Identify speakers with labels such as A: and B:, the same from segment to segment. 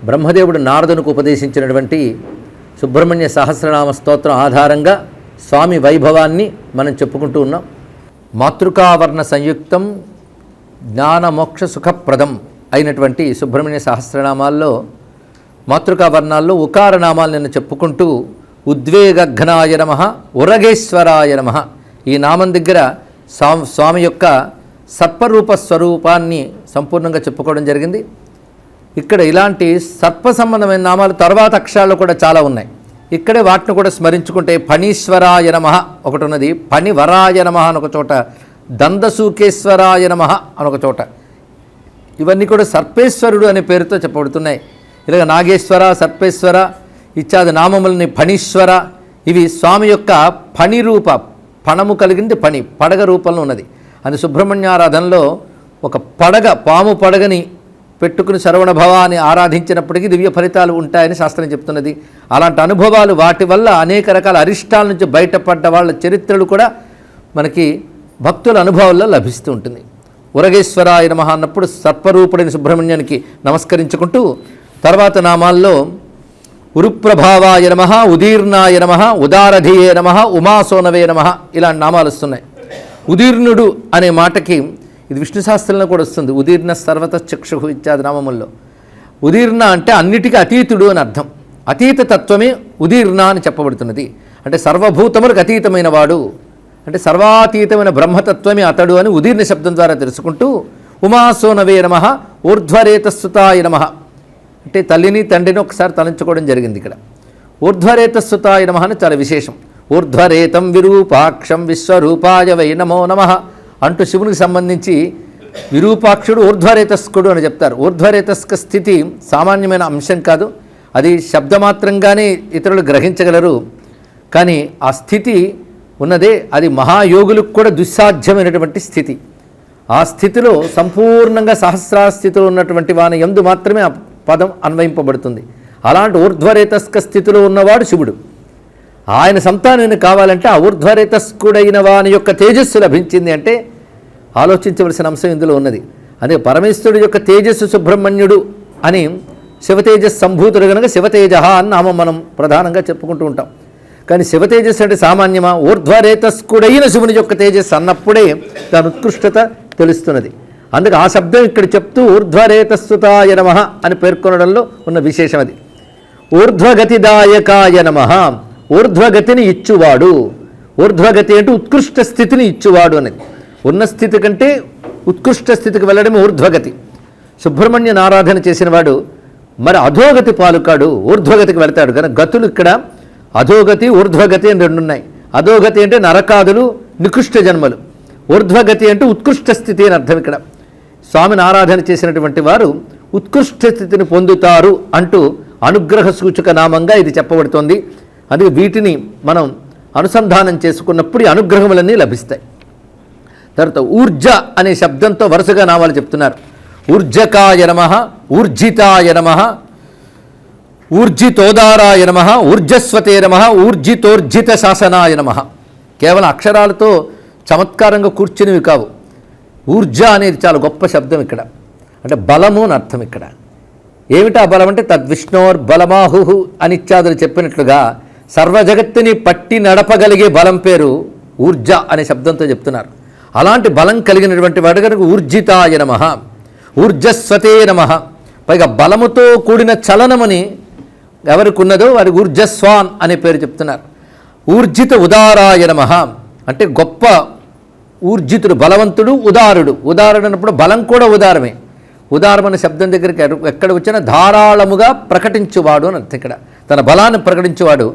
A: బ్రహ్మదేవుడు నారదునికి ఉపదేశించినటువంటి సుబ్రహ్మణ్య సహస్రనామ స్తోత్రం ఆధారంగా స్వామి వైభవాన్ని మనం చెప్పుకుంటూ ఉన్నాం. మాతృకావర్ణ సంయుక్తం జ్ఞానమోక్ష సుఖప్రదం అయినటువంటి సుబ్రహ్మణ్య సహస్రనామాల్లో మాతృకావర్ణాల్లో ఉకారనామాలు నిన్న చెప్పుకుంటూ ఉద్వేగఘ్నాయ నమః, ఉరగేశ్వరాయ నమః ఈ నామం దగ్గర స్వామి యొక్క సర్పరూప స్వరూపాన్ని సంపూర్ణంగా చెప్పుకోవడం జరిగింది. ఇక్కడ ఇలాంటి సర్ప సంబంధమైన నామాలు తర్వాత అక్షరాలు కూడా చాలా ఉన్నాయి. ఇక్కడే వాటిని కూడా స్మరించుకుంటే ఫణీశ్వరాయ నమః ఒకటి ఉన్నది, ఫణివరాయ నమః అని ఒక చోట, దందసూకేశ్వరాయ నమః అని ఒక చోట. ఇవన్నీ కూడా సర్పేశ్వరుడు అనే పేరుతో చెప్పబడుతున్నాయి. ఇలాగ నాగేశ్వర, సర్పేశ్వర ఇత్యాది నామములని, ఫణీశ్వర, ఇవి స్వామి యొక్క ఫణి రూప, పణము కలిగింది ఫణి, పడగ రూపంలో ఉన్నది. అది సుబ్రహ్మణ్యారాధనలో ఒక పడగ, పాము పడగని పెట్టుకుని శరవణభవాన్ని ఆరాధించినప్పటికీ దివ్య ఫలితాలు ఉంటాయని శాస్త్రం చెప్తున్నది. అలాంటి అనుభవాలు, వాటి వల్ల అనేక రకాల అరిష్టాల నుంచి బయటపడ్డ వాళ్ళ చరిత్రలు కూడా మనకి భక్తుల అనుభవాల్లో లభిస్తూ ఉంటుంది. ఉరగేశ్వరాయ నమః అన్నప్పుడు సర్పరూపుడైన సుబ్రహ్మణ్యానికి నమస్కరించుకుంటూ తర్వాత నామాల్లో ఉరుప్రభావాయ నమః, ఉదీర్ణాయ నమః, ఉదారధియే నమః, ఉమాసోనవే నమః ఇలాంటి నామాలు వస్తున్నాయి. ఉదీర్ణుడు అనే మాటకి ఇది విష్ణు శాస్త్రంలో కూడా వస్తుంది. ఉదీర్ణ సర్వత చక్షు ఇత్యాది నామముల్లో ఉదీర్ణ అంటే అన్నిటికీ అతీతుడు అని అర్థం. అతీత తత్వమే ఉదీర్ణ అని చెప్పబడుతున్నది. అంటే సర్వభూతములకు అతీతమైన వాడు, అంటే సర్వాతీతమైన బ్రహ్మతత్వమే అతడు అని ఉదీర్ణ శబ్దం ద్వారా తెలుసుకుంటూ ఉమాసోనవే నమః, ఊర్ధ్వరేతస్సుతాయ నమః అంటే తల్లిని తండ్రిని ఒకసారి తలంచుకోవడం జరిగింది. ఇక్కడ ఊర్ధ్వరేతస్సుతాయ నమః అని చాలా విశేషం. ఊర్ధ్వరేతం విరూపాక్షం విశ్వరూపాయ వై నమో నమః అంటూ శివునికి సంబంధించి విరూపాక్షుడు ఊర్ధ్వరేతస్కుడు అని చెప్తారు. ఊర్ధ్వరేతస్క స్థితి సామాన్యమైన అంశం కాదు, అది శబ్దమాత్రంగానే ఇతరులు గ్రహించగలరు. కానీ ఆ స్థితి ఉన్నదే అది మహాయోగులకు కూడా దుస్సాధ్యమైనటువంటి స్థితి. ఆ స్థితిలో సంపూర్ణంగా సహస్రా స్థితిలో ఉన్నటువంటి వాని యందు మాత్రమే ఆ పదం అన్వయింపబడుతుంది. అలాంటి ఊర్ధ్వరేతస్క స్థితిలో ఉన్నవాడు శివుడు. ఆయన సంతానం కావాలంటే ఆ ఊర్ధ్వరేతస్కుడైన వాని యొక్క తేజస్సు లభించింది అంటే ఆలోచించవలసిన అంశం ఇందులో ఉన్నది. అదే పరమేశ్వరుడు యొక్క తేజస్సు సుబ్రహ్మణ్యుడు అని శివతేజస్ సంభూతుడు కనుక శివతేజ అని నామం మనం ప్రధానంగా చెప్పుకుంటూ ఉంటాం. కానీ శివతేజస్సు అంటే సామాన్యమా? ఊర్ధ్వరేతస్కుడైన శివుని యొక్క తేజస్సు అన్నప్పుడే దాని ఉత్కృష్టత తెలుస్తున్నది. అందుకే ఆ శబ్దం ఇక్కడ చెప్తూ ఊర్ధ్వరేతస్సుతాయ నమః అని పేర్కొనడంలో ఉన్న విశేషం అది. ఊర్ధ్వగతిదాయకాయ నమః, ఊర్ధ్వగతిని ఇచ్చువాడు. ఊర్ధ్వగతి అంటే ఉత్కృష్ట స్థితిని ఇచ్చువాడు అనేది. ఉన్న స్థితి కంటే ఉత్కృష్ట స్థితికి వెళ్ళడమే ఊర్ధ్వగతి. సుబ్రహ్మణ్యని ఆరాధన చేసిన వాడు మరి అధోగతి పాలుకాడు, ఊర్ధ్వగతికి వెళ్తాడు. కానీ గతులు ఇక్కడ అధోగతి, ఊర్ధ్వగతి అని రెండు ఉన్నాయి. అధోగతి అంటే నరకాదులు, నికృష్ట జన్మలు. ఊర్ధ్వగతి అంటే ఉత్కృష్ట స్థితి అని అర్థం. ఇక్కడ స్వామిని ఆరాధన చేసినటువంటి వారు ఉత్కృష్ట స్థితిని పొందుతారు అంటూ అనుగ్రహ సూచక నామంగా ఇది చెప్పబడుతోంది. అందుకే వీటిని మనం అనుసంధానం చేసుకున్నప్పుడు ఈ అనుగ్రహములన్నీ లభిస్తాయి. తర్వాత ఊర్జ అనే శబ్దంతో వరుసగా నామాలు చెప్తున్నారు. ఊర్జకాయ నమః, ఊర్జితాయ నమః, ఊర్జితోదారాయ నమః, ఊర్జస్వతే నమః, ఊర్జితోర్జిత శాసనాయ నమః. కేవలం అక్షరాలతో చమత్కారంగా కూర్చునివి కావు. ఊర్జ అనేది చాలా గొప్ప శబ్దం ఇక్కడ. అంటే బలము అని అర్థం. ఇక్కడ ఏమిటా బలం అంటే తద్విష్ణోర్ బలమాహు అని ఇత్యాదులు చెప్పినట్లుగా సర్వజగత్తుని పట్టి నడపగలిగే బలం పేరు ఊర్జ అనే శబ్దంతో చెప్తున్నారు. అలాంటి బలం కలిగినటువంటి వాడు కనుక ఊర్జితాయ నమః, ఊర్జస్వతే నమః. పైగా బలముతో కూడిన చలనమని ఎవరికి ఉన్నదో వారి ఊర్జస్వాన్ అనే పేరు చెప్తున్నారు. ఊర్జిత ఉదారాయ నమః అంటే గొప్ప ఊర్జితుడు, బలవంతుడు, ఉదారుడు. ఉదారుడు అన్నప్పుడు బలం కూడా ఉదారమే. ఉదారం అనే శబ్దం దగ్గరికి ఎక్కడ వచ్చినా ధారాళముగా ప్రకటించువాడు అని అర్థం. ఇక్కడ తన బలాన్ని ప్రకటించేవాడు,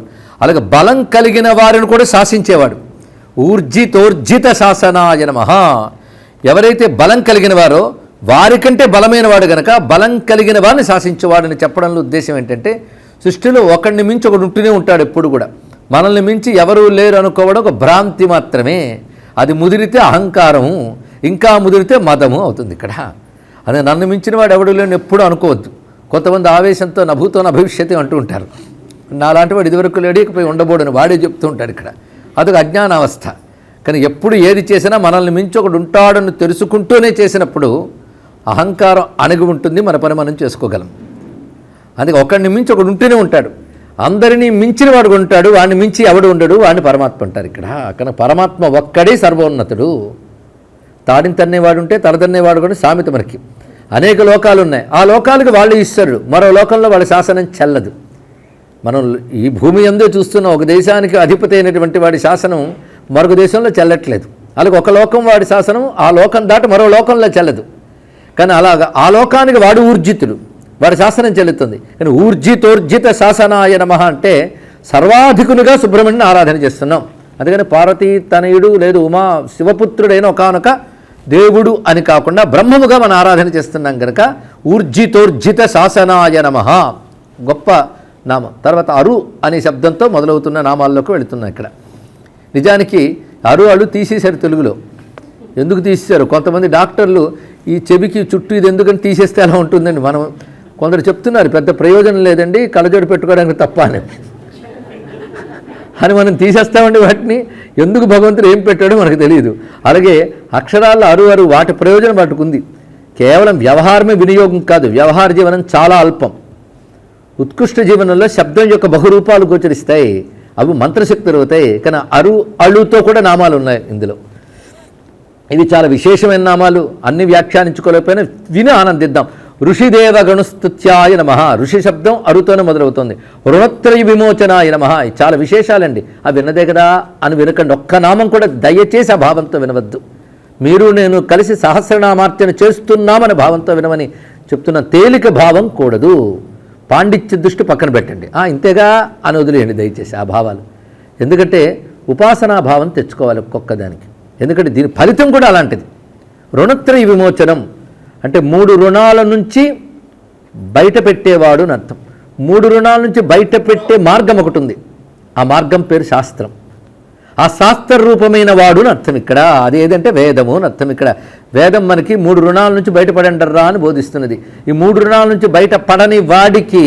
A: అలాగే బలం కలిగిన వారిని కూడా శాసించేవాడు. ఊర్జితోర్జిత శాసనాయ నమః. ఎవరైతే బలం కలిగిన వారో వారికంటే బలమైన వాడు గనక బలం కలిగిన వారిని శాసించేవాడని చెప్పడంలో ఉద్దేశం ఏంటంటే సృష్టిలో ఒకడిని మించి ఒకడు ఉంటూనే ఉంటాడు ఎప్పుడు కూడా. మనల్ని మించి ఎవరూ లేరు అనుకోవడం ఒక భ్రాంతి మాత్రమే. అది ముదిరితే అహంకారము, ఇంకా ముదిరితే మదము అవుతుంది. ఇక్కడ అదే నన్ను మించిన వాడు ఎవడు లేని ఎప్పుడు అనుకోవద్దు. కొంతమంది ఆవేశంతో నభూతో నభవిష్యతి అంటూ ఉంటారు. నాలాంటి వాడు ఇదివరకు లేడిపోయి ఉండబోడని వాడే చెప్తూ ఉంటాడు. ఇక్కడ అదొక అజ్ఞానావస్థ. కానీ ఎప్పుడు ఏది చేసినా మనల్ని మించి ఒకడు ఉంటాడని తెలుసుకుంటూనే చేసినప్పుడు అహంకారం అణిగి ఉంటుంది, మన పని మనం చేసుకోగలం. అందుకే ఒకడిని మించి ఒకడు ఉంటూనే ఉంటాడు. అందరినీ మించిన వాడు ఉంటాడు, వాడిని మించి ఎవడు ఉండడు, వాడిని పరమాత్మ అంటారు. అక్కడ పరమాత్మ ఒక్కడే సర్వోన్నతుడు. తాడిని తన్నేవాడు ఉంటే తలదన్నేవాడు కూడా సామెత. మనకి అనేక లోకాలు ఉన్నాయి, ఆ లోకాలకు వాళ్ళు ఈశ్వరుడు, మరో లోకంలో వాళ్ళ శాసనం చెల్లదు. మనం ఈ భూమి అందే చూస్తున్న ఒక దేశానికి అధిపతి అయినటువంటి వాడి శాసనం మరొక దేశంలో చెల్లట్లేదు. అలాగే ఒక లోకం వాడి శాసనం ఆ లోకం దాటి మరో లోకంలో చెల్లదు. కానీ అలాగా ఆ లోకానికి వాడు ఊర్జితుడు, వాడి శాసనం చెల్లుతుంది. కానీ ఊర్జితోర్జిత శాసనాయ నమః అంటే సర్వాధికునిగా సుబ్రహ్మణ్యుని ఆరాధన చేస్తున్నాం. అందుకని పార్వతీ తనయుడు లేదు ఉమా శివపుత్రుడైన ఒకానొక దేవుడు అని కాకుండా బ్రహ్మముగా మనం ఆరాధన చేస్తున్నాం కనుక ఊర్జితోర్జిత శాసనాయ నమః గొప్ప నామం. తర్వాత అరు అనే శబ్దంతో మొదలవుతున్న నామాల్లోకి వెళుతున్నాం. ఇక్కడ నిజానికి అరు తీసేశారు తెలుగులో. ఎందుకు తీసేశారు? కొంతమంది డాక్టర్లు ఈ చెవికి చుట్టూ ఇది ఎందుకని తీసేస్తే అలా ఉంటుందండి. మనం కొందరు చెప్తున్నారు పెద్ద ప్రయోజనం లేదండి, కళ్ళజోడు పెట్టుకోవడానికి తప్ప అని మనం తీసేస్తామండి వాటిని. ఎందుకు భగవంతుడు ఏం పెట్టాడో మనకు తెలియదు. అలాగే అక్షరాల్లో అరు వాటి ప్రయోజనం వాటికి కేవలం వ్యవహారమే వినియోగం కాదు, వ్యవహార జీవనం చాలా అల్పం. ఉత్కృష్ట జీవనంలో శబ్దం యొక్క బహురూపాలు గోచరిస్తాయి, అవి మంత్రశక్తులు అవుతాయి. కానీ అళుతో కూడా నామాలు ఉన్నాయి ఇందులో. ఇవి చాలా విశేషమైన నామాలు, అన్ని వ్యాఖ్యానించుకోలేకపోయినా విని ఆనందిద్దాం. ఋషిదేవ గణుస్తుత్యాయ నమః, ఋషి శబ్దం అరుతోనే మొదలవుతుంది. రుణత్రయ విమోచనాయ నమః, చాలా విశేషాలండి. అవి విన్నదే కదా అని వినకండి, ఒక్క నామం కూడా దయచేసి ఆ భావంతో వినవద్దు. మీరు నేను కలిసి సహస్రనామార్చన చేస్తున్నామనే భావంతో వినమని చెప్తున్న. తేలిక భావం కూడదు, పాండిత్య దృష్టి పక్కన పెట్టండి. ఇంతేగా అని వదిలేయండి దయచేసి ఆ భావాలు. ఎందుకంటే ఉపాసనా భావం తెచ్చుకోవాలి ఒక్కొక్కదానికి. ఎందుకంటే దీని ఫలితం కూడా అలాంటిది. రుణత్రయ విమోచనం అంటే 3 రుణాల నుంచి బయట పెట్టేవాడు అని అర్థం. 3 రుణాల నుంచి బయట పెట్టే మార్గం ఒకటి ఉంది, ఆ మార్గం పేరు శాస్త్రం. ఆ శాస్త్ర రూపమైన వాడు అని అర్థం ఇక్కడ. అది ఏదంటే వేదము అని అర్థం. ఇక్కడ వేదం మనకి 3 రుణాల నుంచి బయటపడంటారా అని బోధిస్తున్నది. ఈ 3 రుణాల నుంచి బయటపడని వాడికి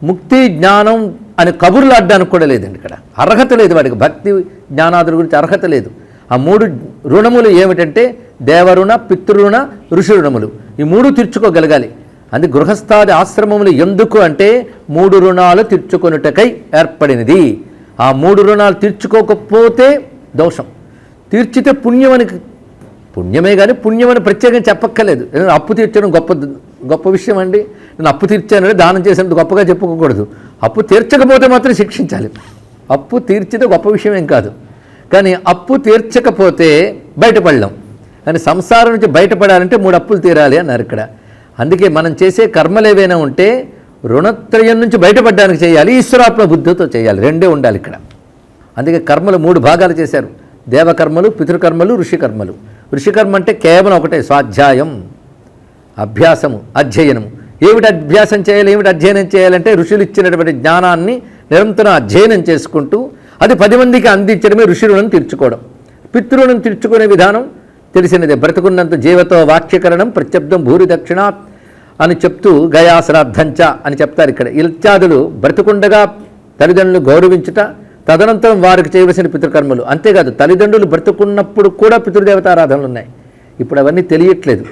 A: ముక్తి జ్ఞానం అని కబుర్లు అడ్డానికి కూడా లేదండి. ఇక్కడ అర్హత లేదు వాడికి, భక్తి జ్ఞానాదుల గురించి అర్హత లేదు. ఆ 3 రుణములు ఏమిటంటే దేవరుణ, పితృరుణ, ఋషి రుణములు. ఈ 3 తీర్చుకోగలగాలి. అందుకే గృహస్థాది ఆశ్రమములు ఎందుకు అంటే 3 రుణాలు తీర్చుకొనుటకై ఏర్పడినది. ఆ 3 రుణాలు తీర్చుకోకపోతే దోషం, తీర్చితే పుణ్యమే కానీ పుణ్యమని ప్రత్యేకంగా చెప్పక్కర్లేదు. అప్పు తీర్చడం గొప్ప విషయం అండి. నేను అప్పు తీర్చానంటే దానం చేసినంత గొప్పగా చెప్పుకోకూడదు. అప్పు తీర్చకపోతే మాత్రం శిక్షించాలి. అప్పు తీర్చితే గొప్ప విషయం ఏం కాదు. కానీ అప్పు తీర్చకపోతే బయటపడలేం. కానీ సంసారం నుంచి బయటపడాలంటే 3 అప్పులు తీరాలి అన్నారు ఇక్కడ. అందుకే మనం చేసే కర్మలు ఏవైనా ఉంటే రుణత్రయం నుంచి బయటపడడానికి చేయాలి, ఈశ్వరాత్మ బుద్ధితో చేయాలి. 2 ఉండాలి ఇక్కడ. అందుకే కర్మలు 3 భాగాలు చేశారు. దేవకర్మలు, పితృకర్మలు, ఋషికర్మలు. ఋషికర్మ అంటే కేవలం ఒకటే, స్వాధ్యాయం, అభ్యాసము, అధ్యయనము. ఏమిటి అభ్యాసం చేయాలి, ఏమిటి అధ్యయనం చేయాలంటే ఋషులు ఇచ్చినటువంటి జ్ఞానాన్ని నిరంతరం అధ్యయనం చేసుకుంటూ అది 10 మందికి అందించడమే ఋషి రుణం తీర్చుకోవడం. పితృరుణం తీర్చుకునే విధానం తెలిసినదే. బ్రతుకున్నంత జీవతో వాక్యకరణం ప్రత్యబ్దం భూరి దక్షిణాత్ అని చెప్తూ గయా శ్రాద్ధంచ అని చెప్తారు ఇక్కడ. ఇత్యాదులు బ్రతుకుండగా తల్లిదండ్రులు గౌరవించుట, తదనంతరం వారికి చేయవలసిన పితృకర్మలు. అంతేకాదు తల్లిదండ్రులు బ్రతుకున్నప్పుడు కూడా పితృదేవతారాధనలు ఉన్నాయి. ఇప్పుడు అవన్నీ తెలియట్లేదు.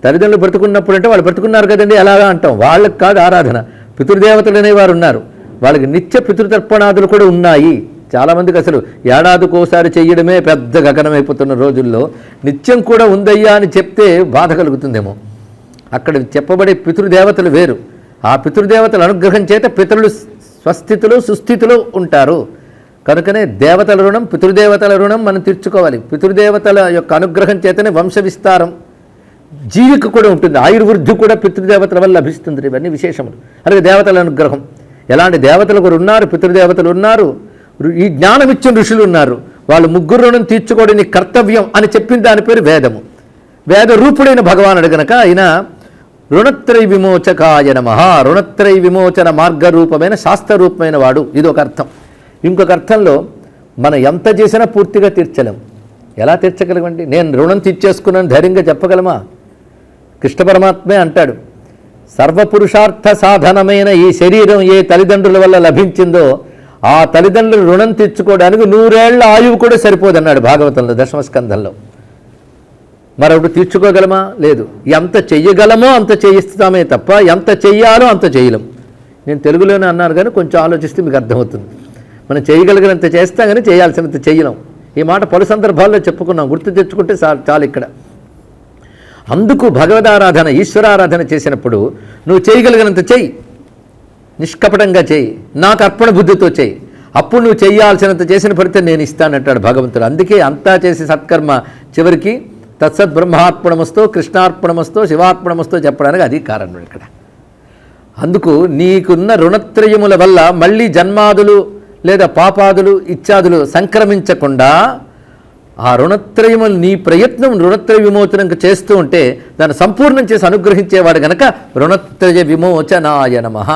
A: తల్లిదండ్రులు బ్రతుకున్నప్పుడు అంటే వాళ్ళు బ్రతుకున్నారు కదండి అలాగా అంటాం. వాళ్ళకి కాదు ఆరాధన, పితృదేవతలు అనేవారు ఉన్నారు. వాళ్ళకి నిత్య పితృతర్పణాదులు కూడా ఉన్నాయి. చాలామందికి అసలు ఏడాదికోసారి చెయ్యడమే పెద్ద గగనమైపోతున్న రోజుల్లో నిత్యం కూడా ఉందయ్యా అని చెప్తే బాధ కలుగుతుందేమో. అక్కడ చెప్పబడే పితృదేవతలు వేరు. ఆ పితృదేవతల అనుగ్రహం చేత పితరులు స్వస్థితిలో సుస్థితిలో ఉంటారు. కనుకనే దేవతల రుణం, పితృదేవతల రుణం మనం తీర్చుకోవాలి. పితృదేవతల యొక్క అనుగ్రహం చేతనే వంశ విస్తారం, జీవిక కూడా ఉంటుంది. ఆయుర్వృద్ధి కూడా పితృదేవతల వల్ల లభిస్తుంది. ఇవన్నీ విశేషములు. అలాగే దేవతల అనుగ్రహం, ఎలాంటి దేవతలు కూడా ఉన్నారు, పితృదేవతలు ఉన్నారు, ఈ జ్ఞానం ఇచ్చిన ఋషులు ఉన్నారు. వాళ్ళు 3 రుణం తీర్చుకోవడం నీ కర్తవ్యం అని చెప్పిన దాని పేరు వేదము. వేద రూపుడైన భగవానుడు గనక ఆయన రుణత్రయ విమోచకాయ నమః, రుణత్రయ విమోచన మార్గరూపమైన శాస్త్రరూపమైన వాడు. ఇది ఒక అర్థం. ఇంకొక అర్థంలో మనం ఎంత చేసినా పూర్తిగా తీర్చలేం. ఎలా తీర్చగలమండి? నేను రుణం తీర్చేసుకున్నాను ధైర్యంగా చెప్పగలమా? కృష్ణ పరమాత్మే అంటాడు, సర్వపురుషార్థ సాధనమైన ఈ శరీరం ఏ తల్లిదండ్రుల వల్ల లభించిందో ఆ తల్లిదండ్రులు రుణం తెచ్చుకోవడానికి 100 ఏళ్ల ఆయువు కూడా సరిపోదన్నాడు భాగవతంలో 10వ స్కంధంలో. మరొకటి తీర్చుకోగలమా? లేదు. ఎంత చెయ్యగలమో అంత చేయిస్తామే తప్ప ఎంత చెయ్యాలో అంత చేయలేం. నేను తెలుగులోనే అన్నాను కానీ కొంచెం ఆలోచిస్తే మీకు అర్థమవుతుంది. మనం చేయగలిగినంత చేస్తాం కానీ చేయాల్సినంత చేయలేం. ఈ మాట పలు సందర్భాల్లో చెప్పుకున్నాం, గుర్తు తెచ్చుకుంటే చాలు. ఇక్కడ అందుకు భగవదారాధన, ఈశ్వరారాధన చేసినప్పుడు నువ్వు చేయగలిగినంత చెయ్యి, నిష్కపటంగా చెయ్యి, నాకు అర్పణ బుద్ధితో చెయ్యి. అప్పుడు నువ్వు చేయాల్సినంత చేసిన ఫలితం నేను ఇస్తానంటాడు భగవంతుడు. అందుకే అంతా చేసి సత్కర్మ చివరికి తత్సత్ బ్రహ్మార్పణమస్తో, కృష్ణార్పణమస్తో, శివార్పణమస్తో చెప్పడానికి అది కారణం ఇక్కడ. అందుకు నీకున్న రుణత్రయముల వల్ల మళ్ళీ జన్మాదులు లేదా పాపాదులు ఇత్యాదులు సంక్రమించకుండా ఆ రుణత్రయములు నీ ప్రయత్నం రుణత్రయ విమోచనం చేస్తూ ఉంటే దాన్ని సంపూర్ణం చేసి అనుగ్రహించేవాడు గనక రుణత్రయ విమోచనాయ నమః.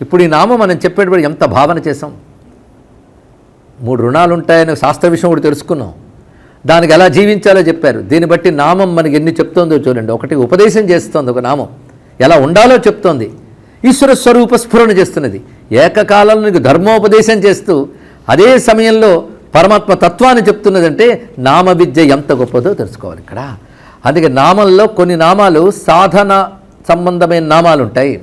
A: ఇప్పుడు ఈ నామం మనం చెప్పేటప్పుడు ఎంత భావన చేసాం. 3 రుణాలు ఉంటాయని శాస్త్ర విషయం కూడా తెలుసుకున్నాం. దానికి ఎలా జీవించాలో చెప్పారు. దీన్ని బట్టి నామం మనకి ఎన్ని చెప్తోందో చూడండి. ఒకటి ఉపదేశం చేస్తోంది, ఒక నామం ఎలా ఉండాలో చెప్తోంది, ఈశ్వర స్వరూప స్ఫురణ చేస్తున్నది, ఏకకాలంలో నీకు ధర్మోపదేశం చేస్తూ అదే సమయంలో పరమాత్మ తత్వాన్ని చెప్తున్నదంటే నామ విద్య ఎంత గొప్పదో తెలుసుకోవాలి ఇక్కడ. అందుకే నామంలో కొన్ని నామాలు సాధన సంబంధమైన నామాలు ఉంటాయి.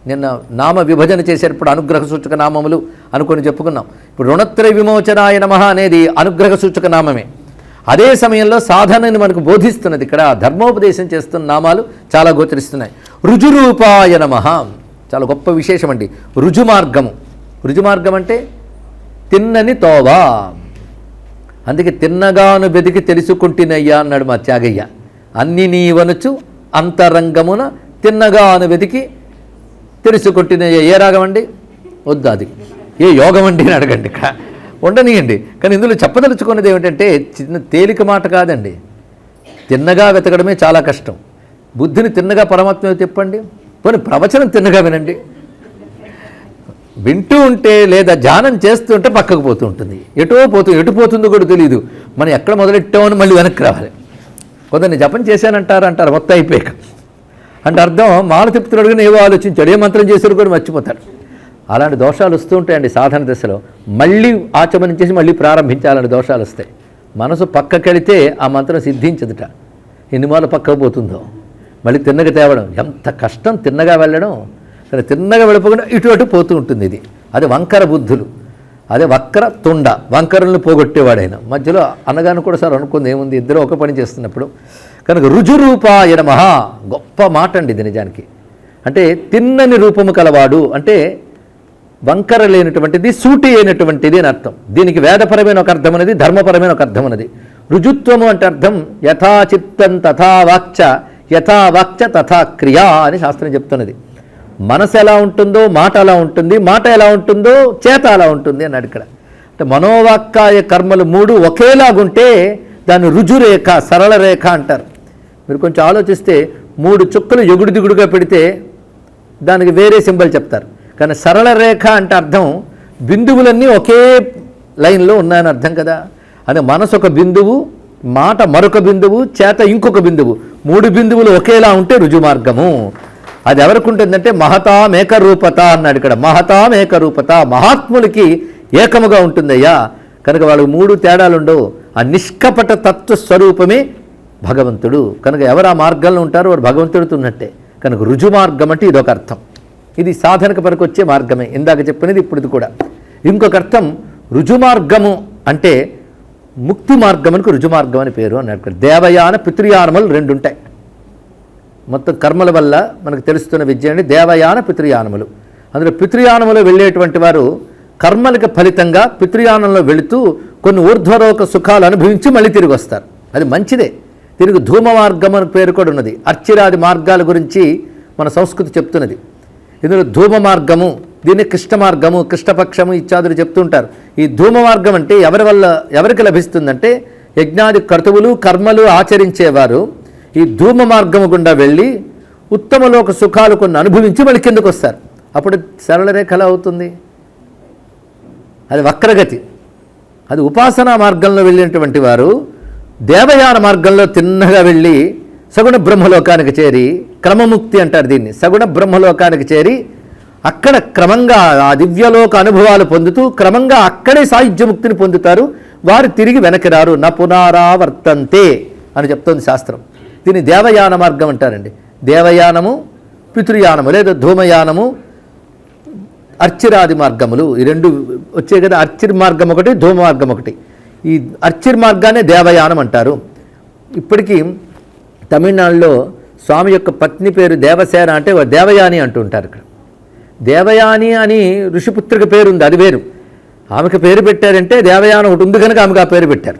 A: నిన్న నామ విభజన చేసేటప్పుడు అనుగ్రహ సూచక నామములు అనుకొని చెప్పుకున్నాం. ఇప్పుడు రుణత్రయ విమోచనాయ నమః అనేది అనుగ్రహ సూచక నామమే. అదే సమయంలో సాధనని మనకు బోధిస్తున్నది. ఇక్కడ ధర్మోపదేశం చేస్తున్న నామాలు చాలా గోచరిస్తున్నాయి. రుజురూపాయ నమః చాలా గొప్ప విశేషం అండి. రుజుమార్గము, రుజుమార్గం అంటే తిన్నని తోవా. అందుకే తిన్నగాను వెదికి తెలుసుకుంటున్నయ్యా అన్నాడు మా త్యాగయ్య. అన్ని నీవనుచు అంతరంగమున తిన్నగాను వెతికి తెలుసుకుంటున్నయ్యా. ఏ రాగం అండి? వద్దు, అది ఏ యోగం అండి అని అడగండి. ఇక్కడ ఉండనియండి. కానీ ఇందులో చెప్పదలుచుకున్నది ఏమిటంటే చిన్న తేలిక మాట కాదండి. తిన్నగా వెతకడమే చాలా కష్టం. బుద్ధిని తిన్నగా పరమాత్మ తిప్పండి, పోనీ ప్రవచనం తిన్నగా వినండి. వింటూ ఉంటే లేదా ధ్యానం చేస్తూ ఉంటే పక్కకు పోతూ ఉంటుంది, ఎటు పోతుందో కూడా తెలియదు. మనం ఎక్కడ మొదలెట్టామని మళ్ళీ వెనక్కి రావాలి. కొందరిని జపం చేశానంటారు మొత్తం అయిపోయాక. అంటే అర్థం మాల తిప్పుతున్నాడు కానీ ఏవో ఆలోచించాడు, ఏ మంత్రం చేశాడు కూడా మర్చిపోతాడు. అలాంటి దోషాలు వస్తూ ఉంటాయండి సాధన దశలో. మళ్ళీ ఆచమనం చేసి మళ్ళీ ప్రారంభించాలని దోషాలు వస్తాయి. మనసు పక్కకెళితే ఆ మంత్రం సిద్ధించదుట. ఎన్ని మార్లు పక్కకు పోతుందో మళ్ళీ తిన్నగా తేవడం ఎంత కష్టం. తిన్నగా వెళ్ళడం, కానీ తిన్నగా వెళ్ళిపోకుండా ఇటు పోతూ ఉంటుంది. ఇది అది వంకర బుద్ధులు, అదే వక్ర తుండ, వంకరలను పోగొట్టేవాడైన. మధ్యలో అనగాను కూడా సార్ అనుకుంది ఏముంది, ఇద్దరు ఒక పని చేస్తున్నప్పుడు. కనుక రుజురూపాయ నమః గొప్ప మాట అండి ఇది నిజానికి. అంటే తిన్నని రూపము కలవాడు అంటే వంకర లేనటువంటిది, సూటి అయినటువంటిది అని అర్థం. దీనికి వేదపరమైన ఒక అర్థం అనేది, ధర్మపరమైన ఒక అర్థం అనేది. రుజుత్వము అంటే అర్థం యథాచిత్తం తథా వాక్చ, యథావాక్చ తథా క్రియా అని శాస్త్రం చెప్తున్నది. మనసు ఎలా ఉంటుందో మాట అలా ఉంటుంది, మాట ఎలా ఉంటుందో చేత అలా ఉంటుంది అన్నాడు ఇక్కడ. అంటే మనోవాక్కాయ కర్మలు 3 ఒకేలాగుంటే దాన్ని రుజురేఖ, సరళ రేఖ అంటారు. మీరు కొంచెం ఆలోచిస్తే 3 చుక్కలు ఎగుడు దిగుడుగా పెడితే దానికి వేరే సింబల్ చెప్తారు. కానీ సరళ రేఖ అంటే అర్థం బిందువులన్నీ ఒకే లైన్లో ఉన్నాయని అర్థం కదా. అదే మనసు ఒక బిందువు, మాట మరొక బిందువు, చేత ఇంకొక బిందువు, 3 బిందువులు ఒకేలా ఉంటే రుజుమార్గము. అది ఎవరికి ఉంటుందంటే మహతామేకరూపత అన్నాడు ఇక్కడ. మహతామేకరూపత, మహాత్ములకి ఏకముగా ఉంటుందయ్యా. కనుక వాళ్ళకి 3 తేడాలుండవు. ఆ నిష్కపట తత్వ స్వరూపమే భగవంతుడు. కనుక ఎవరు ఆ మార్గంలో ఉంటారో వాడు భగవంతుడితో ఉన్నట్టే. కనుక రుజుమార్గం అంటే ఇదొక అర్థం. ఇది సాధనకు పనికొచ్చే మార్గమే, ఇందాక చెప్పినది ఇప్పుడు ఇది కూడా. ఇంకొక అర్థం రుజుమార్గము అంటే ముక్తి మార్గమునికి రుజుమార్గం అని పేరు అన్నాడు. దేవయాన పితృయానములు 2 ఉంటాయి. మొత్తం కర్మల వల్ల మనకు తెలుస్తున్న విద్య అండి దేవయాన పితృయానములు. అందులో పితృయానములో వెళ్ళేటువంటి వారు కర్మలకు ఫలితంగా పితృయానంలో వెళుతూ కొన్ని ఊర్ధ్వలోక సుఖాలు అనుభవించి మళ్ళీ తిరిగి వస్తారు. అది మంచిదే. తిరిగి ధూమ మార్గం అని పేరు కూడా ఉన్నది. అర్చిరాది మార్గాల గురించి మన సంస్కృతి చెప్తున్నది. ఇందులో ధూమ మార్గము, దీన్ని కృష్ణ మార్గము, కృష్ణపక్షము ఇత్యాదులు చెప్తుంటారు. ఈ ధూమ మార్గం అంటే ఎవరికి లభిస్తుందంటే యజ్ఞాది క్రతువులు కర్మలు ఆచరించేవారు ఈ ధూమ మార్గము గుండా వెళ్ళి ఉత్తమలోక సుఖాలు కొన్ని అనుభవించి మళ్ళీ కిందకు వస్తారు. అప్పుడు సరళ రేఖ ఎలా అవుతుంది? అది వక్రగతి. అది ఉపాసనా మార్గంలో వెళ్ళినటువంటి వారు దేవయాన మార్గంలో తిన్నగా వెళ్ళి సగుణ బ్రహ్మలోకానికి చేరి, క్రమముక్తి అంటారు దీన్ని, సగుణ బ్రహ్మలోకానికి చేరి అక్కడ క్రమంగా ఆ దివ్యలోక అనుభవాలు పొందుతూ క్రమంగా అక్కడే సాయుధ్యముక్తిని పొందుతారు. వారు తిరిగి వెనక్కి రారు. న పునరావర్తంతే అని చెప్తోంది శాస్త్రం. దీన్ని దేవయాన మార్గం అంటారండి. దేవయానము, పితృయానము లేదా ధూమయానము, అర్చిరాది మార్గములు ఈ రెండు వచ్చాయి కదా. అర్చిర్ మార్గం ఒకటి, ధూమ మార్గం ఒకటి. ఈ అర్చిర్ మార్గాన్ని దేవయానం అంటారు. ఇప్పటికీ తమిళనాడులో స్వామి యొక్క పత్ని పేరు దేవసేన అంటే దేవయాని అంటూ ఉంటారు. ఇక్కడ దేవయాని అని ఋషిపుత్రిక పేరు ఉంది, అది వేరు. ఆమెకు పేరు పెట్టారంటే దేవయానం ఒకటి ఉంది కనుక ఆమెకు ఆ పేరు పెట్టారు.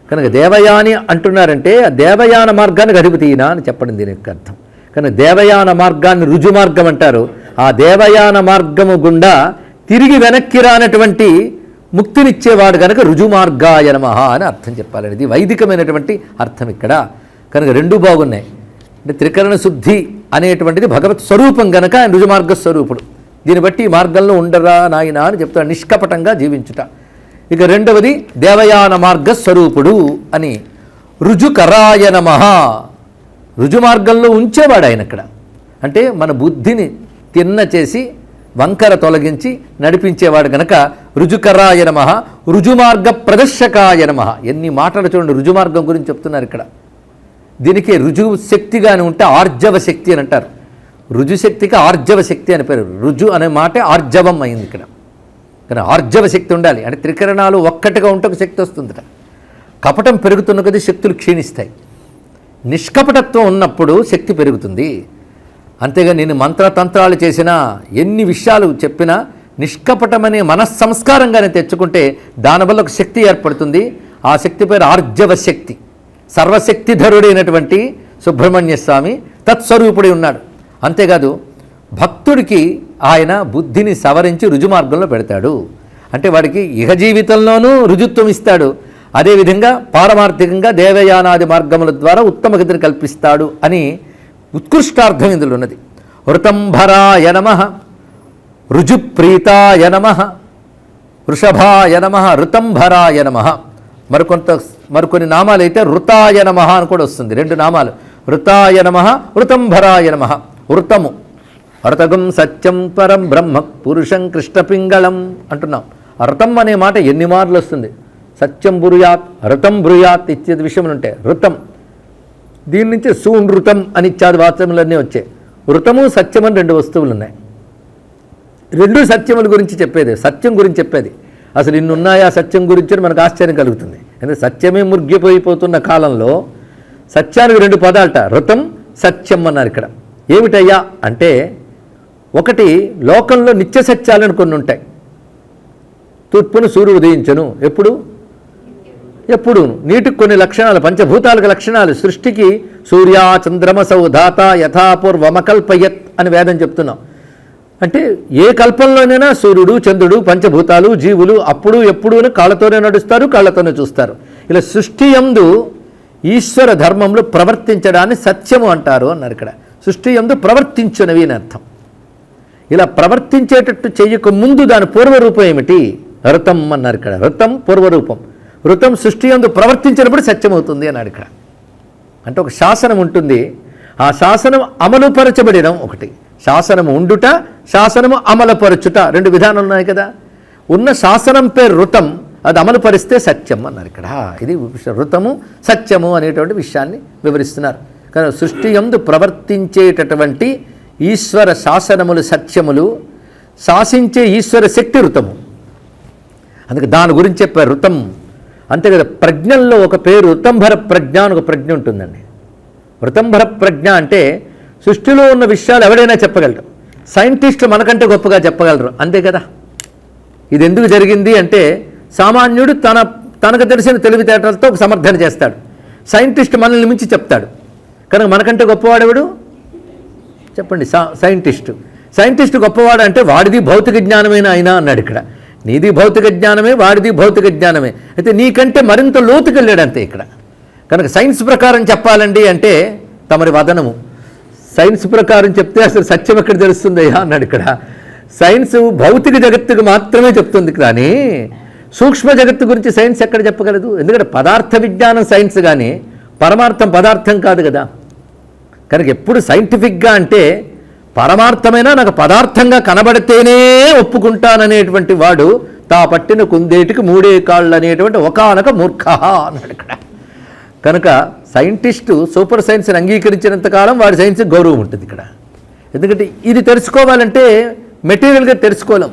A: కనుక దేవయాని అంటున్నారంటే ఆ దేవయాన మార్గానికి అధిపతి ఈయన అని చెప్పడం దీని యొక్క అర్థం. కనుక దేవయాన మార్గాన్ని రుజు మార్గం అంటారు. ఆ దేవయాన మార్గము గుండా తిరిగి వెనక్కి రానటువంటి ముక్తినిచ్చేవాడు కనుక రుజుమార్గాయ నమః అని అర్థం చెప్పాలండి. ఇది వైదికమైనటువంటి అర్థం ఇక్కడ. కనుక రెండూ బాగున్నాయి. అంటే త్రికరణ శుద్ధి అనేటువంటిది భగవత్ స్వరూపం కనుక ఆయన రుజుమార్గ స్వరూపుడు. దీన్ని బట్టి ఈ మార్గంలో ఉండరా నాయన అని చెప్తాడు, నిష్కపటంగా జీవించుట. ఇక రెండవది దేవయాన మార్గ స్వరూపుడు అని. రుజుకరాయ నమః, రుజు మార్గంలో ఉంచేవాడు ఆయన ఇక్కడ. అంటే మన బుద్ధిని తిన్న చేసి వంకర తొలగించి నడిపించేవాడు గనక రుజుకరాయ నమః, రుజుమార్గ ప్రదర్శకాయ నమః. ఎన్ని మాటలు చూడండి, రుజుమార్గం గురించి చెప్తున్నారు ఇక్కడ. దీనికి రుజు శక్తిగాని ఉంటే ఆర్జవ శక్తి అని అంటారు. రుజుశక్తికి ఆర్జవ శక్తి అని పేరు. రుజు అనే మాట ఆర్జవం అయింది ఇక్కడ. కానీ ఆర్జవ శక్తి ఉండాలి. అంటే త్రికరణాలు ఒక్కటిగా ఉంటే ఒక శక్తి వస్తుందట. కపటం పెరుగుతున్న కొద్దీ శక్తులు క్షీణిస్తాయి. నిష్కపటత్వం ఉన్నప్పుడు శక్తి పెరుగుతుంది. అంతేగా నేను మంత్రతంత్రాలు చేసినా ఎన్ని విషయాలు చెప్పినా నిష్కపటమనే మనస్సంస్కారంగానే తెచ్చుకుంటే దానివల్ల ఒక శక్తి ఏర్పడుతుంది. ఆ శక్తి పేరు ఆర్జవ శక్తి. సర్వశక్తిధరుడైనటువంటి సుబ్రహ్మణ్య స్వామి తత్స్వరూపుడై ఉన్నాడు. అంతేకాదు భక్తుడికి ఆయన బుద్ధిని సవరించి రుజుమార్గంలో పెడతాడు. అంటే వాడికి ఇహ జీవితంలోనూ రుజుత్వం ఇస్తాడు. అదేవిధంగా పారమార్థికంగా దేవయానాది మార్గముల ద్వారా ఉత్తమ గతిని కల్పిస్తాడు అని ఉత్కృష్టార్థం ఇందులో ఉన్నది. వృతంభరాయ నమః, రుజుప్రీతాయ నమః, వృషభాయ నమః, ఋతంభరాయ నమః. మరికొన్ని నామాలు అయితే వృతాయ నమః అని కూడా వస్తుంది. రెండు నామాలు, వృతాయ నమః, వృతంభరాయ నమః. వృతము అర్థగం సత్యం పరం బ్రహ్మ పురుషం కృష్ణపింగళం అంటున్నాం. అర్థం అనే మాట ఎన్ని మార్లు వస్తుంది. సత్యం బ్రూయాత్, ఋతం బ్రూయాత్ ఇత్యాది విషయములు ఉంటాయి. ఋతం దీని నుంచి సూనృతం అని ఇత్యాది వాక్యములన్నీ వచ్చాయి. ఋతము సత్యం అని రెండు వస్తువులు ఉన్నాయి. రెండు సత్యముల గురించి చెప్పేది, సత్యం గురించి చెప్పేది. అసలు ఇన్నున్నాయా సత్యం గురించి మనకు ఆశ్చర్యం కలుగుతుంది. ఎందుకంటే సత్యమే మురిగిపోయిపోతున్న కాలంలో సత్యానికి రెండు పదాలట, ఋతం సత్యం అన్నారు. ఇక్కడ ఏమిటయ్యా అంటే ఒకటి లోకంలో నిత్య సత్యాలను కొన్ని ఉంటాయి. తూర్పును సూర్యుడు ఉదయించను, ఎప్పుడు నీటికి కొన్ని లక్షణాలు, పంచభూతాలకు లక్షణాలు. సృష్టికి సూర్యా చంద్రమసౌ ధాత యథాపూర్వమకల్పయత్ అని వేదం చెప్తున్నాం. అంటే ఏ కల్పంలోనైనా సూర్యుడు చంద్రుడు పంచభూతాలు జీవులు అప్పుడు ఎప్పుడూ కాళ్ళతోనే నడుస్తారు, కాళ్ళతోనే చూస్తారు. ఇలా సృష్టి యందు ఈశ్వర ధర్మంలో ప్రవర్తించడాన్ని సత్యము అంటారు అన్నారు. ఇక్కడ సృష్టి యందు ప్రవర్తించునవి అని అర్థం. ఇలా ప్రవర్తించేటట్టు చెయ్యక ముందు దాని పూర్వరూపం ఏమిటి? ఋతం అన్నారు ఇక్కడ. ఋతం పూర్వరూపం. ఋతం సృష్టి యందు ప్రవర్తించినప్పుడు సత్యమవుతుంది అన్నాడు ఇక్కడ. అంటే ఒక శాసనం ఉంటుంది, ఆ శాసనం అమలుపరచబడడం ఒకటి. శాసనము ఉండుట, శాసనము అమలుపరచుట రెండు విధానాలు ఉన్నాయి కదా. ఉన్న శాసనం పేరు ఋతం, అది అమలుపరిస్తే సత్యం అన్నారు ఇక్కడ. ఇది ఋతము సత్యము అనేటువంటి విషయాన్ని వివరిస్తున్నారు. కానీ సృష్టి యందు ప్రవర్తించేటటువంటి ఈశ్వర శాసనములు సత్యములు, శాసించే ఈశ్వర శక్తి ఋతము. అందుకే దాని గురించి చెప్పారు ఋతం. అంతే కదా. ప్రజ్ఞల్లో ఒక పేరు ఋతంభర ప్రజ్ఞ అని ఒక ప్రజ్ఞ ఉంటుందండి. ఋతంభర ప్రజ్ఞ అంటే సృష్టిలో ఉన్న విషయాలు ఎవడైనా చెప్పగలరు. సైంటిస్టులు మనకంటే గొప్పగా చెప్పగలరు, అంతే కదా. ఇది ఎందుకు జరిగింది అంటే సామాన్యుడు తనకు తెలిసిన తెలివితేటలతో ఒక సమర్థన చేస్తాడు. సైంటిస్ట్ మనల్ని మించి చెప్తాడు. కనుక మనకంటే గొప్పవాడెవడు చెప్పండి? సైంటిస్ట్ గొప్పవాడు అంటే వాడిది భౌతిక జ్ఞానమైన అయినా అన్నాడు ఇక్కడ. నీది భౌతిక జ్ఞానమే, వాడిది భౌతిక జ్ఞానమే. అయితే నీకంటే మరింత లోతుకి వెళ్ళాడు అంతే ఇక్కడ. కనుక సైన్స్ ప్రకారం చెప్పాలండి అంటే తమరి వదనము. సైన్స్ ప్రకారం చెప్తే అసలు సత్యం ఎక్కడ తెలుస్తుందయ్యా అన్నాడు ఇక్కడ. సైన్స్ భౌతిక జగత్తుకు మాత్రమే చెప్తుంది, కానీ సూక్ష్మ జగత్తు గురించి సైన్స్ ఎక్కడ చెప్పగలదు? ఎందుకంటే పదార్థ విజ్ఞానం సైన్స్, కానీ పరమార్థం పదార్థం కాదు కదా. కనుక ఎప్పుడు సైంటిఫిక్గా అంటే పరమార్థమైనా నాకు పదార్థంగా కనబడితేనే ఒప్పుకుంటాననేటువంటి వాడు తా పట్టిన కుందేటికి మూడే కాళ్ళు అనేటువంటి ఒకానొక మూర్ఖ అన్నాడు ఇక్కడ. కనుక సైంటిస్టు సూపర్ సైన్స్ని అంగీకరించినంత కాలం వాడి సైన్స్కి గౌరవం ఉంటుంది ఇక్కడ. ఎందుకంటే ఇది తెలుసుకోవాలంటే మెటీరియల్గా తెలుసుకోలేం,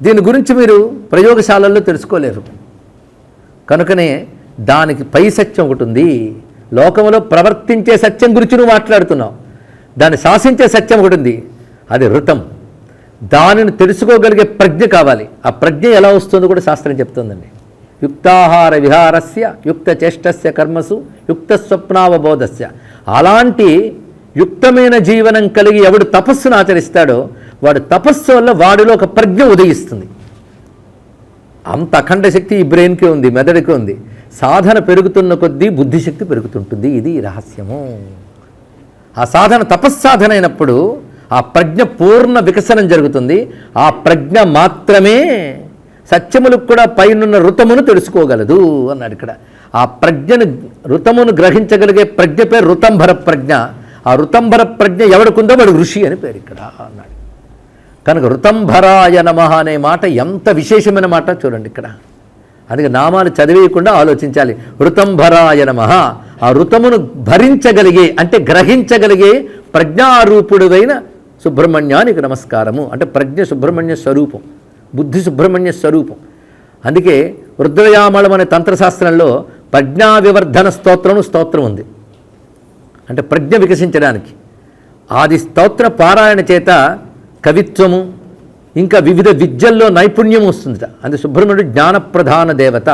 A: దీని గురించి మీరు ప్రయోగశాలల్లో తెలుసుకోలేరు. కనుకనే దానికి పై సత్యం ఒకటి ఉంది. లోకంలో ప్రవర్తించే సత్యం గురించి నువ్వు మాట్లాడుతున్నావు, దాన్ని శాసించే సత్యం ఒకటి ఉంది, అది ఋతం. దానిని తెలుసుకోగలిగే ప్రజ్ఞ కావాలి. ఆ ప్రజ్ఞ ఎలా వస్తుందో కూడా శాస్త్రం చెప్తుందండి. యుక్తాహార విహారస్య యుక్త చేష్టస్య కర్మసు యుక్త స్వప్నావబోధస్య. అలాంటి యుక్తమైన జీవనం కలిగి ఎవడు తపస్సును ఆచరిస్తాడో వాడు తపస్సు వల్ల వాడిలో ఒక ప్రజ్ఞ ఉదయిస్తుంది. అంత అఖండ శక్తి ఈ బ్రెయిన్కి ఉంది, మెదడుకి ఉంది. సాధన పెరుగుతున్న కొద్దీ బుద్ధిశక్తి పెరుగుతుంటుంది. ఇది రహస్యము. ఆ సాధన తపస్సాధన అయినప్పుడు ఆ ప్రజ్ఞ పూర్ణ వికసనం జరుగుతుంది. ఆ ప్రజ్ఞ మాత్రమే సత్యములకు కూడా పైనున్న ఋతమును తెలుసుకోగలదు అన్నాడు ఇక్కడ. ఆ ప్రజ్ఞను ఋతమును గ్రహించగలిగే ప్రజ్ఞ పేరు ఋతంభర ప్రజ్ఞ. ఆ ఋతంభర ప్రజ్ఞ ఎవడికుందో వాడు ఋషి అని పేరు ఇక్కడ అన్నాడు. కనుక ఋతంభరాయ నమః అనే మాట ఎంత విశేషమైన మాట చూడండి ఇక్కడ. అందుకే నామాలు చదివేయకుండా ఆలోచించాలి. ఋతంభరాయ నమః, ఆ ఋతమును భరించగలిగే అంటే గ్రహించగలిగే ప్రజ్ఞారూపుడువైన సుబ్రహ్మణ్యానికి నమస్కారము. అంటే ప్రజ్ఞ సుబ్రహ్మణ్య స్వరూపం, బుద్ధి సుబ్రహ్మణ్య స్వరూపం. అందుకే రుద్రయామళం అనే తంత్రశాస్త్రంలో ప్రజ్ఞా వివర్ధన స్తోత్రం ఉంది. అంటే ప్రజ్ఞ వికసించడానికి ఆది స్తోత్ర పారాయణ చేత కవిత్వము ఇంకా వివిధ విద్యల్లో నైపుణ్యం వస్తుందిట. అందుకే సుబ్రహ్మణ్యుడు జ్ఞానప్రధాన దేవత.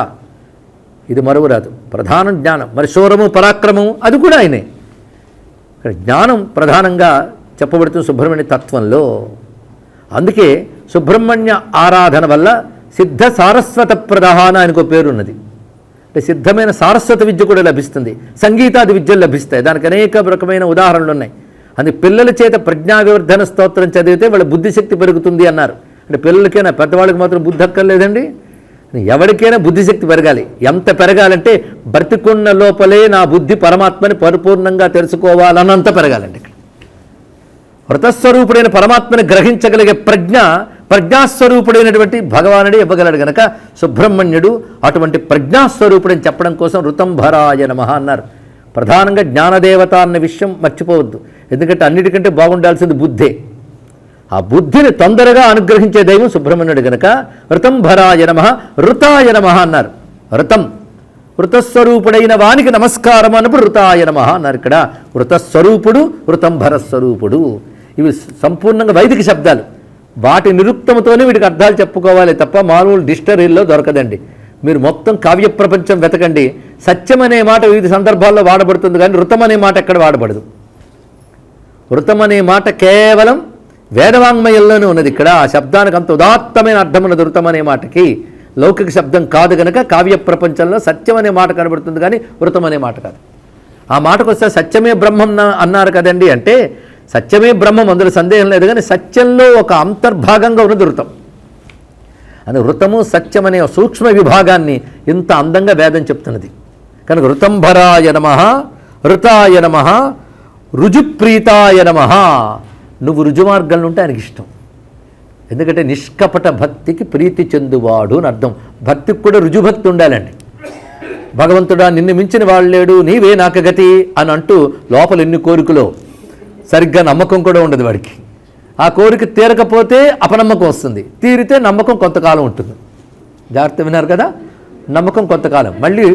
A: ఇది మరువురాదు, ప్రధానం జ్ఞానం. మరి శౌరము పరాక్రమము అది కూడా ఆయనే. జ్ఞానం ప్రధానంగా చెప్పబడుతుంది సుబ్రహ్మణ్య తత్వంలో. అందుకే సుబ్రహ్మణ్య ఆరాధన వల్ల సిద్ధ సారస్వత ప్రధాన ఆయనకు పేరున్నది. అంటే సిద్ధమైన సారస్వత విద్య కూడా లభిస్తుంది, సంగీతాది విద్యలు లభిస్తాయి. దానికి అనేక రకమైన ఉదాహరణలు ఉన్నాయి. అందుకే పిల్లల చేత ప్రజ్ఞా వివర్ధన స్తోత్రం చదివితే వాళ్ళ బుద్ధిశక్తి పెరుగుతుంది అన్నారు. అంటే పిల్లలకైనా పెద్దవాళ్ళకి మాత్రం బుద్ధి అక్కర్లేదండి, ఎవరికైనా బుద్ధిశక్తి పెరగాలి. ఎంత పెరగాలంటే బ్రతికున్న లోపలే నా బుద్ధి పరమాత్మని పరిపూర్ణంగా తెలుసుకోవాలన్నంత పెరగాలండి. ఇక్కడ వృతస్వరూపుడైన పరమాత్మని గ్రహించగలిగే ప్రజ్ఞాస్వరూపుడైనటువంటి భగవానుడే ఇవ్వగలడు. గనక సుబ్రహ్మణ్యుడు అటువంటి ప్రజ్ఞాస్వరూపుడని చెప్పడం కోసం ఋతంభరాయ నమః అన్నారు. ప్రధానంగా జ్ఞానదేవత అన్న విషయం మర్చిపోవద్దు. ఎందుకంటే అన్నిటికంటే బాగుండాల్సింది బుద్ధే. ఆ బుద్ధిని తొందరగా అనుగ్రహించే దైవం సుబ్రహ్మణ్యుడు గనక ఋతంభరాయ నమః ఋతాయ నమః అన్నారు. ఋతం వృతస్వరూపుడైన వానికి నమస్కారం అన్నప్పుడు ఋతాయ నమః అన్నారు. ఇక్కడ వృతస్వరూపుడు, ఋతంభర స్వరూపుడు, ఇవి సంపూర్ణంగా వైదిక శబ్దాలు. వాటి నిరుక్తముతోనే వీటికి అర్థాలు చెప్పుకోవాలి తప్ప మామూలు డిక్షనరీల్లో దొరకదండి. మీరు మొత్తం కావ్య ప్రపంచం వెతకండి, సత్యం అనే మాట వివిధ సందర్భాల్లో వాడబడుతుంది, కానీ ఋతం అనే మాట ఎక్కడ వాడబడదు. ఋతం అనే మాట కేవలం వేదవాంగ్మయంలోనే ఉన్నది. ఇక్కడ ఆ శబ్దానికి అంత ఉదాత్తమైన అర్థం ఉన్నది ఋతం అనే మాటకి. లౌకిక శబ్దం కాదు కనుక కావ్య ప్రపంచంలో సత్యం అనే మాట కనబడుతుంది, కానీ ఋతం అనే మాట కాదు. ఆ మాటకు వస్తే సత్యమే బ్రహ్మం అన్నారు కదండి, అంటే సత్యమే బ్రహ్మం, అందులో సందేహం లేదు, కానీ సత్యంలో ఒక అంతర్భాగంగా ఉన్నది ఋతం. అని ఋతము సత్యం అనే సూక్ష్మ విభాగాన్ని ఇంత అందంగా వేదం చెప్తున్నది. కనుక ఋతంభరాయ నమః, ఋతాయ నమః, రుజుప్రీతాయ నమః. నువ్వు రుజుమార్గంలో ఉంటే ఆయనకి ఇష్టం. ఎందుకంటే నిష్కపట భక్తికి ప్రీతి చెందువాడు అని అర్థం. భక్తికి కూడా రుజుభక్తి ఉండాలండి. భగవంతుడా నిన్ను మించిన వాళ్ళు లేడు, నీవే నాకు గతి అని అంటూ లోపల ఎన్ని కోరికలో సరిగ్గా నమ్మకం కూడా ఉండదు వాడికి. ఆ కోరిక తీరకపోతే అపనమ్మకం వస్తుంది, తీరితే నమ్మకం కొంతకాలం ఉంటుంది. జాగ్రత్త విన్నారు కదా, నమ్మకం కొంతకాలం, మళ్ళీ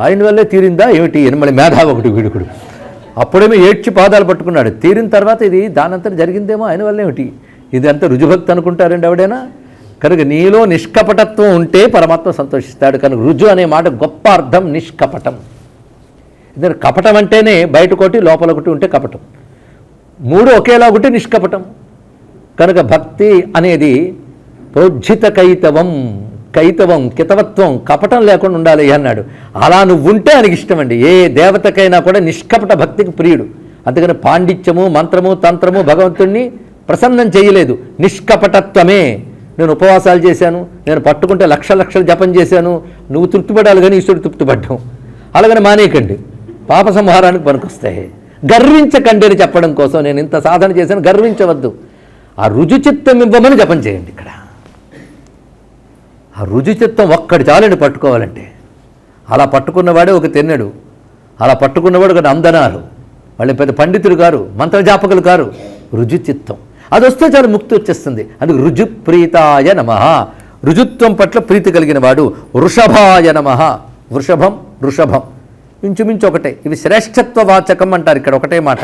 A: ఆయన వల్లే తీరిందా ఏమిటి అని మళ్ళీ మేధావి ఒకటి వీడుకుడు. అప్పుడేమో ఏడ్చి పాదాలు పట్టుకున్నాడు, తీరిన తర్వాత ఇది దానంతా జరిగిందేమో ఆయన వల్ల ఏమిటి, ఇది అంతా రుజుభక్తి అనుకుంటారండి ఎవడైనా. కనుక నీలో నిష్కపటత్వం ఉంటే పరమాత్మ సంతోషిస్తాడు. కనుక రుజు అనే మాట గొప్ప అర్థం నిష్కపటం. ఎందుకంటే కపటం అంటేనే బయటకొకటి లోపల ఒకటి ఉంటే కపటం, మూడు ఒకేలా ఒకటి నిష్కపటం. కనుక భక్తి అనేది ప్రోజ్జిత కైతవం, కితవత్వం, కపటం లేకుండా ఉండాలి అన్నాడు. అలా నువ్వు ఉంటే ఆయనకి ఇష్టం అండి. ఏ దేవతకైనా కూడా నిష్కపట భక్తికి ప్రియుడు. అందుకని పాండిత్యము, మంత్రము, తంత్రము భగవంతుణ్ణి ప్రసన్నం చేయలేదు. నిష్కపటత్వమే. నేను ఉపవాసాలు చేశాను, నేను పట్టుకుంటే లక్షలు జపం చేశాను, నువ్వు తృప్తిపడాలి కానీ ఈశ్వరుడు తృప్తిపడ్డాం. అలాగని మానేయకండి, పాప సంహారానికి పనికొస్తాయి. గర్వించకండి అని చెప్పడం కోసం నేను ఇంత సాధన చేశాను, గర్వించవద్దు. ఆ రుజుచిత్తం ఇవ్వమని జపం చేయండి. ఇక్కడ ఆ రుజుచిత్తం ఒక్కడి చాలండి పట్టుకోవాలంటే. అలా పట్టుకున్నవాడే ఒక తెన్నెడు అలా పట్టుకున్నవాడు కదా అందనారు. వాళ్ళు పెద్ద పండితులు కారు, మంత్రజాపకులు కారు, రుజుచిత్తం. అది వస్తే చాలా ముక్తి వచ్చేస్తుంది. అందుకు రుజుప్రీతాయ నమః, రుజుత్వం పట్ల ప్రీతి కలిగిన వాడు. వృషభాయ నమః, వృషభం వృషభం ఇంచుమించు ఒకటే. ఇవి శ్రేష్ఠత్వ వాచకం అంటారు, ఇక్కడ ఒకటే మాట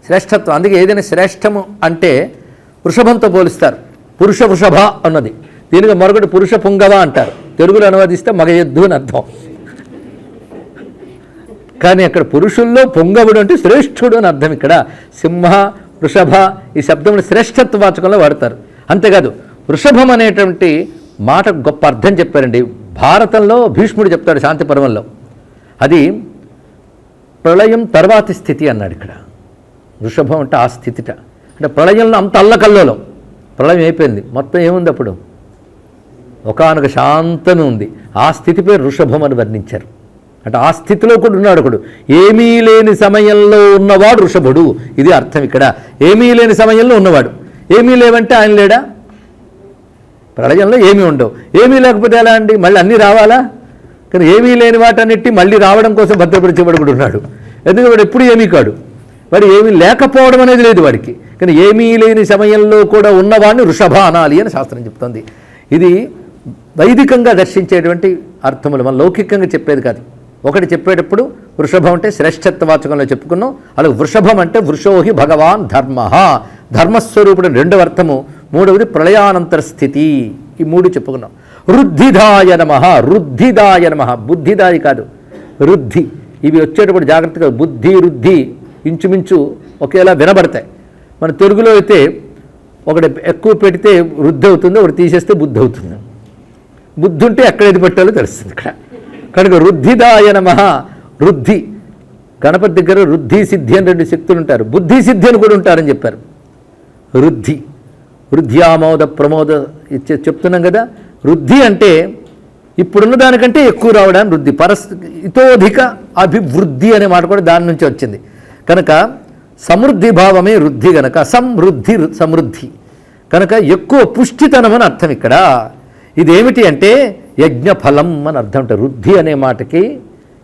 A: శ్రేష్ఠత్వం. అందుకే ఏదైనా శ్రేష్టము అంటే వృషభంతో పోలిస్తారు. పురుష వృషభ అన్నది, దీనికి మరొకటి పురుష పుంగవ అంటారు. తెలుగులో అనువదిస్తే మగ ఎద్దు అని అర్థం. కానీ అక్కడ పురుషుల్లో పొంగవుడు అంటే శ్రేష్ఠుడు అని అర్థం. ఇక్కడ సింహ వృషభ ఈ శబ్దములు శ్రేష్ఠత్వ వాచకంలో వాడతారు. అంతేకాదు వృషభం అనేటువంటి మాట గొప్ప అర్థం చెప్పారండి. భారతంలో భీష్ముడు చెప్తాడు శాంతి పర్వంలో, అది ప్రళయం తర్వాతి స్థితి అన్నాడు. ఇక్కడ వృషభం అంటే ఆ స్థితిట. అంటే ప్రళయంలో అంత అల్లకల్లోలం, ప్రళయం అయిపోయింది, మొత్తం ఏముంది అప్పుడు ఒకానొక శాంతమే ఉంది. ఆ స్థితి పేరు వృషభం అని వర్ణించారు. అంటే ఆ స్థితిలో కూడా ఉన్నాడు ఒకడు. ఏమీ లేని సమయంలో ఉన్నవాడు వృషభుడు, ఇది అర్థం ఇక్కడ. ఏమీ లేని సమయంలో ఉన్నవాడు. ఏమీ లేవంటే ఆయన లేడా? ప్రళయంలో ఏమీ ఉండవు. ఏమీ లేకపోతే ఎలా అండి? మళ్ళీ అన్నీ రావాలా? కానీ ఏమీ లేని వాటన్నిటి మళ్ళీ రావడం కోసం భద్రపరిచేవాడు కూడా ఉన్నాడు. ఎందుకంటే వాడు ఎప్పుడు ఏమీ కాడు, వాడు ఏమీ లేకపోవడం అనేది లేదు వాడికి. కానీ ఏమీ లేని సమయంలో కూడా ఉన్నవాడిని వృషభ అనాలి అని శాస్త్రం చెప్తుంది. ఇది వైదికంగా దర్శించేటువంటి అర్థములు, మన లౌకికంగా చెప్పేది కాదు. ఒకటి చెప్పేటప్పుడు వృషభం అంటే శ్రేష్ఠత్వవాచకంలో చెప్పుకున్నాం. అలాగే వృషభం అంటే వృషోహి భగవాన్ ధర్మ, ధర్మస్వరూపుడు రెండవ అర్థము. మూడవది ప్రళయానంతర స్థితి. ఈ మూడు చెప్పుకున్నాం. రుద్ధిదాయ నమః, రుద్ధిదాయ నమః, బుద్ధిదాయి కాదు రుద్ధి. ఇవి వచ్చేటప్పుడు జాగ్రత్తగా బుద్ధి రుద్ధి ఇంచుమించు ఒకేలా వినబడతాయి. మన తెలుగులో అయితే ఒకటి ఎక్కువ పెడితే వృద్ధి అవుతుంది, ఒకటి తీసేస్తే బుద్ధి అవుతుంది. బుద్ధి ఉంటే ఎక్కడ ఏది పెట్టాలో తెలుస్తుంది ఇక్కడ. కనుక రుద్ధిదాయ నమః, రుద్ధి. గణపతి దగ్గర రుద్ధి సిద్ధి అని రెండు శక్తులు ఉంటారు, బుద్ధి సిద్ధి అని కూడా ఉంటారని చెప్పారు. రుద్ధి, వృద్ధ్యామోద ప్రమోద చెప్తున్నాం కదా. రుద్ధి అంటే ఇప్పుడున్న దానికంటే ఎక్కువ రావడానికి వృద్ధి. ఇతోధిక అభివృద్ధి అనే మాట కూడా దాని నుంచి వచ్చింది. కనుక సమృద్ధి భావమే వృద్ధి. కనుక సమృద్ధి సమృద్ధి కనుక ఎక్కువ పుష్టితనం అని అర్థం ఇక్కడ. ఇదేమిటి అంటే యజ్ఞఫలం అని అర్థం ఉంటుంది. వృద్ధి అనే మాటకి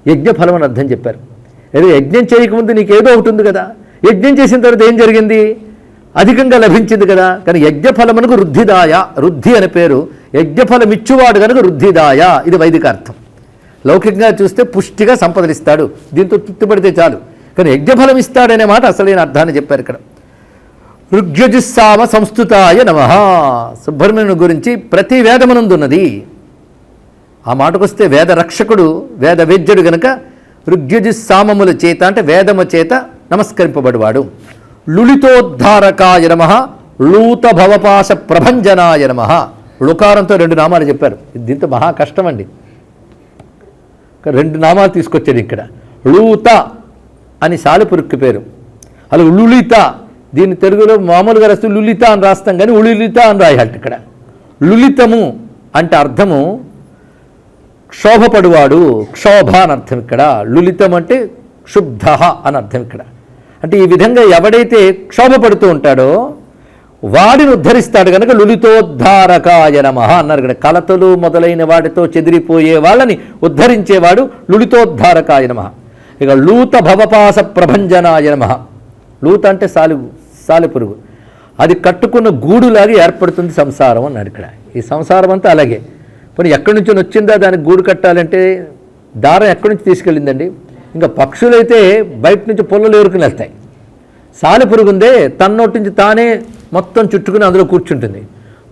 A: యజ్ఞఫలం అని అర్థం చెప్పారు. ఏదో యజ్ఞం చేయకముందు నీకేదో ఒకటి ఉంది కదా, యజ్ఞం చేసిన తర్వాత ఏం జరిగింది? అధికంగా లభించింది కదా. కానీ యజ్ఞఫలమునకు వృద్ధిదాయ, వృద్ధి అనే పేరు. యజ్ఞఫలం ఇచ్చువాడు కనుక వృద్ధిదాయ, ఇది వైదిక అర్థం. లౌకికంగా చూస్తే పుష్టిగా సంపదలిస్తాడు, దీంతో తృప్తిపడితే చాలు. కానీ యజ్ఞఫలం ఇస్తాడనే మాట అసలైన అర్థాన్ని చెప్పారు ఇక్కడ. ఋగ్యజుస్సామ సంస్థుతాయ నమః, సుబ్రహ్మణ్యుని గురించి ప్రతి వేదమునందున్నది. ఆ మాటకొస్తే వేద రక్షకుడు, వేద వేద్యుడు గనక ఋగ్యజుస్సామముల చేత అంటే వేదము చేత నమస్కరింపబడివాడు. లులితోద్ధారకాయ నమః, లూత భవపాశ ప్రభంజనాయ నమః. లుకారంతో రెండు నామాలు చెప్పారు. దీంతో మహా కష్టం అండి. రెండు నామాలు తీసుకొచ్చాడు ఇక్కడ. లూత అని సాలిపురుక్కి పేరు, అలాగే లులిత. దీన్ని తెలుగులో మామూలుగా రాస్తూ లులిత అని రాస్తాం, కానీ ఉళిలిత అని రాయాలి ఇక్కడ. లులితము అంటే అర్థము క్షోభపడువాడు, క్షోభ అని అర్థం ఇక్కడ. లులితం అంటే క్షుబ్ధ అని అర్థం ఇక్కడ. అంటే ఈ విధంగా ఎవడైతే క్షోభపడుతూ ఉంటాడో వాడిని ఉద్ధరిస్తాడు కనుక లులితోద్ధారకాయ నమః అన్నారు ఇక్కడ. కలతలు మొదలైన వాటితో చెదిరిపోయే వాళ్ళని ఉద్ధరించేవాడు లులితోద్ధారకాయ నమః. ఇక లూత భవపాశ ప్రభంజనాయ నమః. లూత అంటే సాలెపురుగు, అది కట్టుకున్న గూడులాగా ఏర్పడుతుంది సంసారం అన్నాడు ఇక్కడ. ఈ సంసారం అంతా అలాగే. మరి ఎక్కడి నుంచి వచ్చిందా దానికి గూడు కట్టాలంటే దారం ఎక్కడి నుంచి తీసుకెళ్ళిందండి? ఇంకా పక్షులైతే బయట నుంచి పొల్లలు ఏరుకుని వెళ్తాయి. సాలెపురుగు ఉందే తన నోటి నుంచి తానే మొత్తం చుట్టుకుని అందులో కూర్చుంటుంది.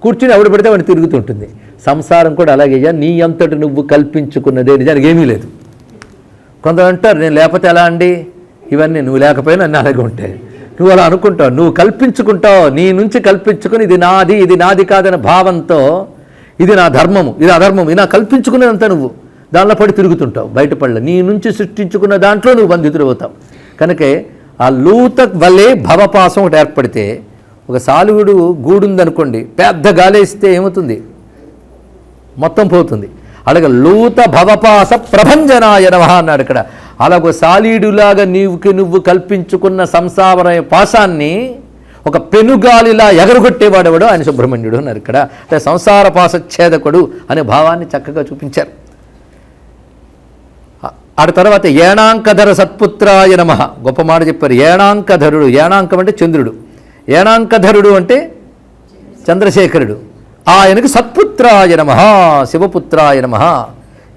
A: కూర్చుని ఎవడు పెడితే వాడిని తిరుగుతుంటుంది. సంసారం కూడా అలాగే. నీ అంతటి నువ్వు కల్పించుకున్నదే, నిజానికి ఏమీ లేదు. కొందరు అంటారు నేను లేకపోతే ఎలా అండి, ఇవన్నీ నువ్వు లేకపోయినా అన్నీ అలాగే ఉంటాయి. నువ్వు అలా అనుకుంటావు, నువ్వు కల్పించుకుంటావు, నీ నుంచి కల్పించుకుని ఇది నాది ఇది నాది కాదనే భావంతో ఇది నా ధర్మము ఇది అధర్మము ఇది నా కల్పించుకునేదంతా నువ్వు దానిలో పడి తిరుగుతుంటావు. బయట పడలే, నీ నుంచి సృష్టించుకున్న దాంట్లో నువ్వు బంధితుడు అవుతావు. కనుకే ఆ లూత వల్లే భవపాసం ఒకటి ఏర్పడితే, ఒక సాలువుడు గూడుందనుకోండి, పెద్ద గాలేస్తే ఏమవుతుంది? మొత్తం పోతుంది. అలాగే లూత భవపాస ప్రభంజనాయ నమః అన్నాడు ఇక్కడ. అలాగ సాలీడులాగా నువ్వు కల్పించుకున్న సంసార పాశాన్ని ఒక పెనుగాలిలా ఎగరగొట్టేవాడెవడో ఆయన సుబ్రహ్మణ్యుడు అన్నారు ఇక్కడ. అంటే సంసార పాశ ఛేదకుడు అనే భావాన్ని చక్కగా చూపించారు. ఆ తర్వాత ఏణాంకధర సత్పుత్రాయ నమః, గొప్ప మాట చెప్పారు. ఏణాంకధరుడు, ఏణాంకం అంటే చంద్రుడు, ఏణాంకధరుడు అంటే చంద్రశేఖరుడు, ఆయనకు సత్పుత్రాయ నమః, శివపుత్రాయ నమః.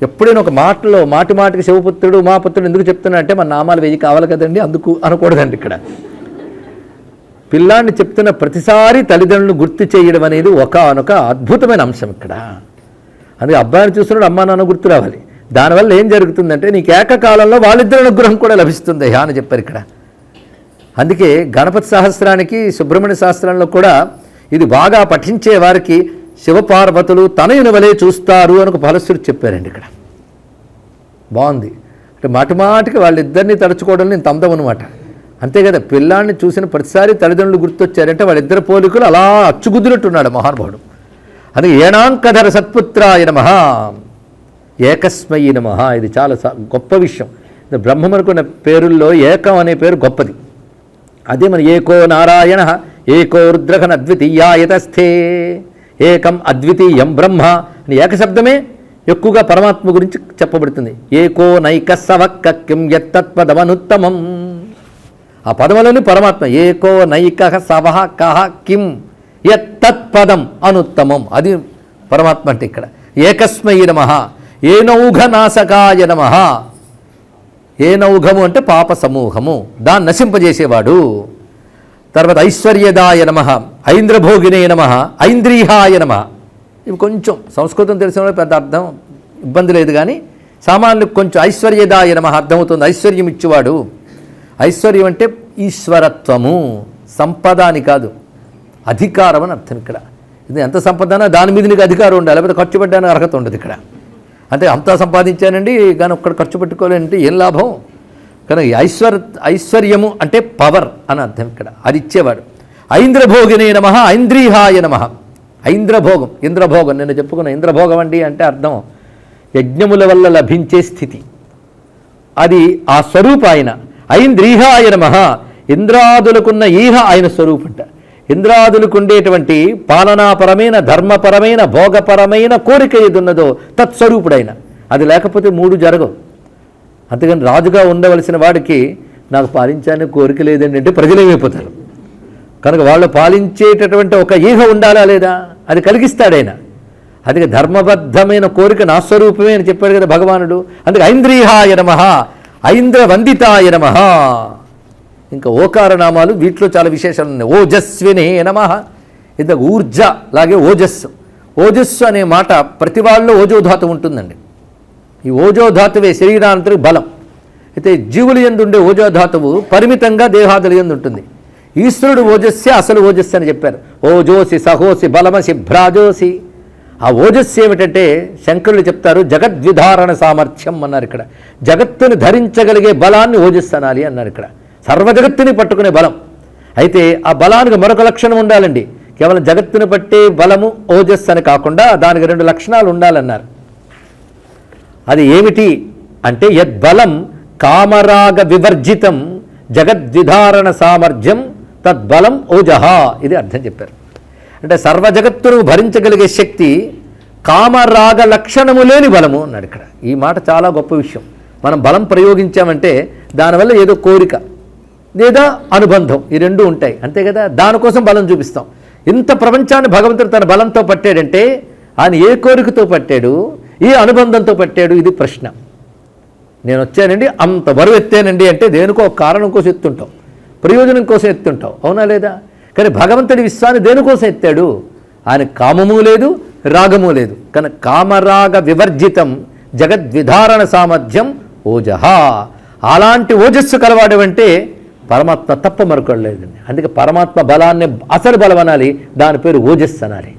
A: ఎప్పుడైనా ఒక మాటలో మాటికి శివపుత్రుడు ఉమాపుత్రుడు ఎందుకు చెప్తున్నా అంటే మన నామాలు 1000 కావాలి కదండి, అందుకు అనకూడదండి. ఇక్కడ పిల్లాన్ని చెప్తున్న ప్రతిసారి తల్లిదండ్రులను గుర్తు చేయడం అనేది ఒకానొక అద్భుతమైన అంశం ఇక్కడ. అందుకే అబ్బాయిని చూస్తున్నాడు అమ్మా నాన్న గుర్తు రావాలి. దానివల్ల ఏం జరుగుతుందంటే నీకు ఏకకాలంలో వాళ్ళిద్దరి అనుగ్రహం కూడా లభిస్తుంది అని చెప్పారు ఇక్కడ. అందుకే గణపతి సహస్రానికి సుబ్రహ్మణ్య శాస్త్రంలో కూడా ఇది బాగా పఠించే వారికి శివపార్వతులు తనయుని వలె చూస్తారు అని ఒక ఫలశ్రుతి చెప్పారండి ఇక్కడ. బాగుంది. అంటే మాటికి వాళ్ళిద్దరినీ తలుచుకోవడం నేను తమ్దం అనమాట. అంతే కదా, పిల్లాన్ని చూసిన ప్రతిసారి తల్లిదండ్రులు గుర్తొచ్చారంటే వాళ్ళిద్దరు పోలికలు అలా అచ్చుగుద్దినట్టున్నాడు మహానుభావుడు. అది ఏణాంకధర సత్పుత్రాయ నమః, ఏకస్మయి నమః. ఇది చాలా గొప్ప విషయం. బ్రహ్మమునకున్న పేరుల్లో ఏకం అనే పేరు గొప్పది. అదే మన ఏకో నారాయణ ఏకో రుద్రఘన అద్వితీయాయతస్థే ఏకం అద్వితీయం బ్రహ్మ అని ఏకశబ్దమే ఎక్కువగా పరమాత్మ గురించి చెప్పబడుతుంది. ఏకో నైక సవక్క కిం యత్తత్పదమనుత్తమం. ఆ పదములోని పరమాత్మ ఏకో నైక సవహ కహ కిం యత్తత్పదం అనుత్తమం, అది పరమాత్మ అంటే ఇక్కడ. ఏకస్మయి నమః, ఏనౌఘనాశకాయ నమః. ఏనౌఘము అంటే పాప సమూహము, దాన్ని నశింపజేసేవాడు. తర్వాత ఐశ్వర్యదాయ నమః, ఐంద్రభోగినే నమః, ఐంద్రీహాయ నమః. ఇవి కొంచెం సంస్కృతం తెలిసిన పెద్ద అర్థం ఇబ్బంది లేదు, కానీ సామాన్యులకు కొంచెం ఐశ్వర్యదాయ నమః అర్థమవుతుంది. ఐశ్వర్యం ఇచ్చేవాడు. ఐశ్వర్యం అంటే ఈశ్వరత్వము, సంపద అని కాదు, అధికారం అని అర్థం ఇక్కడ. ఇది ఎంత సంపదనా దాని మీద నీకు అధికారం ఉండాలి, లేకపోతే ఖర్చు పెట్టడానికి అర్హత ఉండదు ఇక్కడ. అంటే అంతా సంపాదించానండి కానీ ఒక్కడ ఖర్చు పెట్టుకోవాలంటే ఏం లాభం. కానీ ఐశ్వర్యము అంటే పవర్ అని అర్థం ఇక్కడ, అది ఇచ్చేవాడు. ఐంద్రభోగినే నమః, ఐంద్రీహాయ నమః. ఐంద్రభోగం, ఇంద్రభోగం నేను చెప్పుకున్న ఇంద్రభోగం అండి అంటే అర్థం యజ్ఞముల వల్ల లభించే స్థితి, అది ఆ స్వరూప ఆయన. ఐంద్రీహాయ నమః, ఇంద్రాదులకున్న ఈహ ఆయన స్వరూపంట. ఇంద్రాదులకు ఉండేటువంటి పాలనాపరమైన ధర్మపరమైన భోగపరమైన కోరిక ఏది ఉన్నదో తత్స్వరూపుడైన, అది లేకపోతే 3 జరగవు. అంతేగాని రాజుగా ఉండవలసిన వాడికి నాకు పాలించాలని కోరిక లేదండి అంటే ప్రజలేమైపోతారు. కనుక వాళ్ళు పాలించేటటువంటి ఒక ఈహ ఉండాలా లేదా, అది కలిగిస్తాడైన. అది ధర్మబద్ధమైన కోరిక నా స్వరూపమే అని చెప్పాడు కదా భగవానుడు. అందుకే ఐంద్రీహాయ నమః, ఐంద్రవందితాయ నమః. ఇంకా ఓకారనామాలు వీటిలో చాలా విశేషాలు ఉన్నాయి. ఓజస్వినే నమః, ఇంత ఊర్జ లాగే ఓజస్సు. ఓజస్సు అనే మాట ప్రతి వాళ్ళలో ఓజోధాతు ఉంటుందండి. ఈ ఓజోధాతువే శరీరాంతరికి బలం. అయితే జీవులు యందు ఉండే ఓజోధాతువు పరిమితంగా దేహాదుల యందు ఉంటుంది. ఈశ్వరుడు ఓజస్సే అసలు ఓజస్సు అని చెప్పారు. ఓజోసి సహోసి బలమసి భ్రాజోసి. ఆ ఓజస్సు ఏమిటంటే శంకరులు చెప్తారు జగద్విధారణ సామర్థ్యం అన్నారు ఇక్కడ. జగత్తుని ధరించగలిగే బలాన్ని ఓజస్సు అనాలి అన్నారు ఇక్కడ. సర్వజగత్తుని పట్టుకునే బలం. అయితే ఆ బలానికి మరొక లక్షణం ఉండాలండి. కేవలం జగత్తుని పట్టే బలము ఓజస్సు అని కాకుండా దానికి 2 లక్షణాలు ఉండాలన్నారు. అది ఏమిటి అంటే యద్బలం కామరాగ వివర్జితం జగద్విధారణ సామర్థ్యం తద్బలం ఓజహ. ఇది అర్థం చెప్పారు. అంటే సర్వజగత్తును భరించగలిగే శక్తి కామరాగ లక్షణము లేని బలము అన్నాడు ఇక్కడ. ఈ మాట చాలా గొప్ప విషయం. మనం బలం ప్రయోగించామంటే దానివల్ల ఏదో కోరిక లేదా అనుబంధం, ఈ 2 ఉంటాయి అంతే కదా. దానికోసం బలం చూపిస్తాం. ఇంత ప్రపంచాన్ని భగవంతుడు తన బలంతో పట్టాడంటే ఆయన ఏ కోరికతో పట్టాడు, ఏ అనుబంధంతో పట్టాడు, ఇది ప్రశ్న. నేను వచ్చానండి అంత బరువు ఎత్తానండి అంటే దేనికో ఒక కారణం కోసం ఎత్తుంటాం, ప్రయోజనం కోసం ఎత్తుంటాం, అవునా లేదా. కానీ భగవంతుడి విశ్వాన్ని దేనికోసం ఎత్తాడు, ఆయన కామము లేదు రాగము లేదు. కానీ కామరాగ వివర్జితం జగద్విధారణ సామర్థ్యం ఓజహ. అలాంటి ఓజస్సు కలవాడు అంటే పరమాత్మ తప్ప మరొకలేదండి. అందుకే పరమాత్మ బలాన్ని అసలు బలం అనాలి, దాని పేరు ఓజస్సు అనాలి.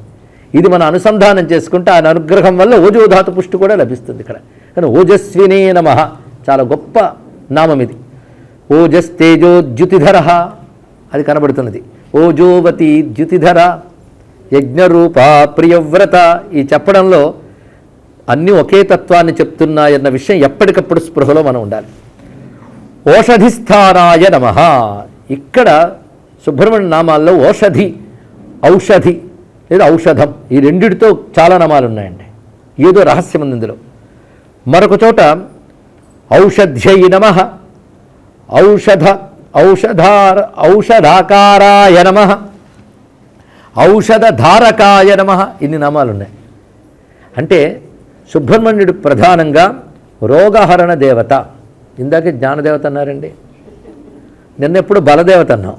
A: ఇది మనం అనుసంధానం చేసుకుంటే ఆయన అనుగ్రహం వల్ల ఓజోధాతు పుష్టి కూడా లభిస్తుంది ఇక్కడ. కానీ ఓజస్వినే నమః చాలా గొప్ప నామం ఇది. ఓజస్తేజో ద్యుతిధర అది కనబడుతున్నది. ఓజోవతి ద్యుతిధర యజ్ఞరూప ప్రియవ్రత. ఈ చెప్పడంలో అన్నీ ఒకే తత్వాన్ని చెప్తున్నాయన్న విషయం ఎప్పటికప్పుడు స్పృహలో మనం ఉండాలి. ఓషధిస్థానాయ నమః. ఇక్కడ సుబ్రహ్మణ్య నామాల్లో ఓషధి, ఔషధి లేదా ఔషధం, ఈ రెండిటితో చాలా నామాలు ఉన్నాయండి. ఏదో రహస్యం ఉంది ఇందులో. మరొక చోట ఔషధ్యై నమః, ఔషధాకారాయ నమః, ఔషధధారకాయ నమః. ఇన్ని నామాలు ఉన్నాయి. అంటే సుబ్రహ్మణ్యుడు ప్రధానంగా రోగహరణ దేవత. ఇందాకే జ్ఞానదేవత అన్నారండి, నిన్నెప్పుడు బలదేవత అన్నాం.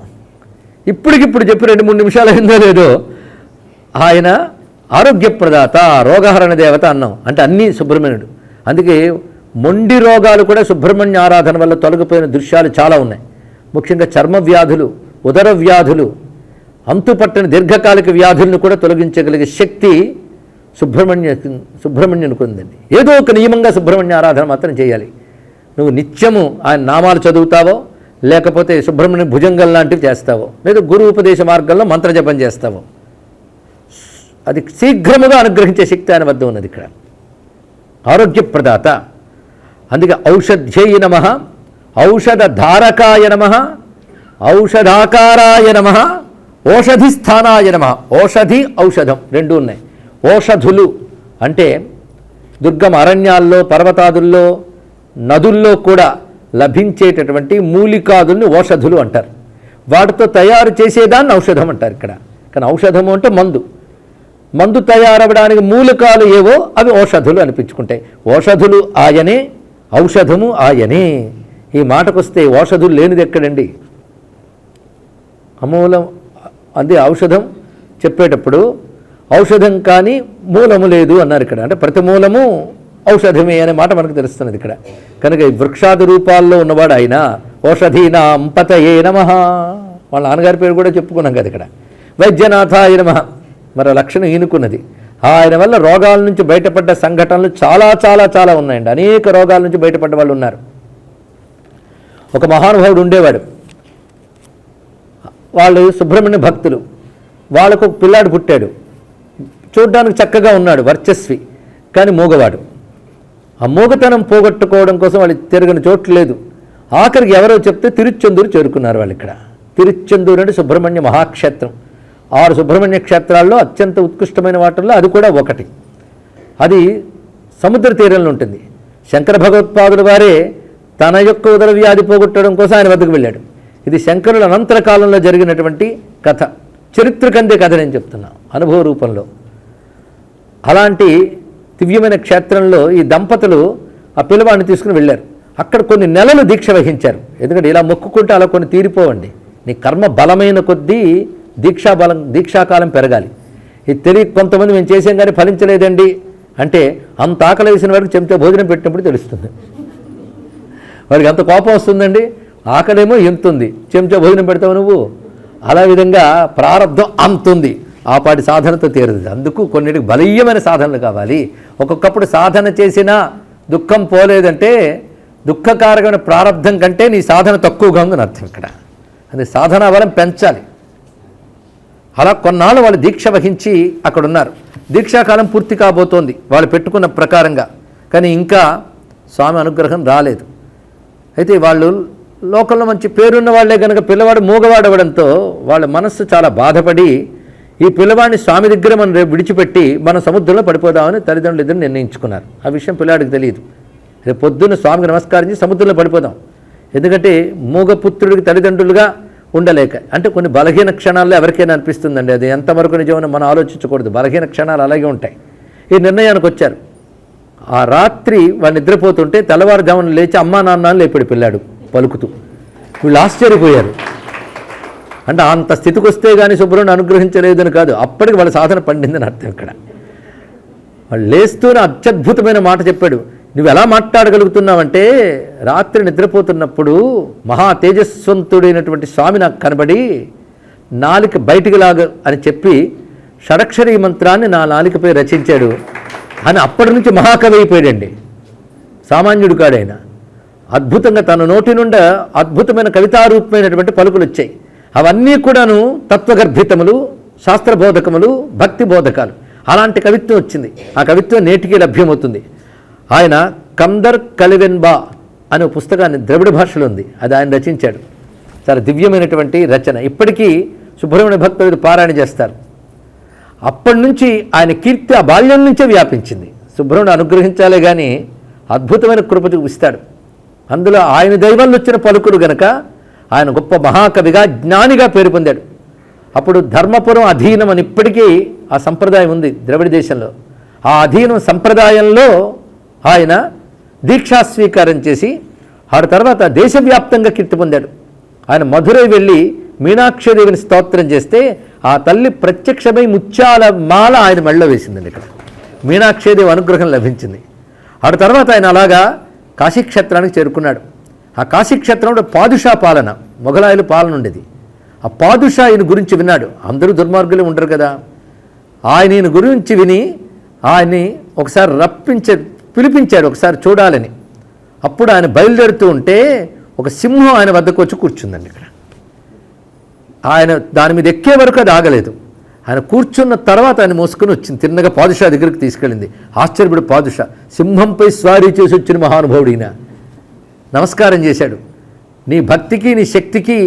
A: ఇప్పటికిప్పుడు చెప్పి 2-3 నిమిషాలు అయిందో లేదో ఆయన ఆరోగ్యప్రదాత, రోగహరణ దేవత అన్నాం. అంటే అన్నీ సుబ్రహ్మణ్యుడు. అందుకే మొండి రోగాలు కూడా సుబ్రహ్మణ్య ఆరాధన వల్ల తొలగిపోయిన దృశ్యాలు చాలా ఉన్నాయి. ముఖ్యంగా చర్మ వ్యాధులు, ఉదర వ్యాధులు, అంతుపట్టని దీర్ఘకాలిక వ్యాధులను కూడా తొలగించగలిగే శక్తి సుబ్రహ్మణ్యునికి ఉందండి. ఏదో ఒక నియమంగా సుబ్రహ్మణ్య ఆరాధన మాత్రం చేయాలి. నువ్వు నిత్యము ఆయన నామాలు చదువుతావో, లేకపోతే సుబ్రహ్మణ్య భుజంగం లాంటివి చేస్తావో, లేదా గురు ఉపదేశ మార్గంలో మంత్రజపం చేస్తావో, అది శీఘ్రముగా అనుగ్రహించే శక్తి ఆయన వద్ద ఉన్నది. ఇక్కడ ఆరోగ్యప్రదాత. అందుకే ఔషధ్యై నమః, ఔషధధారకాయ నమః, ఔషధాకారాయ నమః, ఓషధిస్థానాయ నమః. ఓషధి, ఔషధం రెండు ఉన్నాయి. ఓషధులు అంటే దుర్గమ అరణ్యాల్లో, పర్వతాదుల్లో, నదుల్లో కూడా లభించేటటువంటి మూలికాదుల్ని ఓషధులు అంటారు. వాటితో తయారు చేసేదాన్ని ఔషధం అంటారు ఇక్కడ. కానీ ఔషధము అంటే మందు తయారవడానికి మూలికాలు ఏవో అవి ఓషధులు అనిపించుకుంటాయి. ఓషధులు ఆయనే, ఔషధము ఆయనే. ఈ మాటకొస్తే ఓషధులు లేనిది ఎక్కడండి? అమూలం అది ఔషధం చెప్పేటప్పుడు ఔషధం కానీ మూలము లేదు అన్నారు ఇక్కడ. అంటే ప్రతి మూలము ఔషధమే అనే మాట మనకు తెలుస్తున్నది ఇక్కడ. కనుక ఈ వృక్షాది రూపాల్లో ఉన్నవాడు ఆయన. ఓషధీనాం పతయే నమః. వాళ్ళ నాన్నగారి పేరు కూడా చెప్పుకున్నాం కదా ఇక్కడ. వైద్యనాథాయ నమః. మరో లక్షణం ఈనుకున్నది. ఆయన వల్ల రోగాల నుంచి బయటపడ్డ సంఘటనలు చాలా చాలా చాలా ఉన్నాయండి. అనేక రోగాల నుంచి బయటపడ్డ వాళ్ళు ఉన్నారు. ఒక మహానుభావుడు ఉండేవాడు. వాళ్ళు సుబ్రహ్మణ్య భక్తులు. వాళ్ళకు ఒక పిల్లాడు పుట్టాడు. చూడ్డానికి చక్కగా ఉన్నాడు, వర్చస్వి, కానీ మూగవాడు. ఆ మూగతనం పోగొట్టుకోవడం కోసం వాళ్ళు తిరగని చోటు లేదు. ఆఖరికి ఎవరో చెప్తే తిరుచెందూరు చేరుకున్నారు వాళ్ళు. ఇక్కడ తిరుచెందూరు అంటే సుబ్రహ్మణ్య మహాక్షేత్రం. 6 సుబ్రహ్మణ్య క్షేత్రాల్లో అత్యంత ఉత్కృష్టమైన వాటిల్లో అది కూడా ఒకటి. అది సముద్ర తీరంలో ఉంటుంది. శంకర భగవత్పాదుల వారే తన యొక్క ఉదర వ్యాధి పోగొట్టడం కోసం ఆయన వద్దకు వెళ్ళాడు. ఇది శంకరుల అనంతర కాలంలో జరిగినటువంటి కథ. చరిత్రకందే కథ నేను చెప్తున్నా, అనుభవ రూపంలో. అలాంటి దివ్యమైన క్షేత్రంలో ఈ దంపతులు ఆ పిల్లవాడిని తీసుకుని వెళ్ళారు. అక్కడ కొన్ని నెలలు దీక్ష వహించారు. ఎందుకంటే ఇలా మొక్కుకుంటే అలా కొన్ని తీరిపోవండి. నీ కర్మ బలమైన కొద్దీ దీక్షాకాలం పెరగాలి. ఇది తెలియ కొంతమంది మేము చేసాం కానీ ఫలించలేదండి అంటే అంత ఆకలి వేసిన వాడికి చెంచా భోజనం పెట్టినప్పుడు తెలుస్తుంది. వాడికి అంత కోపం వస్తుందండి. ఆకలేమో ఎంతుంది, చెంచా భోజనం పెడతావు నువ్వు. అలా విధంగా ప్రారంధం అంతుంది, ఆ పాటి సాధనతో తీరదు. అందుకు కొన్నిటికి బలీయమైన సాధనలు కావాలి. ఒక్కొక్కప్పుడు సాధన చేసినా దుఃఖం పోలేదంటే దుఃఖకారకమైన ప్రారంధం కంటే నీ సాధన తక్కువగా ఉందని అర్థం ఇక్కడ. అది సాధనా బలం పెంచాలి. అలా కొన్నాళ్ళు వాళ్ళు దీక్ష వహించి అక్కడ ఉన్నారు. దీక్షాకాలం పూర్తి కాబోతోంది వాళ్ళు పెట్టుకున్న ప్రకారంగా. కానీ ఇంకా స్వామి అనుగ్రహం రాలేదు. అయితే వాళ్ళు లోకంలో మంచి పేరున్న వాళ్లే కనుక పిల్లవాడు మూగవాడవడంతో వాళ్ళ మనస్సు చాలా బాధపడి ఈ పిల్లవాడిని స్వామి దగ్గర మనం రేపు విడిచిపెట్టి మనం సముద్రంలో పడిపోదామని తల్లిదండ్రులు ఇద్దరు నిర్ణయించుకున్నారు. ఆ విషయం పిల్లాడికి తెలియదు. రేపు పొద్దున్న స్వామికి నమస్కరించి సముద్రంలో పడిపోదాం. ఎందుకంటే మూగపుత్రుడికి తల్లిదండ్రులుగా ఉండలేక. అంటే కొన్ని బలహీన క్షణాల్లో ఎవరికైనా అనిపిస్తుందండి. అది ఎంతవరకు నిజమని మనం ఆలోచించకూడదు. బలహీన క్షణాలు అలాగే ఉంటాయి. ఈ నిర్ణయానికి వచ్చారు. ఆ రాత్రి వాడు నిద్రపోతుంటే తెల్లవారుజామున లేచి అమ్మా నాన్న లేపాడు పిల్లాడు పలుకుతూ. వీళ్ళు ఆశ్చర్యపోయారు. అంటే అంత స్థితికి వస్తే కానీ సుబ్రహ్మణ్యుడు అనుగ్రహించలేదని కాదు, అప్పటికి వాళ్ళ సాధన పండిందని అర్థం. ఇక్కడ వాళ్ళు లేస్తూనే అత్యద్భుతమైన మాట చెప్పాడు. నువ్వు ఎలా మాట్లాడగలుగుతున్నావంటే రాత్రి నిద్రపోతున్నప్పుడు మహా తేజస్వంతుడైనటువంటి స్వామి నాకు కనబడి నాలిక బయటికి లాగ అని చెప్పి షడక్షరీ మంత్రాన్ని నా నాలికపై రచించాడు అని అప్పటి నుంచి మహాకవి అయిపోయాడండి. సామాన్యుడు కాడైన అద్భుతంగా తన నోటి నుండి అద్భుతమైన కవితారూపమైనటువంటి పలుకులు వచ్చాయి. అవన్నీ కూడాను తత్వగర్భితములు, శాస్త్రబోధకములు, భక్తి బోధకాలు. అలాంటి కవిత్వం వచ్చింది. ఆ కవిత్వం నేటికి లభ్యమవుతుంది. ఆయన కందర్ కలివెన్బా అనే పుస్తకాన్ని ద్రవిడ భాషలో ఉంది, అది ఆయన రచించాడు. చాలా దివ్యమైనటువంటి రచన. ఇప్పటికీ సుబ్రహ్మణ్య భక్తులు పారాయణ చేస్తారు. అప్పటి నుంచి ఆయన కీర్తి ఆ బాల్యం నుంచే వ్యాపించింది. సుబ్రహ్మణ్యుడు అనుగ్రహించాలే కానీ అద్భుతమైన కృప చూపిస్తాడు. అందులో ఆయన దైవంలో వచ్చిన పలుకులు గనక ఆయన గొప్ప మహాకవిగా జ్ఞానిగా పేరు పొందాడు. అప్పుడు ధర్మపురం అధీనం అని ఇప్పటికీ ఆ సంప్రదాయం ఉంది ద్రవిడ దేశంలో. ఆ అధీనం సంప్రదాయంలో ఆయన దీక్షా స్వీకారం చేసి ఆ తర్వాత దేశవ్యాప్తంగా కీర్తి పొందాడు. ఆయన మధురై వెళ్ళి మీనాక్షిదేవిని స్తోత్రం చేస్తే ఆ తల్లి ప్రత్యక్షమై ముత్యాల మాల ఆయన మెళ్ళలో వేసిందండి. ఇక్కడ మీనాక్షిదేవి అనుగ్రహం లభించింది. ఆ తర్వాత ఆయన అలాగా కాశీక్షేత్రానికి చేరుకున్నాడు. ఆ కాశీక్షేత్రంలో పాదుషా పాలన, మొఘలాయుల పాలన ఉండేది. ఆ పాదుషా ఆయన గురించి విన్నాడు. అందరూ దుర్మార్గులు ఉండరు కదా. ఆయన గురించి విని ఆయన్ని ఒకసారి పిలిపించాడు ఒకసారి చూడాలని. అప్పుడు ఆయన బయలుదేరుతూ ఉంటే ఒక సింహం ఆయన వద్దకు వచ్చి కూర్చుందండి. ఇక్కడ ఆయన దాని మీద ఎక్కే వరకు అది ఆగలేదు. ఆయన కూర్చున్న తర్వాత ఆయన మోసుకొని వచ్చింది, తిన్నగా పాదుషా దగ్గరికి తీసుకెళ్ళింది. ఆశ్చర్యపడి పాదుషా సింహంపై స్వారీ చేసి వచ్చిన మహానుభావుడు ఈయన నమస్కారం చేశాడు. నీ భక్తికి నీ శక్తికి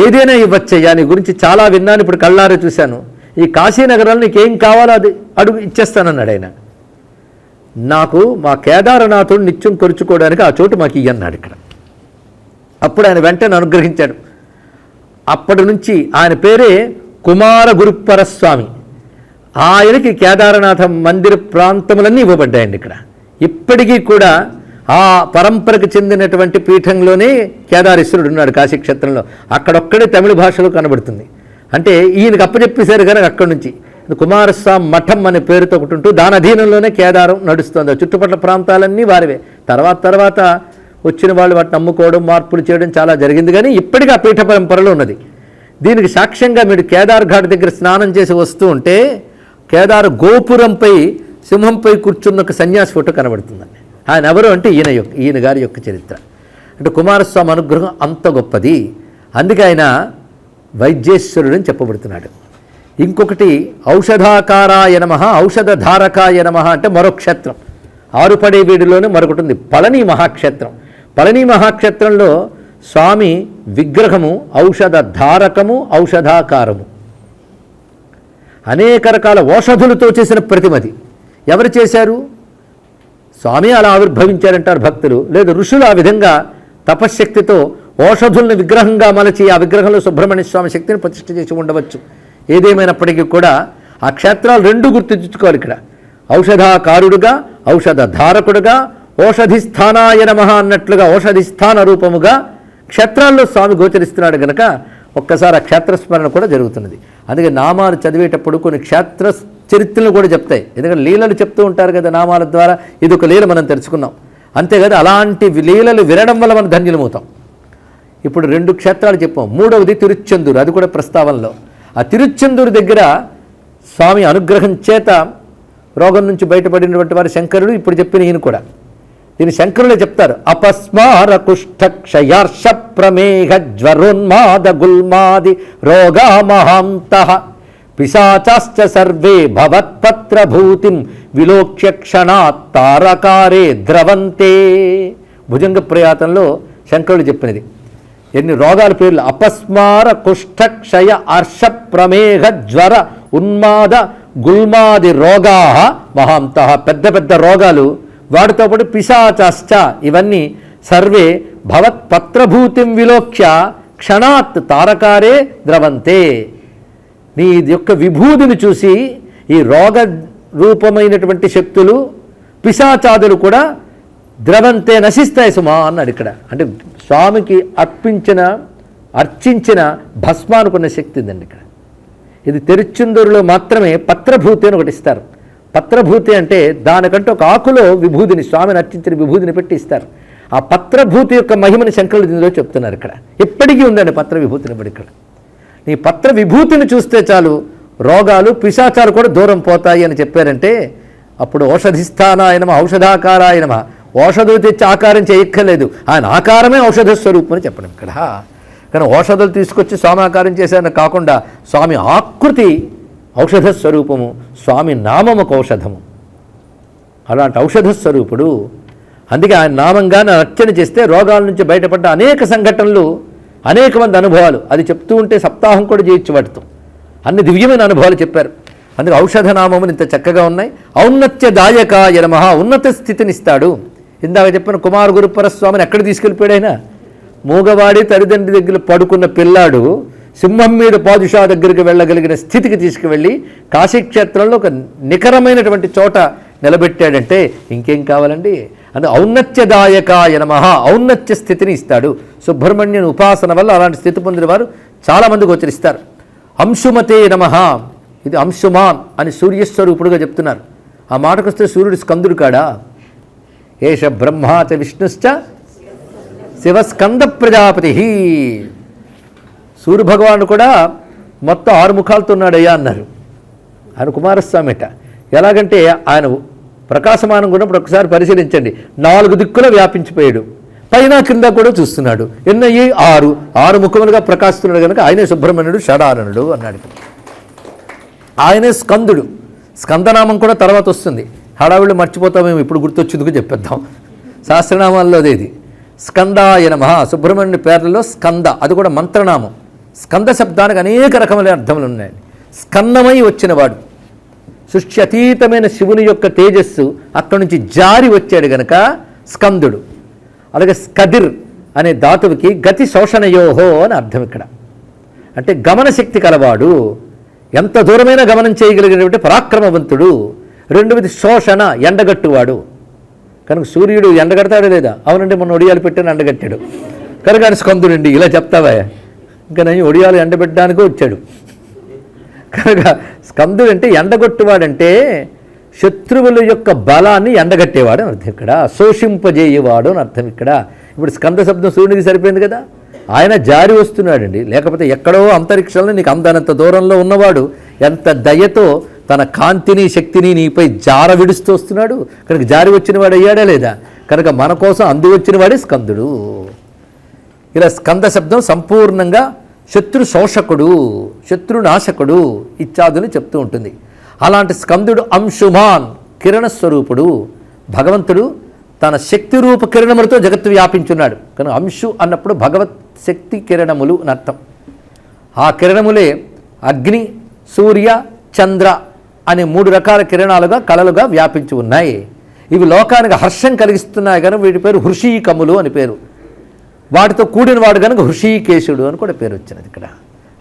A: ఏదైనా ఇవ్వచ్చయ్యా, నీ గురించి చాలా విన్నాను, ఇప్పుడు కళ్ళారే చూశాను. ఈ కాశీనగరంలో నీకేం కావాలో అది అడుగు ఇచ్చేస్తానన్నాడు ఆయన. నాకు మా కేదారనాథుడు నిత్యం కొరుచుకోవడానికి ఆ చోటు మాకు ఇయ్యన్నాడు ఇక్కడ. అప్పుడు ఆయన వెంటనే అనుగ్రహించాడు. అప్పటి నుంచి ఆయన పేరే కుమార గురుపరస్వామి. ఆయనకి కేదారనాథ మందిర ప్రాంతములన్నీ ఇవ్వబడ్డాయండి. ఇక్కడ ఇప్పటికీ కూడా ఆ పరంపరకు చెందినటువంటి పీఠంలోనే కేదారేశ్వరుడు ఉన్నాడు కాశీక్షేత్రంలో. అక్కడొక్కడే తమిళ భాషలో కనబడుతుంది. అంటే ఈయనకి అప్పచెప్పేశారు కనుక అక్కడి నుంచి కుమారస్వామి మఠం అనే పేరుతో ఒకటి ఉంటూ దాని అధీనంలోనే కేదారం నడుస్తుంది. చుట్టుపక్కల ప్రాంతాలన్నీ వారివే. తర్వాత వచ్చిన వాళ్ళు వాటిని అమ్ముకోవడం, మార్పులు చేయడం చాలా జరిగింది. కానీ ఇప్పటికీ ఆ పీఠ పరంపరలో ఉన్నది. దీనికి సాక్ష్యంగా మీరు కేదార్ ఘాట్ దగ్గర స్నానం చేసి వస్తూ ఉంటే కేదార్ గోపురంపై సింహంపై కూర్చున్న ఒక సన్యాసి ఫోటో కనబడుతుందండి. ఆయన ఎవరు అంటే ఈయన గారి యొక్క చరిత్ర. అంటే కుమారస్వామి అనుగ్రహం అంత గొప్పది. అందుకే ఆయన వైద్యేశ్వరుడు అని చెప్పబడుతున్నాడు. ఇంకొకటి ఔషధాకారాయ నమః, ఔషధధారకాయ నమః అంటే మరో క్షేత్రం. ఆరుపడే వీడిలోనే మరొకటి ఉంది, పళని మహాక్షేత్రం. పళని మహాక్షేత్రంలో స్వామి విగ్రహము ఔషధధారకము, ఔషధాకారము, అనేక రకాల ఔషధులతో చేసిన ప్రతిమది. ఎవరు చేశారు? స్వామి అలా ఆవిర్భవించారంటారు భక్తులు. లేదు, ఋషులు ఆ విధంగా తపశ్శక్తితో ఔషధుల్ని విగ్రహంగా మలచి ఆ విగ్రహంలో సుబ్రహ్మణ్య స్వామి శక్తిని ప్రతిష్ఠ చేసి ఉండవచ్చు. ఏదేమైనప్పటికీ కూడా ఆ క్షేత్రాలు రెండు గుర్తుంచుకోవాలి. ఇక్కడ ఔషధాకారుడుగా, ఔషధధారకుడుగా, ఓషధిస్థానాయ నమః అన్నట్లుగా ఓషధిస్థాన రూపముగా క్షేత్రాల్లో స్వామి గోచరిస్తున్నాడు కనుక ఒక్కసారి ఆ క్షేత్రస్మరణ కూడా జరుగుతున్నది. అందుకే నామాలు చదివేటప్పుడు కొన్ని క్షేత్ర చరిత్రలు కూడా చెప్తాయి. ఎందుకంటే లీలలు చెప్తూ ఉంటారు కదా నామాల ద్వారా. ఇది ఒక లీల మనం తెలుసుకున్నాం అంతే కదా. అలాంటి లీలలు వినడం వల్ల మనం ధన్యులమవుతాం. ఇప్పుడు 2 క్షేత్రాలు చెప్పాం. మూడవది తిరుచెందూరు, అది కూడా ప్రస్తావనలో. ఆ తిరుచెందూరు దగ్గర స్వామి అనుగ్రహం చేత రోగం నుంచి బయటపడినటువంటి వారు శంకరుడు. ఇప్పుడు చెప్పిన ఈయన కూడా దీని శంకరులే చెప్తారు. అపస్మార కుష్ఠ క్షయార్ష ప్రమేహ జ్వరోన్మాద గుల్మాది రోగా మహాంతః పిశాచాశ్చ సర్వే భవత్పత్రభూతిం విలోక్ష్య క్షణాత్ తారకారే ద్రవంతే. భుజంగ ప్రయాతంలో శంకరుడు చెప్పినది. ఎన్ని రోగాల పేర్లు! అపస్మార కుష్ఠ క్షయ అర్ష ప్రమేహ జ్వర ఉన్మాద గుల్మాది రోగా మహాంతః, పెద్ద పెద్ద రోగాలు. వాటితో పాటు పిశాచాశ్చ, ఇవన్నీ సర్వే భవత్పత్రభూతిం విలోక్ష్య క్షణాత్ తారకారే ద్రవంతే. నీ యొక్క విభూతిని చూసి ఈ రోగ రూపమైనటువంటి శక్తులు పిశాచాదులు కూడా ద్రవంతే నశిస్తాయి సుమా అన్నాడు ఇక్కడ. అంటే స్వామికి అర్చించిన భస్మానుకున్న శక్తి ఉందండి ఇక్కడ. ఇది తిరుచెందూరులో మాత్రమే పత్రభూతి అని ఒకటి ఇస్తారు. పత్రభూతి అంటే దానికంటే ఒక ఆకులో విభూతిని, స్వామిని అర్చించిన విభూతిని పెట్టి ఇస్తారు. ఆ పత్రభూతి యొక్క మహిమని శంకరులు దీనిలో చెప్తున్నారు. ఇక్కడ ఎప్పటికీ ఉందండి పత్ర విభూతిని. ఇప్పుడు ఇక్కడ నీ పత్ర విభూతిని చూస్తే చాలు రోగాలు పిశాచాలు కూడా దూరం పోతాయి అని చెప్పారంటే అప్పుడు ఓషధిస్థానాయ నమః, ఔషధాకారాయ నమః. ఔషధులు తెచ్చి ఆకారం చేయక్కర్లేదు, ఆయన ఆకారమే ఔషధ స్వరూపం అని చెప్పడం ఇక్కడ. కానీ ఔషధులు తీసుకొచ్చి స్వామి ఆకారం చేశారని కాకుండా స్వామి ఆకృతి ఔషధ స్వరూపము, స్వామి నామముకు ఔషధము. అలాంటి ఔషధ స్వరూపుడు. అందుకే ఆయన నామంగా అర్చన చేస్తే రోగాల నుంచి బయటపడ్డ అనేక సంఘటనలు, అనేక మంది అనుభవాలు. అది చెప్తూ ఉంటే సప్తాహం కూడా చేయొచ్చు వాటితో. అన్ని దివ్యమైన అనుభవాలు చెప్పారు. అందుకే ఔషధ నామములు ఇంత చక్కగా ఉన్నాయి. ఔన్నత్యదాయకాయ నమః, ఉన్నత స్థితినిస్తాడు. ఇందాక చెప్పిన కుమార గురుపరస్వామిని ఎక్కడ తీసుకెళ్ళిపోయాడు ఆయన? మూగవాడి తల్లిదండ్రి దగ్గర పడుకున్న పిల్లాడు సింహం మీద పాదుషా దగ్గరికి వెళ్ళగలిగిన స్థితికి తీసుకువెళ్ళి కాశీక్షేత్రంలో ఒక నికరమైనటువంటి చోట నిలబెట్టాడంటే ఇంకేం కావాలండి? అది ఔన్నత్యదాయకాయ నమః, ఔన్నత్య స్థితిని ఇస్తాడు. సుబ్రహ్మణ్యుని ఉపాసన వల్ల అలాంటి స్థితి పొందిన వారు చాలామంది గోచరిస్తారు. అంశుమతే నమః, ఇది అంశుమాన్ అని సూర్యస్వరూపుడుగా చెప్తున్నారు. ఆ మాటకు వస్తే సూర్యుడు స్కందుడు కాడా? ఏష బ్రహ్మాచ విష్ణుశ్చ శివస్కంద ప్రజాపతి. సూర్యభగవానుడు కూడా మొత్తం 6 ముఖాలతో ఉన్నాడయ్యా అన్నారు. ఆయన కుమారస్వామిట. ఎలాగంటే ఆయన ప్రకాశమానంగా ఉన్నప్పుడు ఒకసారి పరిశీలించండి, 4 దిక్కుల వ్యాపించిపోయాడు, పైన క్రింద కూడా చూస్తున్నాడు. ఎన్నయ్యి? 6 ముఖములుగా ప్రకాశిస్తున్నాడు కనుక ఆయనే సుబ్రహ్మణ్యుడు షడాననుడు అన్నాడు. ఆయనే స్కందుడు. స్కందనామం కూడా తర్వాత వస్తుంది. హడావిళ్ళు మర్చిపోతామేమో, ఇప్పుడు గుర్తొచ్చేందుకు చెప్పేద్దాం. సహస్రనామాల్లో అదేది స్కందాయ నమః. సుబ్రహ్మణ్యుని పేర్లలో స్కంద, అది కూడా మంత్రనామం. స్కంద శబ్దానికి అనేక రకమైన అర్థములు ఉన్నాయి. స్కందమై వచ్చినవాడు, సృష్టి అతీతమైన శివుని యొక్క తేజస్సు అక్కడి నుంచి జారి వచ్చాడు గనక స్కందుడు. అలాగే స్కదిర్ అనే ధాతువుకి గతి శోషణయోహో అని అర్థం ఇక్కడ. అంటే గమన శక్తి కలవాడు, ఎంత దూరమైనా గమనం చేయగలిగినటువంటి పరాక్రమవంతుడు. రెండవది శోషణ, ఎండగట్టువాడు. కనుక సూర్యుడు ఎండగడతాడే లేదా? అవునండి, మొన్న ఒడియాలు పెట్టాను ఎండగట్టాడు కనుక ఆయన స్కందుడండి. ఇలా చెప్తావా? ఇంకా నేను ఒడియాలు ఎండబెట్టడానికో వచ్చాడు. కనుక స్కందుడు అంటే ఎండగొట్టువాడంటే శత్రువుల యొక్క బలాన్ని ఎండగట్టేవాడు అని అర్థం ఇక్కడ. శోషింపజేయవాడు అని అర్థం ఇక్కడ. ఇప్పుడు స్కంద శబ్దం సూర్యునికి సరిపోయింది కదా. ఆయన జారి వస్తున్నాడండి, లేకపోతే ఎక్కడో అంతరిక్షంలో నీకు అందనంత దూరంలో ఉన్నవాడు ఎంత దయతో తన కాంతిని శక్తిని నీపై జార విడుస్తూ వస్తున్నాడు. కనుక జారి వచ్చినవాడు అయ్యాడా లేదా? కనుక మన కోసం అందు వచ్చినవాడే స్కందుడు. ఇలా స్కంద శబ్దం సంపూర్ణంగా శత్రు శోషకుడు, శత్రునాశకుడు ఇత్యాదులు చెప్తూ ఉంటుంది. అలాంటి స్కందుడు అంశుమాన్, కిరణస్వరూపుడు. భగవంతుడు తన శక్తి రూప కిరణములతో జగత్తు వ్యాపించున్నాడు. కనుక అంశు అన్నప్పుడు భగవత్ శక్తి కిరణములు అని అర్థం. ఆ కిరణములే అగ్ని, సూర్య, చంద్ర అనే 3 రకాల కిరణాలుగా కళలుగా వ్యాపించి ఉన్నాయి. ఇవి లోకానికి హర్షం కలిగిస్తున్నాయి కనుక వీటి పేరు హృషీకములు అని పేరు. వాటితో కూడిన వాడు కనుక హృషీకేశుడు అని కూడా పేరు వచ్చినది. ఇక్కడ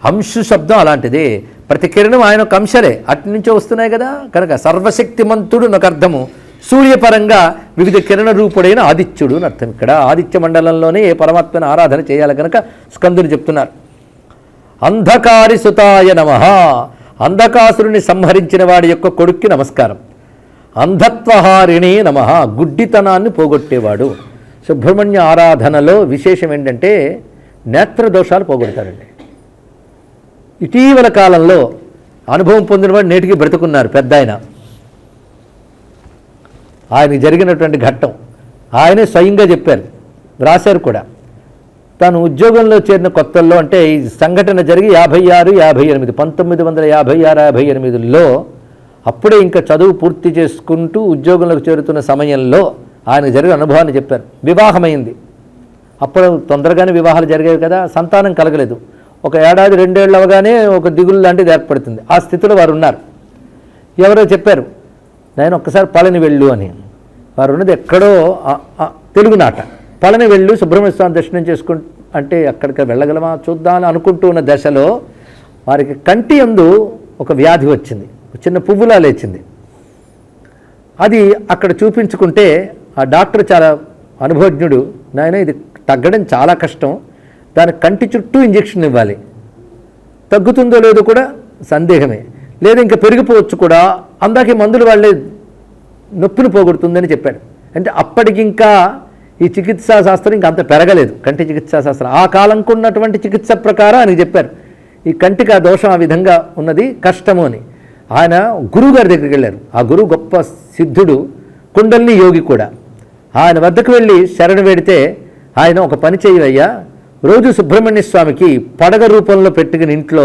A: అంశు శబ్దం అలాంటిదే. ప్రతి కిరణం ఆయన ఒక అంశలే, అటు నుంచే వస్తున్నాయి కదా. కనుక సర్వశక్తిమంతుడు నాకు అర్థము. సూర్యపరంగా వివిధ కిరణ రూపుడైన ఆదిత్యుడు అని అర్థం ఇక్కడ. ఆదిత్య మండలంలోనే ఏ పరమాత్మను ఆరాధన చేయాలి కనుక స్కందుని చెప్తున్నారు. అంధకారి సుతాయ నమః, అంధకాసురుని సంహరించిన వాడి యొక్క కొడుక్కి నమస్కారం. అంధత్వహారిణే నమః, గుడ్డితనాన్ని పోగొట్టేవాడు. సుబ్రహ్మణ్య ఆరాధనలో విశేషం ఏంటంటే నేత్రదోషాలు పోగొడతారండి. ఇటీవల కాలంలో అనుభవం పొందినవాడు నేటికి బ్రతుకున్నారు పెద్ద ఆయనకి జరిగినటువంటి ఘట్టం ఆయనే స్వయంగా చెప్పారు, రాశారు కూడా. తాను ఉద్యోగంలో చేరిన కొత్తల్లో, అంటే ఈ సంఘటన జరిగి 56, 58, 1956, 58లో అప్పుడే ఇంకా చదువు పూర్తి చేసుకుంటూ ఉద్యోగంలోకి చేరుతున్న సమయంలో ఆయనకు జరిగిన అనుభవాన్ని చెప్పారు. వివాహమైంది. అప్పుడు తొందరగానే వివాహాలు జరిగేవి కదా, సంతానం కలగలేదు. ఒక ఏడాది 2 ఏళ్ళు అవగానే ఒక దిగులు లాంటిది ఏర్పడుతుంది. ఆ స్థితిలో వారు ఉన్నారు. ఎవరో చెప్పారు, నేను ఒక్కసారి పళని వెళ్ళు అని. వారు ఉన్నది ఎక్కడో తెలుగునాట. పళని వెళ్ళు, సుబ్రహ్మణ్య స్వామి దర్శనం చేసుకుంటూ, అంటే అక్కడికి వెళ్ళగలమా చూద్దామని అనుకుంటూ ఉన్న దశలో వారికి కంటి యందు ఒక వ్యాధి వచ్చింది, చిన్న పువ్వులా లేచింది. అది అక్కడ చూపించుకుంటే ఆ డాక్టర్ చాలా అనుభవజ్ఞుడు, నాయన ఇది తగ్గడం చాలా కష్టం, దాని కంటి చుట్టూ ఇంజెక్షన్ ఇవ్వాలి, తగ్గుతుందో లేదో కూడా సందేహమే, లేదా ఇంకా పెరిగిపోవచ్చు కూడా, అందాక మందులు వాళ్ళే నొప్పిని పోగొడుతుందని చెప్పాడు. అంటే అప్పటికింకా ఈ చికిత్సా శాస్త్రం ఇంకా అంత పెరగలేదు, కంటి చికిత్సా శాస్త్రం. ఆ కాలంకు ఉన్నటువంటి చికిత్స ప్రకారం ఆయన చెప్పారు, ఈ కంటికి ఆ దోషం ఆ విధంగా ఉన్నది, కష్టము అని. ఆయన గురువు గారి దగ్గరికి వెళ్ళారు. ఆ గురువు గొప్ప సిద్ధుడు, కుండల్ని యోగి కూడా. ఆయన వద్దకు వెళ్ళి శరణు వేడితే ఆయన ఒక పని చేయవయ్యా, రోజు సుబ్రహ్మణ్య స్వామికి పడగ రూపంలో పెట్టుకుని ఇంట్లో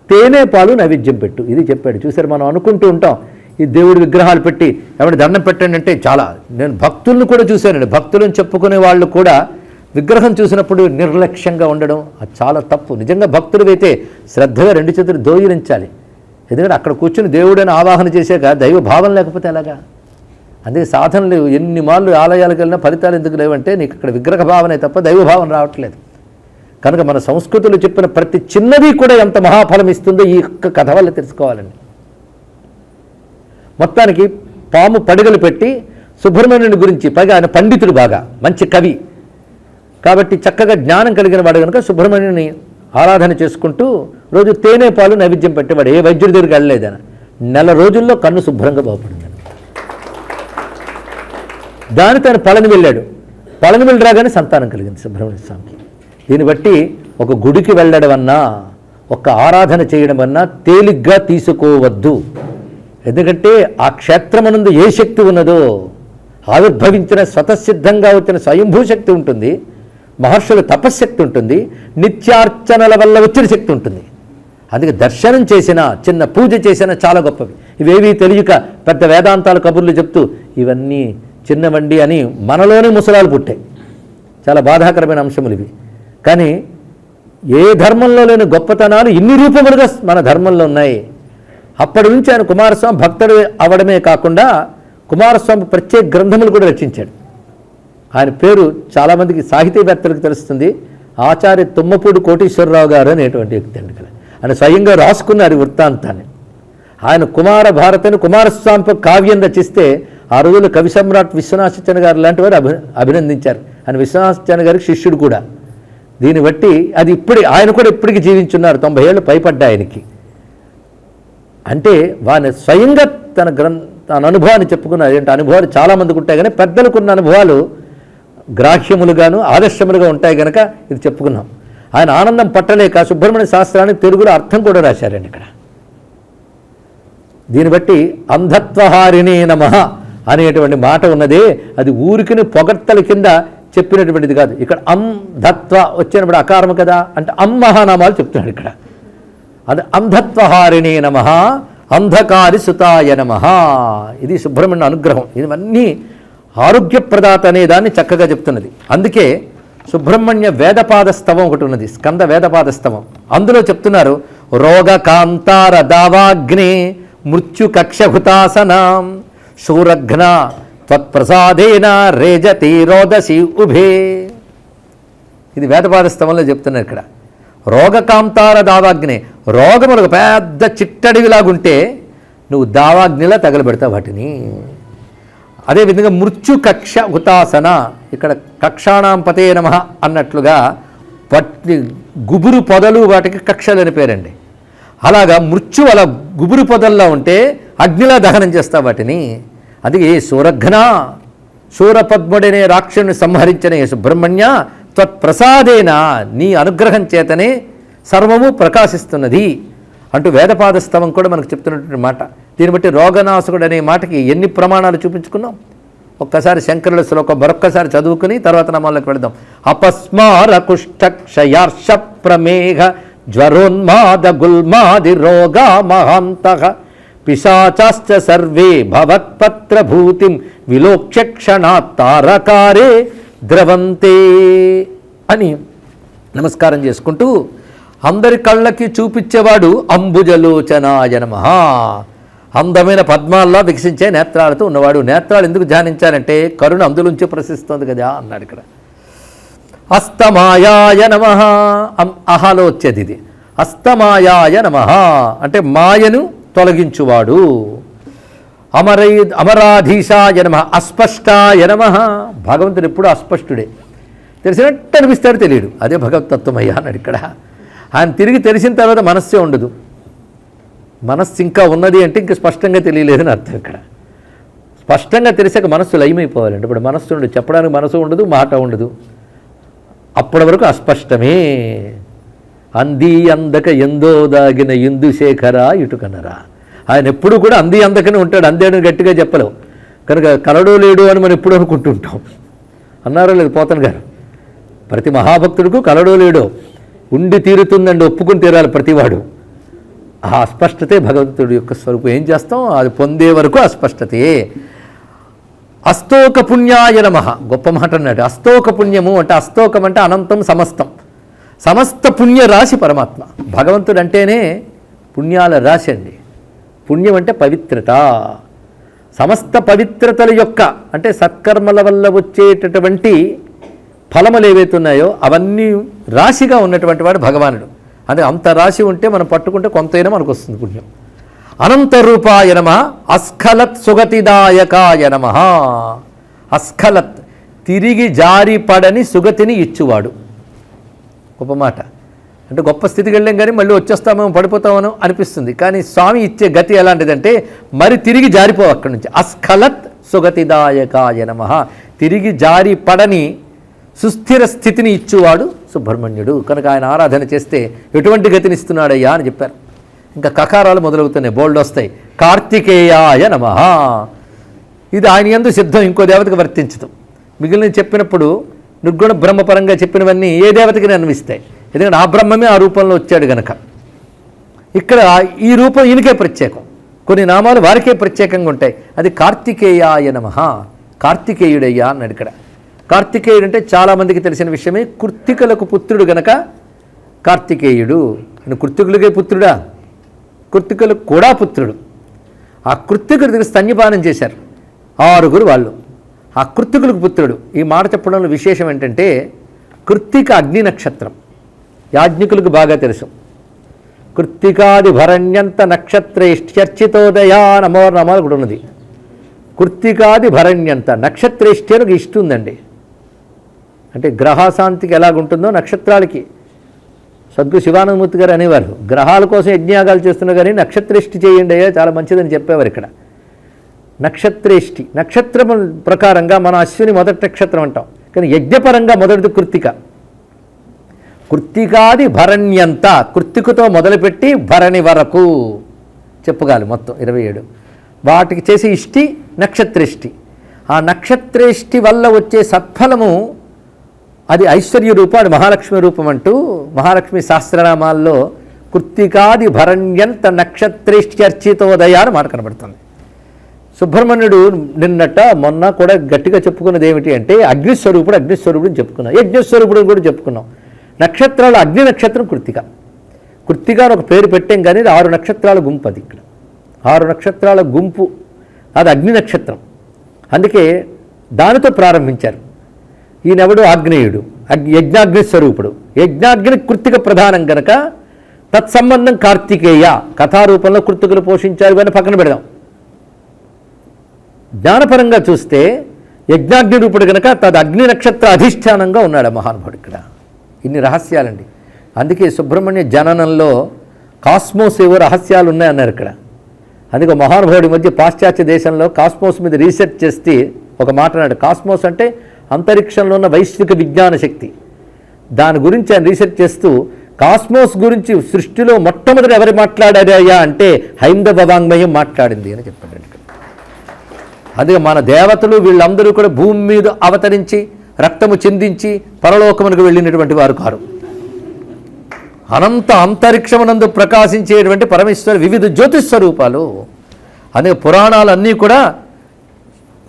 A: తేనె పాలు నైవేద్యం పెట్టు, ఇది చెప్పాడు. చూసారు, మనం అనుకుంటూ ఉంటాం ఈ దేవుడి విగ్రహాలు పెట్టి ఎవరి దండం పెట్టండి అంటే, చాలా నేను భక్తులను కూడా చూశానండి. భక్తులను చెప్పుకునే వాళ్ళు కూడా విగ్రహం చూసినప్పుడు నిర్లక్ష్యంగా ఉండడం అది చాలా తప్పు. నిజంగా భక్తులు అయితే శ్రద్ధగా 2 చేతులు దోయిరించాలి. ఎందుకంటే అక్కడ కూర్చుని దేవుడని ఆవాహన చేశాక దైవ భావం లేకపోతే ఎలాగా? అందుకే సాధనలు ఎన్ని మార్లు ఆలయాలకు వెళ్ళినా ఫలితాలు ఎందుకు లేవంటే నీకు ఇక్కడ విగ్రహ భావనే తప్ప దైవభావం రావట్లేదు. కనుక మన సంస్కృతులు చెప్పిన ప్రతి చిన్నది కూడా ఎంత మహాఫలం ఇస్తుందో ఈ కథ వల్ల తెలుసుకోవాలండి. మొత్తానికి పాము పడిగలు పెట్టి సుబ్రహ్మణ్యుని గురించి, పైగా ఆయన పండితుడు, బాగా మంచి కవి కాబట్టి చక్కగా జ్ఞానం కలిగిన వాడు కనుక సుబ్రహ్మణ్యుని ఆరాధన చేసుకుంటూ రోజు తేనె పాలు నైవేద్యం పెట్టేవాడు. ఏ వైద్యుడి దగ్గరికి వెళ్ళలేదన. నెల రోజుల్లో కన్ను శుభ్రంగా బాగుపడింది. దాని తను పళని వెళ్ళాడు. పళని వెళ్ళి రాగానే సంతానం కలిగింది సుబ్రహ్మణ్య స్వామికి. దీన్ని బట్టి ఒక గుడికి వెళ్ళడం అన్నా, ఒక ఆరాధన చేయడం అన్నా తేలిగ్గా తీసుకోవద్దు. ఎందుకంటే ఆ క్షేత్రమనందు ఏ శక్తి ఉన్నదో, ఆవిర్భవించిన స్వతసిద్ధంగా వచ్చిన స్వయంభూ శక్తి ఉంటుంది, మహర్షుల తపశ్శక్తి ఉంటుంది, నిత్యార్చనల వల్ల వచ్చిన శక్తి ఉంటుంది. అందుకే దర్శనం చేసినా, చిన్న పూజ చేసినా చాలా గొప్పవి. ఇవేవీ తెలియక పెద్ద వేదాంతాల కబుర్లు చెప్తూ ఇవన్నీ చిన్నవండి అని మనలోనే ముసలాలు పుట్టాయి. చాలా బాధాకరమైన అంశములు ఇవి. కానీ ఏ ధర్మంలో లేని గొప్పతనాలు ఇన్ని రూపములుగా మన ధర్మంలో ఉన్నాయి. అప్పటి నుంచి ఆయన కుమారస్వామి భక్తుడు అవడమే కాకుండా కుమారస్వామి ప్రత్యేక గ్రంథములు కూడా రచించాడు. ఆయన పేరు చాలామందికి సాహితీవేత్తలకు తెలుస్తుంది. ఆచార్య తుమ్మపూడి కోటీశ్వరరావు గారు అనేటువంటి వ్యక్తి అండి. ఆయన స్వయంగా రాసుకున్నారు వృత్తాంతాన్ని. ఆయన కుమార భారతిని కుమారస్వామి కావ్యం రచిస్తే ఆ రోజుల్లో కవి సమ్రాట్ విశ్వనాథచంద్ర గారు లాంటి వారు అభినందించారు. ఆయన విశ్వనాథచంద్ర గారికి శిష్యుడు కూడా. దీన్ని బట్టి అది ఆయన కూడా ఇప్పటికీ జీవించున్నారు. 90 ఏళ్ళు పైపడ్డా ఆయనకి. అంటే వాని స్వయంగా తన అనుభవాన్ని చెప్పుకున్నారు. ఏంటి అనుభవాలు చాలామందికి ఉంటాయి, కానీ పెద్దలకున్న అనుభవాలు గ్రాహ్యములుగాను ఆదర్శములుగా ఉంటాయి కనుక ఇది చెప్పుకున్నాం. ఆయన ఆనందం పట్టలేక సుబ్రహ్మణ్య శాస్త్రానికి తెలుగులో అర్థం కూడా రాశారండి ఇక్కడ. దీన్ని బట్టి అంధత్వహారిణే నమః అనేటువంటి మాట ఉన్నదే, అది ఊరికిని పొగడ్తల కింద చెప్పినటువంటిది కాదు. ఇక్కడ అంధత్వ వచ్చినప్పుడు అకారము కదా, అంటే అమ్మహానామాలు చెప్తున్నాడు ఇక్కడ. అది అంధత్వహారిణే నమః, అంధకారి సుతాయ నమః. ఇది సుబ్రహ్మణ్య అనుగ్రహం. ఇవన్నీ ఆరోగ్యప్రదాత అనే దాన్ని చక్కగా చెప్తున్నది. అందుకే సుబ్రహ్మణ్య వేదపాద స్తవం ఒకటి ఉన్నది, స్కంద వేదపాద స్తవం. అందులో చెప్తున్నారు, రోగకాంతార దావాగ్నే మృత్యు కక్షభుతాసనాం శూరఘ్న త్వత్ప్రసాదేన రేజతి రోదసి ఉభే. ఇది వేదపాద స్తవంలో చెప్తున్నారు ఇక్కడ. రోగకాంతార దావాగ్నే, రోగములకు పెద్ద చిట్టడివిలాగుంటే నువ్వు దావాగ్నిలా తగలబెడతావు వాటిని. అదేవిధంగా మృత్యు కక్ష హుతాసన, ఇక్కడ కక్షాణాం పతే నమః అన్నట్లుగా పట్టి గుబురు పొదలు వాటికి కక్షలు అని పేరండి. అలాగా మృత్యు అలా గుబురు పొదల్లో ఉంటే అగ్నిలా దహనం చేస్తావు వాటిని. అందుకే సూరఘ్న, శూరపద్ముడనే రాక్షసుని సంహరించిన సుబ్రహ్మణ్య త్వత్ప్రసాదేన, నీ అనుగ్రహం చేతనే సర్వము ప్రకాశిస్తున్నది అంటూ వేదపాద స్తవం కూడా మనకు చెప్తున్నటువంటి మాట. దీన్ని బట్టి రోగనాశకుడు అనే మాటకి ఎన్ని ప్రమాణాలు చూపించుకున్నాం. ఒక్కసారి శంకరుల శ్లోకం మరొక్కసారి చదువుకుని తర్వాత నామాలకు వెళదాం. అపస్మార కుష్ఠ క్షయార్ష ప్రమేహ జ్వరోన్మాద గుల్మాది రోగా మహాంతః పిశాచాశ్చ సర్వే భవత్పత్రభూతిం విలోక్ష్య క్షణాత్ తారకారే ద్రవంతే అని నమస్కారం చేసుకుంటూ, అందరి కళ్ళకి చూపించేవాడు అంబుజలోచనాయ నమః, అందమైన పద్మాల్లో వికసించే నేత్రాలతో ఉన్నవాడు. నేత్రాలు ఎందుకు ధ్యానించాలంటే కరుణ అందులోంచి ప్రశిస్తుంది కదా అన్నాడు ఇక్కడ. అస్తమాయాయ నమః, అహలో వచ్చేది ఇది. అస్తమాయాయ నమః అంటే మాయను తొలగించువాడు. అమరాధీశాయ నమః, అస్పష్టాయ నమః. భగవంతుడు ఎప్పుడు అస్పష్టుడే, తెలిసినట్టు అనిపిస్తాడు, తెలియడు. అదే భగవతత్వమయ్యా అన్నాడు ఇక్కడ. ఆయన తిరిగి తెలిసిన తర్వాత మనస్సే ఉండదు. మనస్సు ఇంకా ఉన్నది అంటే ఇంకా స్పష్టంగా తెలియలేదని అర్థం ఇక్కడ. స్పష్టంగా తెలిసాక మనస్సు లయమైపోవాలండి. ఇప్పుడు మనస్సు ఉండదు, చెప్పడానికి మనసు ఉండదు, మాట ఉండదు. అప్పటి వరకు అస్పష్టమే. అంది అందక ఎందో దాగిన ఇందుశేఖర ఇటుకనరా. ఆయన ఎప్పుడు కూడా అంది అందకనే ఉంటాడు. అందేడు గట్టిగా చెప్పలేవు కనుక కలడో లేడు అని మనం ఎప్పుడు అనుకుంటుంటాం. అన్నారో లేదు పోతన గారు, ప్రతి మహాభక్తుడికి కలడో లేడో ఉండి తీరుతుందండి, ఒప్పుకుని తీరాలి ప్రతివాడు. ఆ అస్పష్టతే భగవంతుడి యొక్క స్వరూపం. ఏం చేస్తాం, అది పొందే వరకు అస్పష్టతే. అస్తోక పుణ్యాయ నమః, గొప్ప మాట అన్నాడు. అస్తోక పుణ్యము అంటే, అస్తోకం అంటే అనంతం సమస్తం, సమస్త పుణ్య రాశి పరమాత్మ. భగవంతుడు అంటేనే పుణ్యాల రాశి అండి. పుణ్యం అంటే పవిత్రత. సమస్త పవిత్రతల యొక్క అంటే సత్కర్మల వల్ల వచ్చేటటువంటి ఫలములు ఏవైతే ఉన్నాయో అవన్నీ రాశిగా ఉన్నటువంటి వాడు భగవానుడు. అంటే అంత రాశి ఉంటే మనం పట్టుకుంటే కొంతైనా మనకు వస్తుంది పుణ్యం. అనంతరూపాయ నమః, అస్ఖలత్ సుగతిదాయకాయ నమః. అస్ఖలత్ తిరిగి జారిపడని సుగతిని ఇచ్చువాడు. గొప్ప మాట. అంటే గొప్ప స్థితికి వెళ్ళాం కానీ మళ్ళీ వచ్చేస్తామేమో పడిపోతామనో అనిపిస్తుంది. కానీ స్వామి ఇచ్చే గతి ఎలాంటిదంటే మరి తిరిగి జారిపోవు అక్కడి నుంచి. అస్ఖలత్ సుగతిదాయకాయ నమః. తిరిగి జారిపడని సుస్థిర స్థితిని ఇచ్చువాడు సుబ్రహ్మణ్యుడు. కనుక ఆయన ఆరాధన చేస్తే ఎటువంటి గతిని ఇస్తున్నాడయ్యా అని చెప్పారు. ఇంకా కకారాలు మొదలవుతున్నాయి, బోల్డ్ వస్తాయి. కార్తికేయాయ నమః. ఇది ఆయన యందు సిద్ధం, ఇంకో దేవతకు వర్తించదు. మిగిలిన చెప్పినప్పుడు నిర్గుణ బ్రహ్మపరంగా చెప్పినవన్నీ ఏ దేవతకి అన్వయిస్తాయి. ఎందుకంటే ఆ బ్రహ్మమే ఆ రూపంలో వచ్చాడు గనక. ఇక్కడ ఈ రూపం ఈయనకే ప్రత్యేకం, కొన్ని నామాలు వారికే ప్రత్యేకంగా ఉంటాయి. అది కార్తికేయాయ నమః. కార్తికేయుడయ్యా అన్నాడు ఇక్కడ. కార్తికేయుడు అంటే చాలామందికి తెలిసిన విషయమే. కృత్తికలకు పుత్రుడు గనక కార్తికేయుడు. కృత్తికులకే పుత్రుడా? కృత్తికులకు కూడా పుత్రుడు. ఆ కృత్తికుడికి స్తన్యపానం చేశారు 6 వాళ్ళు. ఆ కృత్తికులకు పుత్రుడు. ఈ మాట చెప్పడంలో విశేషం ఏంటంటే కృత్తిక అగ్ని నక్షత్రం యాజ్ఞికులకు బాగా తెలుసు. కృత్తికాది భరణ్యంత నక్షత్రేష్ట్యర్చితోదయా నమో నమో కూడా ఉన్నది. కృత్తికాది భరణ్యంత నక్షత్రేష్ట్యలకు ఇస్తుందండి. అంటే గ్రహశాంతికి ఎలాగుంటుందో నక్షత్రాలకి. సద్గురు శివానందమూర్తి గారు అనేవారు, గ్రహాల కోసం యజ్ఞయాగాలు చేస్తున్నా కానీ నక్షత్రేష్టి చేయండి అయ్యా, చాలా మంచిదని చెప్పేవారు. ఇక్కడ నక్షత్రేష్టి నక్షత్రం ప్రకారంగా మన అశ్విని మొదటి నక్షత్రం అంటాం, కానీ యజ్ఞపరంగా మొదటిది కృత్తిక. కృత్తికాది భరణ్యంత, కృత్తికతో మొదలుపెట్టి భరణి వరకు చెప్పుగాలి మొత్తం 27. వాటికి చేసే ఇష్టి నక్షత్రేష్టి. ఆ నక్షత్రేష్టి వల్ల వచ్చే సత్ఫలము అది ఐశ్వర్య రూపం, అది మహాలక్ష్మి రూపం అంటూ మహాలక్ష్మి సహస్రనామాల్లో కృత్తికాది భరణ్యంత నక్షత్రేష్ట్యర్చితోదయ అని మాట కనబడుతుంది. సుబ్రహ్మణ్యుడు నిన్నట మొన్న కూడా గట్టిగా చెప్పుకున్నది ఏమిటి అంటే అగ్నిస్వరూపుడు, అగ్నిస్వరూపుడు చెప్పుకున్నాం, యజ్ఞస్వరూపుడు కూడా చెప్పుకున్నాం. నక్షత్రాలు అగ్ని నక్షత్రం కృత్తిక. కృత్తిక అని ఒక పేరు పెట్టాం కానీ ఇది 6 నక్షత్రాల గుంపు. అది ఇక్కడ 6 నక్షత్రాల గుంపు, అది అగ్ని నక్షత్రం. అందుకే దానితో ప్రారంభించారు. ఈయనెవడు? ఆగ్నేయుడు, యజ్ఞాగ్ని స్వరూపుడు. యజ్ఞాగ్ని కృత్తిక ప్రధానం కనుక తత్సంబంధం కార్తికేయ. కథారూపంలో కృత్తికలు పోషించారు అని పక్కన పెడదాం. జ్ఞానపరంగా చూస్తే యజ్ఞాగ్ని రూపుడు కనుక తద్ అగ్ని నక్షత్ర అధిష్టానంగా ఉన్నాడు మహానుభావుడు. ఇక్కడ ఇన్ని రహస్యాలండి. అందుకే సుబ్రహ్మణ్య జననంలో కాస్మోస్ ఏవో రహస్యాలు ఉన్నాయన్నారు ఇక్కడ. అందుకే మహానుభావుడి మధ్య పాశ్చాత్య దేశంలో కాస్మోస్ మీద రీసెర్చ్ చేస్తే ఒక మాట అన్నాడు. కాస్మోస్ అంటే అంతరిక్షంలో ఉన్న వైశ్విక విజ్ఞాన శక్తి. దాని గురించి ఆయన రీసెర్చ్ చేస్తూ కాస్మోస్ గురించి సృష్టిలో మొట్టమొదటి ఎవరు మాట్లాడారయ్యా అంటే హైందవ వాంగ్మయం మాట్లాడింది అని చెప్పాడు. అదే మన దేవతలు వీళ్ళందరూ కూడా భూమి మీద అవతరించి రక్తము చెందించి పరలోకమునకు వెళ్ళినటువంటి వారు కారు. అనంత అంతరిక్షమునందు ప్రకాశించేటువంటి పరమేశ్వర వివిధ జ్యోతిస్వరూపాలు. అదే పురాణాలన్నీ కూడా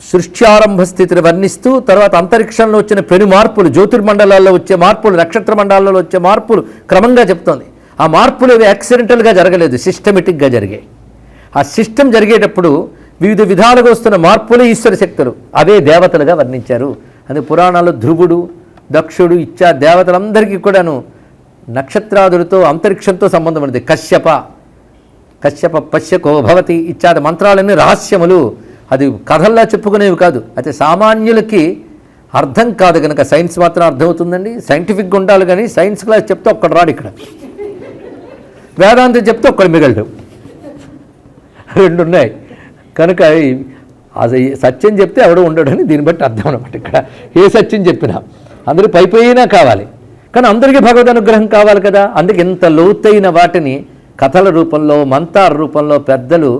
A: సృష్టి ఆరంభ స్థితిని వర్ణిస్తూ తర్వాత అంతరిక్షంలో వచ్చిన పెను మార్పులు, జ్యోతిర్మండలాల్లో వచ్చే మార్పులు, నక్షత్ర మండలాల్లో వచ్చే మార్పులు క్రమంగా చెప్తోంది. ఆ మార్పులు ఏవి యాక్సిడెంటల్గా జరగలేదు, సిస్టమేటిక్గా జరిగాయి. ఆ సిస్టమ్ జరిగేటప్పుడు వివిధ విధాలుగా వస్తున్న మార్పులే ఈశ్వర శక్తులు, అవే దేవతలుగా వర్ణించారు. అని పురాణాల్లో ధ్రువుడు, దక్షుడు ఇచ్చా దేవతలందరికీ కూడాను నక్షత్రాదులతో అంతరిక్షంతో సంబంధం ఉన్నది. కశ్యప పశ్యకో భవతి ఇత్యాది మంత్రాలన్నీ రహస్యములు. అది కథల్లా చెప్పుకునేవి కాదు. అయితే సామాన్యులకి అర్థం కాదు కనుక సైన్స్ మాత్రం అర్థమవుతుందండి. సైంటిఫిక్గా ఉండాలి కానీ సైన్స్ క్లాస్ చెప్తే ఒక్కడు రాడు ఇక్కడ, వేదాంతం చెప్తే ఒక్కడు మిగలడు, 2 ఉన్నాయి. కనుక అది సత్యం చెప్తే ఎవడో ఉండడని దీన్ని బట్టి అర్థం అనమాట. ఇక్కడ ఏ సత్యం చెప్పినా అందరూ పైపోయినా కావాలి, కానీ అందరికీ భగవద్ అనుగ్రహం కావాలి కదా. అందుకే ఇంత లోతైన వాటిని కథల రూపంలో, మంత్రాల రూపంలో పెద్దలు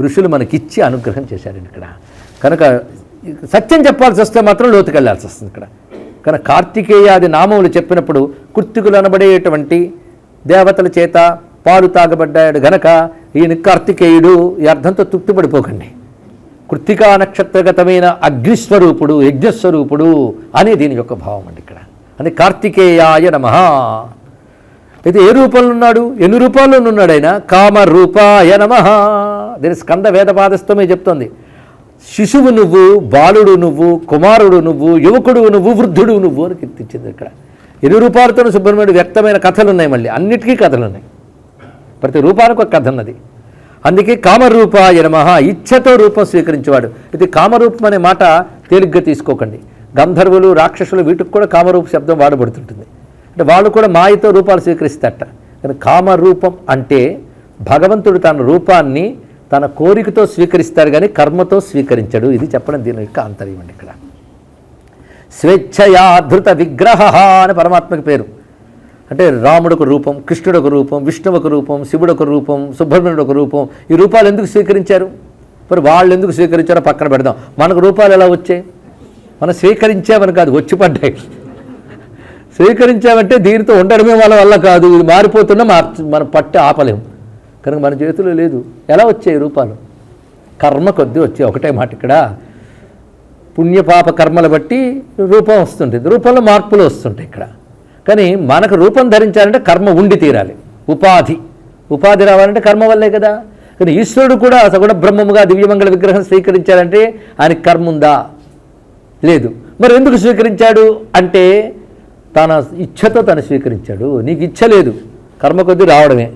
A: ఋషులు మనకిచ్చి అనుగ్రహం చేశారు ఇక్కడ. కనుక సత్యం చెప్పాల్సి వస్తే మాత్రం లోతుకెళ్లాల్సి వస్తుంది ఇక్కడ. కనుక కార్తికేయాది నామములు చెప్పినప్పుడు కృత్తికులు అనబడేటువంటి దేవతల చేత పాలు తాగబడ్డాడు గనక ఈయన కార్తికేయుడు. ఈ అర్థంతో తృప్తిపడిపోకండి. కృత్తికా నక్షత్రగతమైన అగ్నిస్వరూపుడు, యజ్ఞస్వరూపుడు అనే దీని యొక్క భావం అండి ఇక్కడ. అని కార్తికేయాయ నమః. అయితే ఏ రూపంలో ఉన్నాడు? ఎన్ని రూపాల్లో ఉన్నాడు ఆయన? కామరూపాయ నమః. దీని స్కంద వేదపాదస్థమే చెప్తోంది. శిశువు నువ్వు, బాలుడు నువ్వు, కుమారుడు నువ్వు, యువకుడు నువ్వు, వృద్ధుడు నువ్వు అని కీర్తించింది ఇక్కడ. ఎన్ని రూపాలతో సుబ్రహ్మణ్యుడు వ్యక్తమైన కథలు ఉన్నాయి, మళ్ళీ అన్నిటికీ కథలు ఉన్నాయి, ప్రతి రూపానికి ఒక కథ ఉన్నది. అందుకే కామరూపాయ నమః, ఇచ్ఛతో రూపం స్వీకరించేవాడు. ఇది కామరూపం అనే మాట తేలిగ్గా తీసుకోకండి. గంధర్వులు, రాక్షసులు వీటికి కూడా కామరూప శబ్దం వాడబడుతుంటుంది. అంటే వాళ్ళు కూడా మాయతో రూపాలు స్వీకరిస్తారట. కానీ కామరూపం అంటే భగవంతుడు తన రూపాన్ని తన కోరికతో స్వీకరిస్తాడు కానీ కర్మతో స్వీకరించడు. ఇది చెప్పడం దీని యొక్క ఆంతర్యం అండి. ఇక్కడ స్వేచ్ఛయా ధృత విగ్రహ అని పరమాత్మకి పేరు. అంటే రాముడు ఒక రూపం, కృష్ణుడు ఒక రూపం, విష్ణువు ఒక రూపం, శివుడు ఒక రూపం, సుబ్రహ్మణ్యుడు ఒక రూపం. ఈ రూపాలు ఎందుకు స్వీకరించారు? మరి వాళ్ళు ఎందుకు స్వీకరించారో పక్కన పెడదాం. మనకు రూపాలు ఎలా వచ్చాయి? మనం స్వీకరించామని కాదు, వచ్చి పడ్డాయి. స్వీకరించామంటే దీనితో ఉండడమే వాళ్ళ వల్ల కాదు, ఇది మారిపోతున్నా మనం పట్టి ఆపలేము. కనుక మన చేతిలో లేదు. ఎలా వచ్చాయి రూపాలు? కర్మ కొద్దీ వచ్చాయి. ఒకటే మాట ఇక్కడ, పుణ్యపాప కర్మలు బట్టి రూపం వస్తుంటుంది, రూపంలో మార్పులు వస్తుంటాయి ఇక్కడ. కానీ మనకు రూపం ధరించాలంటే కర్మ ఉండి తీరాలి. ఉపాధి రావాలంటే కర్మ వల్లే కదా. కానీ ఈశ్వరుడు కూడా సగుణ బ్రహ్మముగా దివ్యమంగళ విగ్రహం స్వీకరించాలంటే ఆయనకి కర్మ ఉందా? లేదు. మరి ఎందుకు స్వీకరించాడు అంటే తన ఇచ్ఛతో తను స్వీకరించాడు. నీకు ఇచ్ఛ లేదు, కర్మ కొద్దీ రావడమే.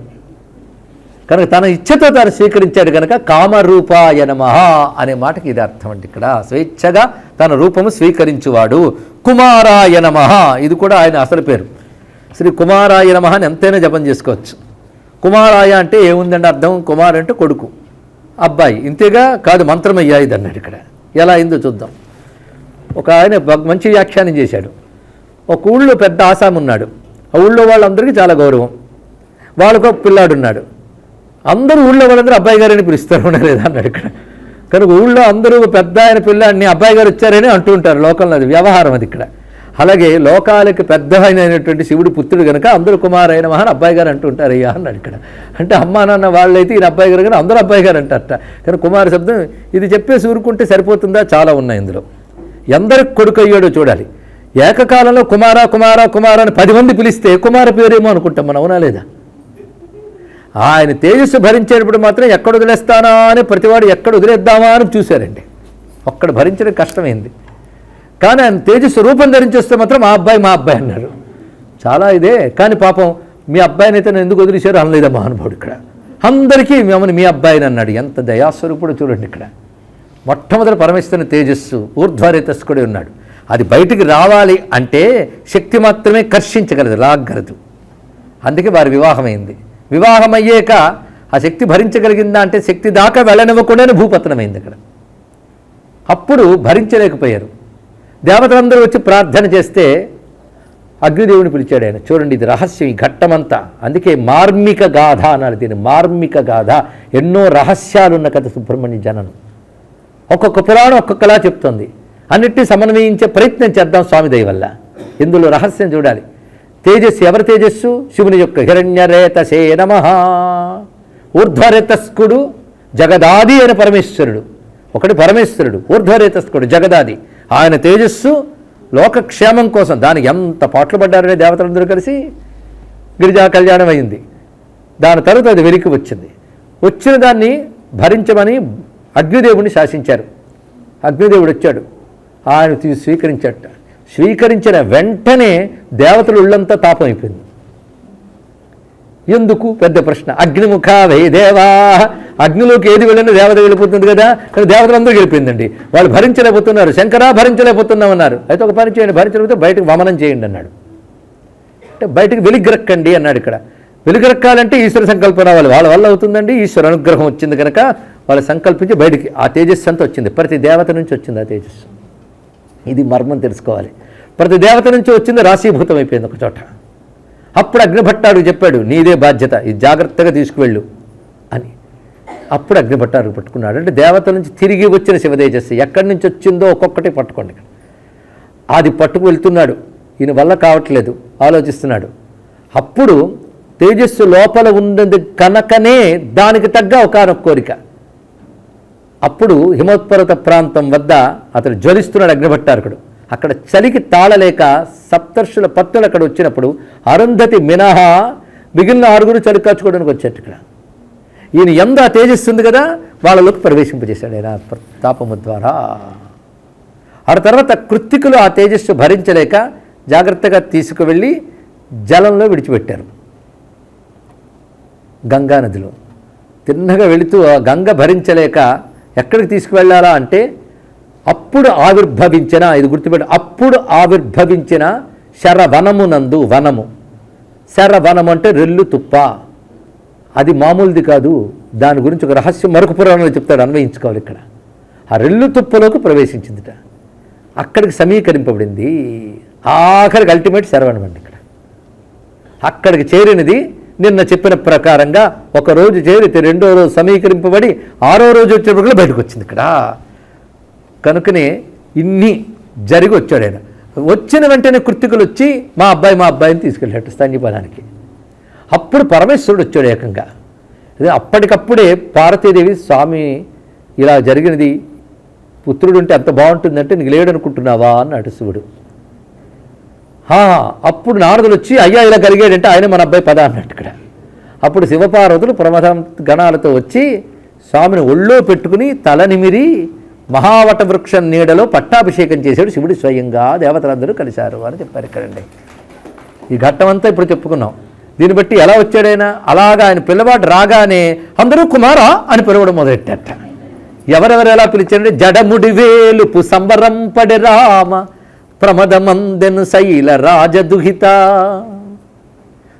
A: కనుక తన ఇచ్ఛతో తాను స్వీకరించాడు కనుక కామరూపాయ నమః అనే మాటకి ఇది అర్థం అండి. ఇక్కడ స్వేచ్ఛగా తన రూపము స్వీకరించువాడు. కుమారాయ నమః, ఇది కూడా ఆయన అసలు పేరు. శ్రీ కుమారాయ నమః అని ఎంతైనా జపం చేసుకోవచ్చు. కుమారాయ అంటే ఏముందండి అర్థం? కుమార్ అంటే కొడుకు, అబ్బాయి, ఇంతేగా కాదు, మంత్రమయ్యా ఇది అన్నాడు. ఇక్కడ ఎలా అయిందో చూద్దాం. ఒక ఆయన మంచి వ్యాఖ్యానం చేశాడు. ఒక ఊళ్ళో పెద్ద ఆసాం ఉన్నాడు. ఆ ఊళ్ళో వాళ్ళందరికీ చాలా గౌరవం. వాళ్ళకు ఒక పిల్లాడున్నాడు. అందరూ ఊళ్ళో వాళ్ళందరూ అబ్బాయి గారని పిలుస్తారు లేదా అన్నాడు ఇక్కడ. కనుక ఊళ్ళో అందరూ పెద్ద ఆయన పిల్లాడిని అబ్బాయి గారు వచ్చారని అంటూ ఉంటారు. లోకంలో అది వ్యవహారం అది ఇక్కడ. అలాగే లోకాలకి పెద్ద అయినటువంటి శివుడు పుత్రుడు కనుక అందరూ కుమారైన మహాన్ అబ్బాయి గారు అంటూ ఉంటారు అయ్యా అన్నాడు ఇక్కడ. అంటే అమ్మా నాన్న వాళ్ళైతే ఈయన అబ్బాయి గారు కానీ అందరూ అబ్బాయి గారు అంటారట. కానీ కుమార శబ్దం ఇది చెప్పేసి ఊరుకుంటే సరిపోతుందా? చాలా ఉన్నాయి ఇందులో. ఎందరికి కొడుకు అయ్యాడో చూడాలి. ఏకకాలంలో కుమార కుమార కుమార అని 10 మంది పిలిస్తే కుమార పేరేమో అనుకుంటాం మనం, అవునా లేదా? ఆయన తేజస్సు భరించేటప్పుడు మాత్రం ఎక్కడ వదిలేస్తానా అని ప్రతివాడు ఎక్కడ వదిలేద్దామా అని చూశారండి. ఒక్కడ భరించడం కష్టమైంది. కానీ ఆయన తేజస్సు రూపం ధరించేస్తే మాత్రం మా అబ్బాయి అన్నారు. చాలా ఇదే. కానీ పాపం మీ అబ్బాయిని అయితే నేను ఎందుకు వదిలేశారు అనలేదా మహానుభావుడు ఇక్కడ. అందరికీ మేమని మీ అబ్బాయిని అన్నాడు. ఎంత దయాస్వరూపుడు చూడండి ఇక్కడ. మొట్టమొదటి పరమేశ్వరుని తేజస్సు ఊర్ధ్వరేతస్కుడే ఉన్నాడు. అది బయటికి రావాలి అంటే శక్తి మాత్రమే కర్షించగలదు, లాగలదు. అందుకే వారి వివాహమైంది. వివాహం అయ్యాక ఆ శక్తి భరించగలిగిందా అంటే శక్తి దాకా వెళ్ళనివ్వకుండానే భూపతనమైంది అక్కడ. అప్పుడు భరించలేకపోయారు. దేవతలందరూ వచ్చి ప్రార్థన చేస్తే అగ్నిదేవుని పిలిచాడు ఆయన. చూడండి ఇది రహస్యం, ఈ ఘట్టమంతా. అందుకే మార్మిక గాథ అన్నారు దీన్ని. మార్మిక గాథ, ఎన్నో రహస్యాలున్న కథ సుబ్రహ్మణ్య జననం. ఒక్కొక్క పురాణం ఒక్కొక్కలా చెప్తుంది. అన్నిటినీ సమన్వయించే ప్రయత్నం చేద్దాం స్వామి దయ వల్ల. ఇందులో రహస్యం చూడాలి. తేజస్సు ఎవరి తేజస్సు? శివుని యొక్క. హిరణ్యరేతసే నమః. ఊర్ధ్వరేతస్కుడు జగదాది అయిన పరమేశ్వరుడు. ఒకటి పరమేశ్వరుడు, ఊర్ధ్వరేతస్కుడు జగదాది. ఆయన తేజస్సు లోకక్షేమం కోసం. దానికి ఎంత పాటలు పడ్డారనే దేవతలందరూ కలిసి గిరిజా కళ్యాణం అయింది. దాని తర్వాత అది వెలికి వచ్చింది. వచ్చిన దాన్ని భరించమని అగ్నిదేవుడిని శాసించారు. అగ్నిదేవుడు వచ్చాడు, ఆయన స్వీకరించాట. స్వీకరించిన వెంటనే దేవతలు ఉళ్ళంతా తాపం అయిపోయింది. ఎందుకు? పెద్ద ప్రశ్న. అగ్నిముఖ వై దేవా, అగ్నిలోకి ఏది వెళ్ళినా దేవత వెళ్ళిపోతుంది కదా. కానీ దేవతలందరూ వెళ్ళిపోయిందండి. వాళ్ళు భరించలేకపోతున్నారు. శంకరా భరించలేకపోతున్నామన్నారు. అయితే ఒక పని చేయండి, భరించలేకపోతే బయటకు వమనం చేయండి అన్నాడు. అంటే బయటకు వెలిగ్రక్కండి అన్నాడు. ఇక్కడ వెలిగ్రక్కాలంటే ఈశ్వర సంకల్పం రావాలి. వాళ్ళ వల్ల అవుతుందండి. ఈశ్వర అనుగ్రహం వచ్చింది కనుక వాళ్ళు సంకల్పించి బయటికి ఆ తేజస్సు అంతా వచ్చింది. ప్రతి దేవత నుంచి వచ్చింది ఆ తేజస్సు. ఇది మర్మం తెలుసుకోవాలి. ప్రతి దేవత నుంచి వచ్చింది, రాశీభూతం అయిపోయింది ఒక చోట. అప్పుడు అగ్నిభట్టాడు చెప్పాడు, నీదే బాధ్యత, ఇది జాగ్రత్తగా తీసుకువెళ్ళు అని. అప్పుడు అగ్నిభట్టాడు పట్టుకున్నాడు. అంటే దేవత నుంచి తిరిగి వచ్చిన శివతేజస్సు ఎక్కడి నుంచి వచ్చిందో ఒక్కొక్కటి పట్టుకోండి. అది పట్టుకు వెళ్తున్నాడు. ఈయన వల్ల కావట్లేదు, ఆలోచిస్తున్నాడు. అప్పుడు తేజస్సు లోపల ఉన్నది కనుకనే దానికి తగ్గ ఒకనొక కోరిక. అప్పుడు హిమోత్పర్వత ప్రాంతం వద్ద అతడు జ్వలిస్తున్నాడు అగ్నిభట్టారకుడు. అక్కడ చలికి తాళలేక సప్తర్షుల పత్తులు అక్కడ వచ్చినప్పుడు అరుంధతి మినహా మిగిలిన 6 చలి కాచుకోవడానికి వచ్చారు. ఇక్కడ ఈయన ఎందు ఆ తేజస్సు ఉంది కదా, వాళ్ళలోకి ప్రవేశింపజేశాడు ఆయన తాపము ద్వారా. ఆ తర్వాత కృత్తికులు ఆ తేజస్సు భరించలేక జాగ్రత్తగా తీసుకువెళ్ళి జలంలో విడిచిపెట్టారు. గంగా నదిలో తిన్నగా వెళుతూ ఆ గంగ భరించలేక ఎక్కడికి తీసుకువెళ్ళాలా అంటే అప్పుడు ఆవిర్భవించిన, ఇది గుర్తుపెట్టి, అప్పుడు ఆవిర్భవించిన శరవనమునందు, వనము శరవనం అంటే రెల్లు తుప్ప, అది మామూలుది కాదు. దాని గురించి ఒక రహస్యం మరొక పురాణంలో చెప్తాడు, అన్వయించుకోవాలి. ఇక్కడ ఆ రెల్లు తుప్పలోకి ప్రవేశించిందిట, అక్కడికి సమీకరింపబడింది. ఆఖరికి అల్టిమేట్ శరవణం అండి. ఇక్కడ అక్కడికి చేరినది నిన్న చెప్పిన ప్రకారంగా ఒకరోజు చేరితే రెండో రోజు సమీకరింపబడి 6వ రోజు వచ్చేటప్పుడు బయటకు వచ్చింది ఇక్కడ. కనుకనే ఇన్ని జరిగి వచ్చాడు ఆయన. వచ్చిన వెంటనే కృత్తికులు వచ్చి మా అబ్బాయిని తీసుకెళ్ళాడు స్తన్యపానానికి. అప్పుడు పరమేశ్వరుడు వచ్చాడు ఏకంగా. అప్పటికప్పుడే పార్వతీదేవి, స్వామి ఇలా జరిగినది, పుత్రుడు ఉంటే అంత బాగుంటుందంటే నీకు లేడనుకుంటున్నావా అన్నాడు శివుడు. అప్పుడు నారదులు వచ్చి అయ్యా ఇలా కలిగాడంటే ఆయన మన అబ్బాయి పద అన్నట్టు ఇక్కడ. అప్పుడు శివపార్వతులు ప్రమథ గణాలతో వచ్చి స్వామిని ఒళ్ళో పెట్టుకుని తల నిమిరి మహావట వృక్షం నీడలో పట్టాభిషేకం చేశాడు శివుడు స్వయంగా. దేవతలందరూ కలిశారు అని చెప్పారు ఇక్కడండి. ఈ ఘట్టం అంతా ఇప్పుడు చెప్పుకున్నాం. దీన్ని బట్టి ఎలా వచ్చాడైనా, అలాగా ఆయన పిల్లవాడు రాగానే అందరూ కుమారా అని పిలవడం మొదలెట్టారట. ఎవరెవరు ఎలా పిలిచారంటే జడముడి వేలుపు సంబరంపడి రామ ప్రమదమందెను శైల రాజదుహిత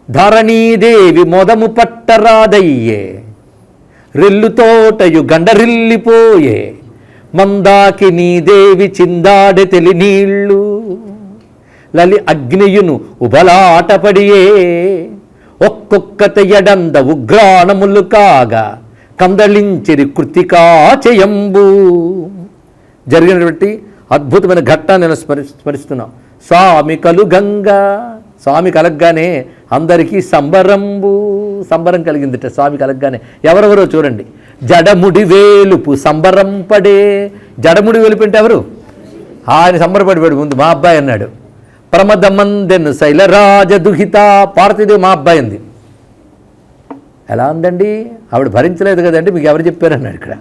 A: ధరణీదేవి మొదము పట్టరాదయ్యే రెల్లుతోటయు గండరిల్లిపోయే మందాకినీ దేవి చిందాడె తెలి నీళ్ళు లలి అగ్నియును ఉబలాటపడియే ఒక్కొక్కత ఎడంద ఉగ్రాణములు కాగా కందళించిరి కృతికాచయంబు. జరిగినటువంటి అద్భుతమైన ఘట్టాన్ని నేను స్మరిస్తున్నాం. స్వామి కలు గంగా, స్వామి కలగ్గానే అందరికీ సంబరం కలిగిందిట. స్వామి కలగ్గానే ఎవరెవరో చూడండి. జడముడి వేలుపు సంబరంపడే, జడముడి వేలుపు అంటే ఎవరు? ఆయన సంబరపడిపోయాడు ముందు, మా అబ్బాయి అన్నాడు. ప్రమదమందెను శైలరాజ దుహిత, పార్వతీదేవి మా అబ్బాయి అంది. ఎలా ఉందండి, ఆవిడ భరించలేదు కదండి, మీకు ఎవరు చెప్పారన్నాడు ఇక్కడ.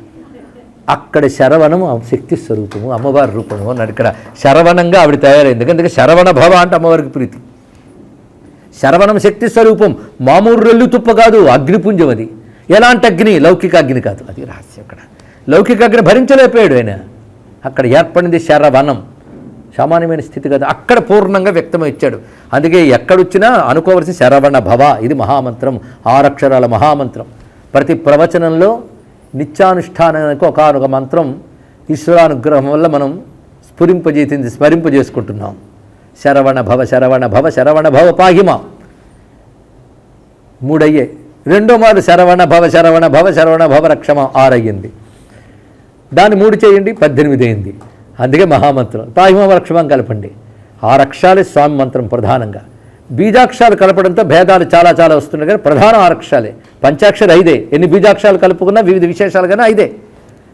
A: అక్కడ శరవణము శక్తి స్వరూపము, అమ్మవారి రూపము అన్నాడు. ఇక్కడ శరవణంగా ఆవిడ తయారైంది. ఎందుకంటే శరవణ భవ అంటే అమ్మవారికి ప్రీతి. శరవణం శక్తి స్వరూపం, మామూలు రెల్లు తుప్ప కాదు, అగ్నిపుంజం. అది ఎలాంటి అగ్ని? లౌకిక అగ్ని కాదు. అది రహస్యం. అక్కడ లౌకిక అగ్ని భరించలేకపోయాడు ఆయన. అక్కడ ఏర్పడింది శరవణం, సామాన్యమైన స్థితి కాదు. అక్కడ పూర్ణంగా వ్యక్తమై ఇచ్చాడు. అందుకే ఎక్కడొచ్చినా అనుకోవలసిన శరవణ భవ, ఇది మహామంత్రం, 6 అక్షరాల మహామంత్రం. ప్రతి ప్రవచనంలో నిత్యానుష్ఠానానికి ఒకనొక మంత్రం ఈశ్వరానుగ్రహం వల్ల మనం స్మరింపజేసుకుంటున్నాం. శరవణ భవ శరవణ భవ శరవణ భవ పాహిమ 3 అయ్యాయి. రెండో మారు శరవణ భవ శరవణ భవ శరవణ భవ రక్షమ 6 అయ్యింది. దాన్ని 3 చేయండి 18 అయింది. అందుకే మహామంత్రం. పాహిమ రక్షమం కలపండి. 6 అక్షరాలే స్వామి మంత్రం ప్రధానంగా. బీజాక్షరాలు కలపడంతో భేదాలు చాలా చాలా వస్తున్నాయి, కానీ ప్రధాన 6 అక్షరాలే. పంచాక్షరి 5. ఎన్ని బీజాక్షరాలు కలుపుకున్నా వివిధ విశేషాలు కానీ 5.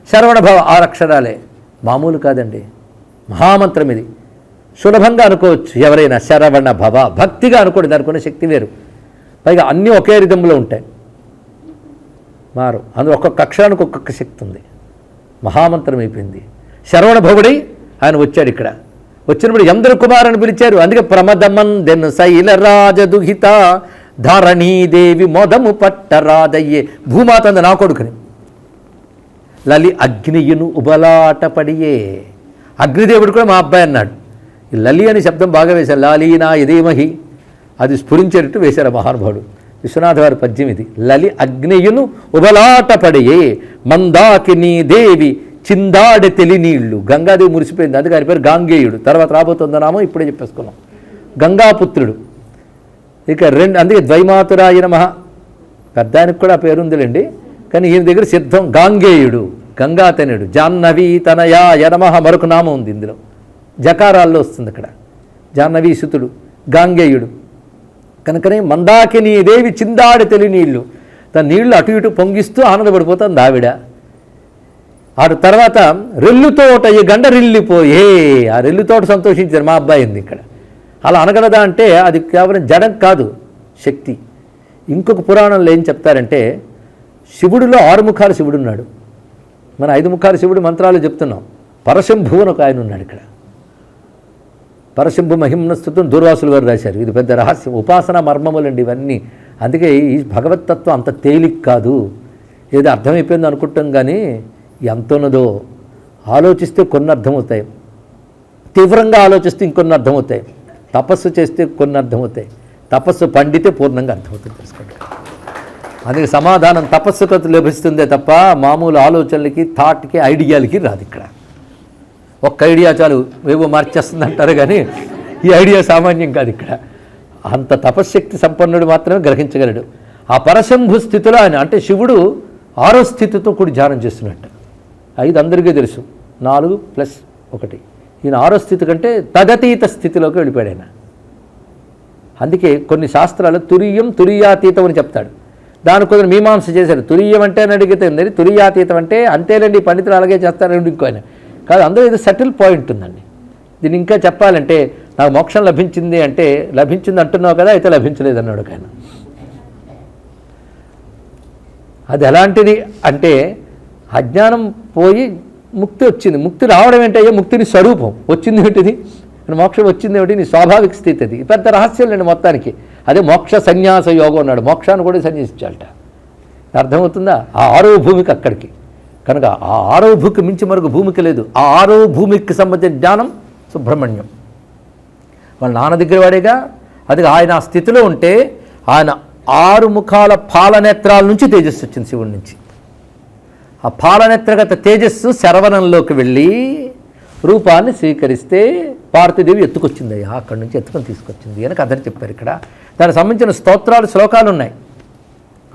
A: శరవణ భవ 6 అక్షరాలే, మామూలు కాదండి, మహామంత్రం ఇది. సులభంగా అనుకోవచ్చు ఎవరైనా శరవణ భవ, భక్తిగా అనుకోండి, దానికి ఉన్న శక్తి వేరు. పైగా అన్నీ ఒకే రిధంలో ఉంటాయి, మారు. అందులో ఒక్కొక్క అక్షరానికి ఒక్కొక్క శక్తి ఉంది. మహామంత్రం అయిపోయింది. శరవణ భవుడై ఆయన వచ్చాడు. ఇక్కడ వచ్చినప్పుడు ఎందరు కుమారుని పిలిచారు. అందుకే ప్రమదమందెను శైల రాజదుహిత ధరణీదేవి మొదము పట్టరాదయ్యే, భూమాత అంది నా కొడుకుని. లలి అగ్నియును ఉబలాటపడియే, అగ్నిదేవుడు కూడా మా అబ్బాయి అన్నాడు. ఈ లలి అని శబ్దం బాగా వేశారు. లాలీనా యదేమహి, అది స్ఫురించేటట్టు వేశారు మహానుభావుడు. విశ్వనాథ వారి పద్యం ఇది. లలి అగ్నియును ఉబలాటపడియే మందాకినీ దేవి చిందాడె తెలి నీళ్లు. గంగాదేవి మురిసిపోయింది, అందుకే ఆయన పేరు గాంగేయుడు. తర్వాత రాబోతుందో నామో ఇప్పుడే చెప్పేసుకున్నాం. గంగాపుత్రుడు. ఇక అందుకే ద్వైమాతురాయ నమః, పెద్దానికి కూడా ఆ పేరుందిలేండి, కానీ ఈయన దగ్గర సిద్ధం గాంగేయుడు, గంగాతనుడు. జాహ్నవీ తనయాయ నమః మరొక నామం ఉంది ఇందులో, జకారాల్లో వస్తుంది అక్కడ. జాహ్నవీ సుతుడు, గాంగేయుడు. కనుకనే మందాకినీ దేవి చిందాడె తెలి నీళ్లు, తన నీళ్లు అటు ఇటు పొంగిస్తూ ఆనందపడిపోతుంది ఆవిడ. ఆ తర్వాత రెల్లుతోట ఈ గండరిల్లిపోయే, ఆ రెల్లుతోట సంతోషించారు మా అబ్బాయి ఉంది ఇక్కడ. అలా అనగలదా అంటే అది కేవలం జడం కాదు, శక్తి. ఇంకొక పురాణంలో ఏం చెప్తారంటే శివుడిలో 6 ముఖాలు శివుడు ఉన్నాడు. మన 5 ముఖాలు శివుడు మంత్రాలు చెప్తున్నాం. పరశంభు అని ఒక ఆయన ఉన్నాడు ఇక్కడ. పరశంభు మహిమ్నస్తుతం దూర్వాసులు గారు రాశారు. ఇది పెద్ద రహస్యం, ఉపాసన మర్మములండి ఇవన్నీ. అందుకే ఈ భగవతత్వం అంత తేలిక కాదు, ఏదో అర్థమైపోయింది అనుకుంటాం. కానీ ఎంత ఉన్నదో ఆలోచిస్తే కొన్ని అర్థమవుతాయి, తీవ్రంగా ఆలోచిస్తే ఇంకొన్ని అర్థమవుతాయి, తపస్సు చేస్తే కొన్ని అర్థమవుతాయి, తపస్సు పండితే పూర్ణంగా అర్థమవుతుంది. తెలుసుకోండి. అందుకే సమాధానం తపస్సుకు లభిస్తుందే తప్ప మామూలు ఆలోచనలకి, థాట్కి, ఐడియాలకి రాదు. ఇక్కడ ఒక్క ఐడియా చాలు ఏవో మార్చేస్తుంది అంటారు, కానీ ఈ ఐడియా సామాన్యం కాదు. ఇక్కడ అంత తపశ్శక్తి సంపన్నుడు మాత్రమే గ్రహించగలడు. ఆ పరశంభు స్థితిలో ఆయన, అంటే శివుడు 6వ స్థితితో కూడి ధ్యానం చేస్తున్నట్టు. 5 అందరికీ తెలుసు, 4 + 1. ఈయన 6వ స్థితి కంటే తదతీత స్థితిలోకి వెళ్ళిపోయాడు ఆయన. అందుకే కొన్ని శాస్త్రాలు తురీయం తురీయాతీతం అని చెప్తాడు. దాని కొందరు మీమాంస చేశారు. తురీయం అంటే అని అడిగితే తురీయాతీతం అంటే అంతేలేండి పండితులు అలాగే చేస్తారండి ఇంకో ఆయన కాదు. అందులో ఇది సటిల్ పాయింట్ ఉందండి. దీన్ని ఇంకా చెప్పాలంటే నాకు మోక్షం లభించింది అంటే, లభించింది అంటున్నావు కదా, అయితే లభించలేదు అన్నాడు ఆయన. అది ఎలాంటిది అంటే అజ్ఞానం పోయి ముక్తి వచ్చింది. ముక్తి రావడం ఏంటయ్యా, ముక్తిని స్వరూపం వచ్చింది ఏంటిది, మోక్షం వచ్చింది ఏమిటి, నీ స్వాభావిక స్థితి. అది పెద్ద రహస్యం లేండి మొత్తానికి. అదే మోక్ష సన్యాస యోగం అన్నాడు. మోక్షాన్ని కూడా సన్యసించాలట. అర్థమవుతుందా? ఆ 6వ భూమికి అక్కడికి. కనుక ఆ 6వ భూమికి మించి మరొక భూమికి లేదు. ఆ 6వ భూమికి సంబంధించిన జ్ఞానం సుబ్రహ్మణ్యం. వాళ్ళ నాన్న దగ్గర వాడేగా. అది ఆయన ఆ స్థితిలో ఉంటే ఆయన 6 ముఖాల పాలనేత్రాల నుంచి తేజస్సు వచ్చింది శివుడి నుంచి. ఆ పాలనేత్రగత తేజస్సు శరవణంలోకి వెళ్ళి రూపాన్ని స్వీకరిస్తే పార్వతీదేవి ఎత్తుకొచ్చింది. అక్కడి నుంచి ఎత్తుకొని తీసుకొచ్చింది అని కథని చెప్పారు ఇక్కడ. దానికి సంబంధించిన స్తోత్రాలు, శ్లోకాలు ఉన్నాయి.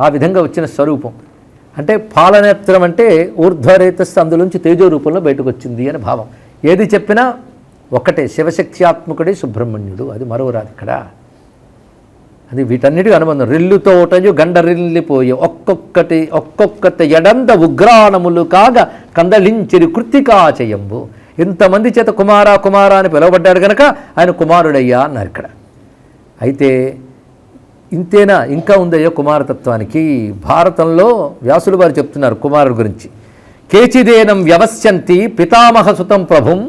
A: ఆ విధంగా వచ్చిన స్వరూపం అంటే పాలనేత్రం అంటే ఊర్ధ్వరేతస్సు, అందులోంచి తేజో రూపంలో బయటకు వచ్చింది అని భావం. ఏది చెప్పినా ఒకటే, శివశక్త్యాత్మకుడే సుబ్రహ్మణ్యుడు. అది మరోరాదు ఇక్కడ. అది వీటన్నిటికీ అనుబంధం. రిల్లుతోటయు గండ రిల్లిపోయి ఒక్కొక్కటి ఎడంద ఉగ్రాణములు కాగా కందలించిరి కృత్తికాచయంబు. ఇంతమంది చేత కుమార కుమార అని పిలువబడ్డాడు కనుక ఆయన కుమారుడయ్యా అన్నారు ఇక్కడ. అయితే ఇంతేనా, ఇంకా ఉందయ్యో కుమారతత్వానికి. భారతంలో వ్యాసులు వారు చెప్తున్నారు కుమారుడు గురించి. కేచిదేనం వ్యవస్యంతి పితామహ సుతం ప్రభుం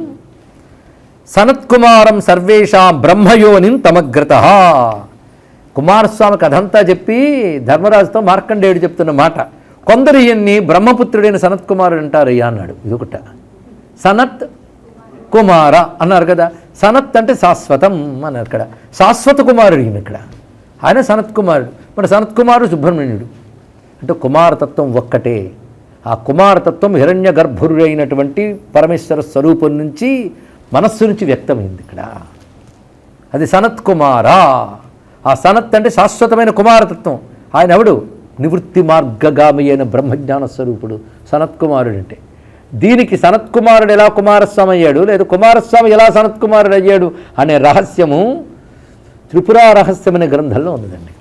A: సనత్కుమారం సర్వేషాం బ్రహ్మయోనిం తమగ్రత. కుమారస్వామి కథంతా చెప్పి ధర్మరాజుతో మార్కండేయుడు చెప్తున్న మాట, కొందరు ఈయన్ని బ్రహ్మపుత్రుడైన సనత్ కుమారుడు అంటారయ్యా అన్నాడు. ఇదొకట, సనత్ కుమార అన్నారు కదా. సనత్ అంటే శాశ్వతం అన్నారు ఇక్కడ. శాశ్వత కుమారుడు ఈయన ఇక్కడ. ఆయన సనత్ కుమారుడు. మరి సనత్ కుమారుడు సుబ్రహ్మణ్యుడు. అంటే కుమారతత్వం ఒక్కటే. ఆ కుమారతత్వం హిరణ్య గర్భురైనటువంటి పరమేశ్వర స్వరూపం నుంచి, మనస్సు నుంచి వ్యక్తమైంది ఇక్కడ. అది సనత్ కుమార. ఆ సనత్ అంటే శాశ్వతమైన కుమారతత్వం. ఆయన ఎవడు? నివృత్తి మార్గగామి అయిన బ్రహ్మజ్ఞాన స్వరూపుడు సనత్కుమారుడు అంటే. దీనికి సనత్కుమారుడు ఎలా కుమారస్వామి అయ్యాడు, లేదా కుమారస్వామి ఎలా సనత్కుమారుడు అయ్యాడు అనే రహస్యము త్రిపురా రహస్యం అనే గ్రంథంలో ఉందండి.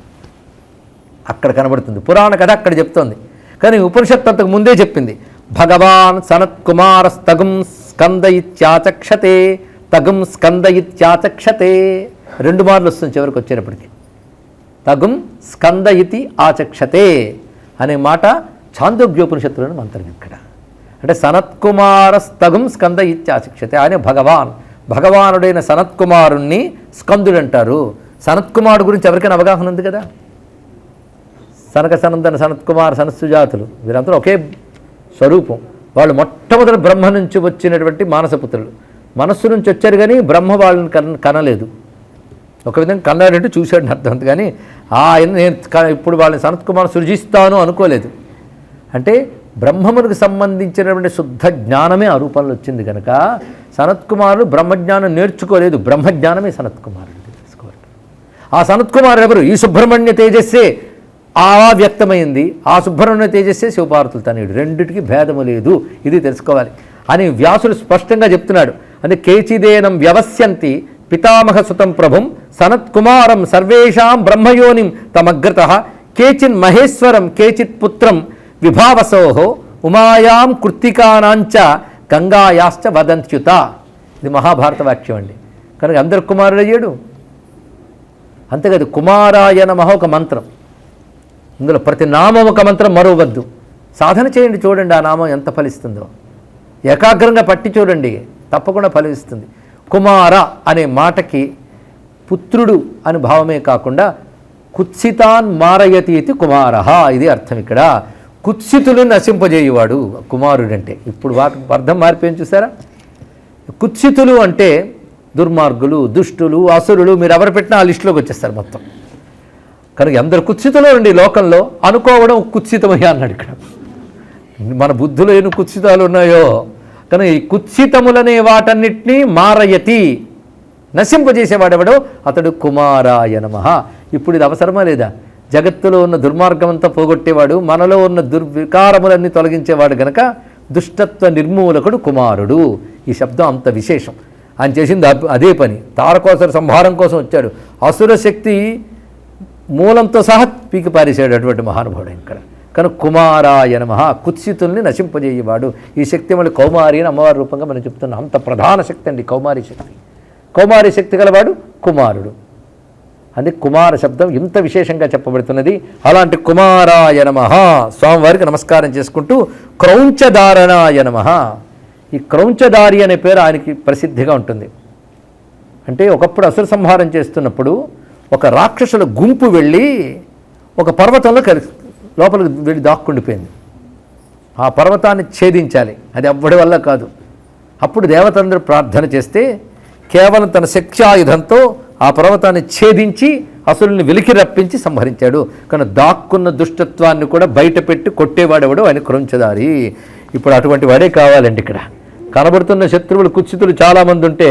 A: అక్కడ కనబడుతుంది. పురాణ కథ అక్కడ చెప్తోంది. కానీ ఉపనిషత్తు అంతకు ముందే చెప్పింది. భగవాన్ సనత్కుమారస్తగుం స్కంద ఇత్యాచక్షతే, తగుం స్కంద ఇత్యాచక్షతే. 2 మార్లు వస్తుంది చివరికి వచ్చేటప్పటికి. తగుం స్కంద ఇతి ఆచక్షతే అనే మాట ఛాందోగ్యోపనిషత్తులోని మంత్రం ఇక్కడ. అంటే సనత్కుమారస్తగుం స్కంద ఇత్యాచక్షతే. ఆయన భగవాన్, భగవానుడైన సనత్కుమారుణ్ణి స్కందుడు అంటారు. సనత్కుమారుడు గురించి ఎవరికైనా అవగాహన ఉంది కదా. సనక సనందన సనత్కుమార్ సనత్సుజాతులు వీరందరూ ఒకే స్వరూపం. వాళ్ళు మొట్టమొదటి బ్రహ్మ నుంచి వచ్చినటువంటి మానసపుత్రులు. మనస్సు నుంచి వచ్చారు కానీ బ్రహ్మ వాళ్ళని కనలేదు. ఒక విధంగా కన్నాడంటే చూశాడని అర్థం. కానీ ఆయన నేను ఇప్పుడు వాళ్ళని సనత్కుమార్ సృజిస్తాను అనుకోలేదు. అంటే బ్రహ్మమునికి సంబంధించినటువంటి శుద్ధ జ్ఞానమే ఆ రూపంలో వచ్చింది కనుక సనత్కుమారుడు బ్రహ్మజ్ఞానం నేర్చుకోలేదు. బ్రహ్మజ్ఞానమే సనత్కుమారుడు తెలుసుకోవాలి. ఆ సనత్కుమారుడు ఎవరు? ఈ సుబ్రహ్మణ్య తేజస్సే ఆ వ్యక్తమైంది. ఆ సుబ్రహ్మణ్య తేజస్సే శివపార్వతులు తనయుడు. రెండిటికి భేదము లేదు. ఇది తెలుసుకోవాలి అని వ్యాసుడు స్పష్టంగా చెప్తున్నాడు. అంటే కేచిదేనం వ్యవస్యంతి పితామహ సుతం ప్రభుం సనత్కుమారం సర్వేషాం బ్రహ్మయోనిం తమగ్రత కేచిన్ మహేశ్వరం కేచిత్ పుత్రం విభావసోహో ఉమాయాం కృత్తికానాంచ గంగాయాశ్చ వదంత్యుత. ఇది మహాభారత వాక్యం అండి. కనుక అందరు కుమారుడు అయ్యాడు. అంతేకాదు కుమారాయ నమః ఒక మంత్రం, ఇందులో ప్రతి నామం ఒక మంత్రం మరోవద్దు. సాధన చేయండి, చూడండి ఆ నామం ఎంత ఫలిస్తుందో. ఏకాగ్రంగా పట్టి చూడండి, తప్పకుండా ఫలిస్తుంది. కుమార అనే మాటకి పుత్రుడు అని భావమే కాకుండా కుత్సితాన్ మారయతి ఇది కుమారః, ఇది అర్థం. ఇక్కడ కుత్సితులను నశింపజేయువాడు కుమారుడంటే. ఇప్పుడు వాటి అర్థం మారిపోయింది చూసారా. కుత్సితులు అంటే దుర్మార్గులు, దుష్టులు, అసురులు, మీరు ఎవరు పెట్టినా ఆ లిస్టులోకి వచ్చేస్తారు మొత్తం. కనుక ఎందరు కుత్సితులు ఉండి లోకంలో అనుకోవడం కుత్సితమయ్యా అన్నాడు ఇక్కడ. మన బుద్ధులో ఎన్ని కుత్సితాలు ఉన్నాయో, కనుక ఈ కుత్సితములనే వాటన్నిటినీ మారయతి, నశింపజేసేవాడెవడో అతడు కుమారాయ నమః. ఇప్పుడు ఇది అవసరమా లేదా? జగత్తులో ఉన్న దుర్మార్గమంతా పోగొట్టేవాడు, మనలో ఉన్న దుర్వికారములన్నీ తొలగించేవాడు గనక దుష్టత్వ నిర్మూలకుడు కుమారుడు. ఈ శబ్దం అంత విశేషం. ఆయన చేసింది అదే పని. తారకోసర సంహారం కోసం వచ్చాడు. అసుర శక్తి మూలంతో సహా పీకి పారేశాడు అటువంటి మహానుభావుడు ఇక్కడ. కనుక కుమారాయ నమః, కుత్సితుల్ని నశింపజేయవాడు. ఈ శక్తి మళ్ళీ కౌమారి అని అమ్మవారి రూపంగా మనం చెప్తున్నాం. అంత ప్రధాన శక్తి అండి కౌమారి శక్తి. కౌమారి శక్తి గలవాడు కుమారుడు. అందుకే కుమార శబ్దం ఇంత విశేషంగా చెప్పబడుతున్నది. అలాంటి కుమారాయ నమః స్వామివారికి నమస్కారం చేసుకుంటూ క్రౌంచధారణాయ నమః. ఈ క్రౌంచధారి అనే పేరు ఆయనకి ప్రసిద్ధిగా ఉంటుంది. అంటే ఒకప్పుడు అసుర సంహారం చేస్తున్నప్పుడు ఒక రాక్షసుల గుంపు వెళ్ళి ఒక పర్వతంలో లోపలికి వెళ్ళి దాక్కుండిపోయింది. ఆ పర్వతాన్ని ఛేదించాలి, అది ఎవ్వడి వల్ల కాదు. అప్పుడు దేవతలందరూ ప్రార్థన చేస్తే కేవలం తన శక్త్యాయుధంతో ఆ పర్వతాన్ని ఛేదించి అసురుల్ని వెలికి రప్పించి సంహరించాడు. కానీ దాక్కున్న దుష్టత్వాన్ని కూడా బయట పెట్టి కొట్టేవాడెవడు ఆయన క్రౌంచధారి. ఇప్పుడు అటువంటి వాడే కావాలండి. ఇక్కడ కనబడుతున్న శత్రువులు కుత్సితులు చాలామంది ఉంటే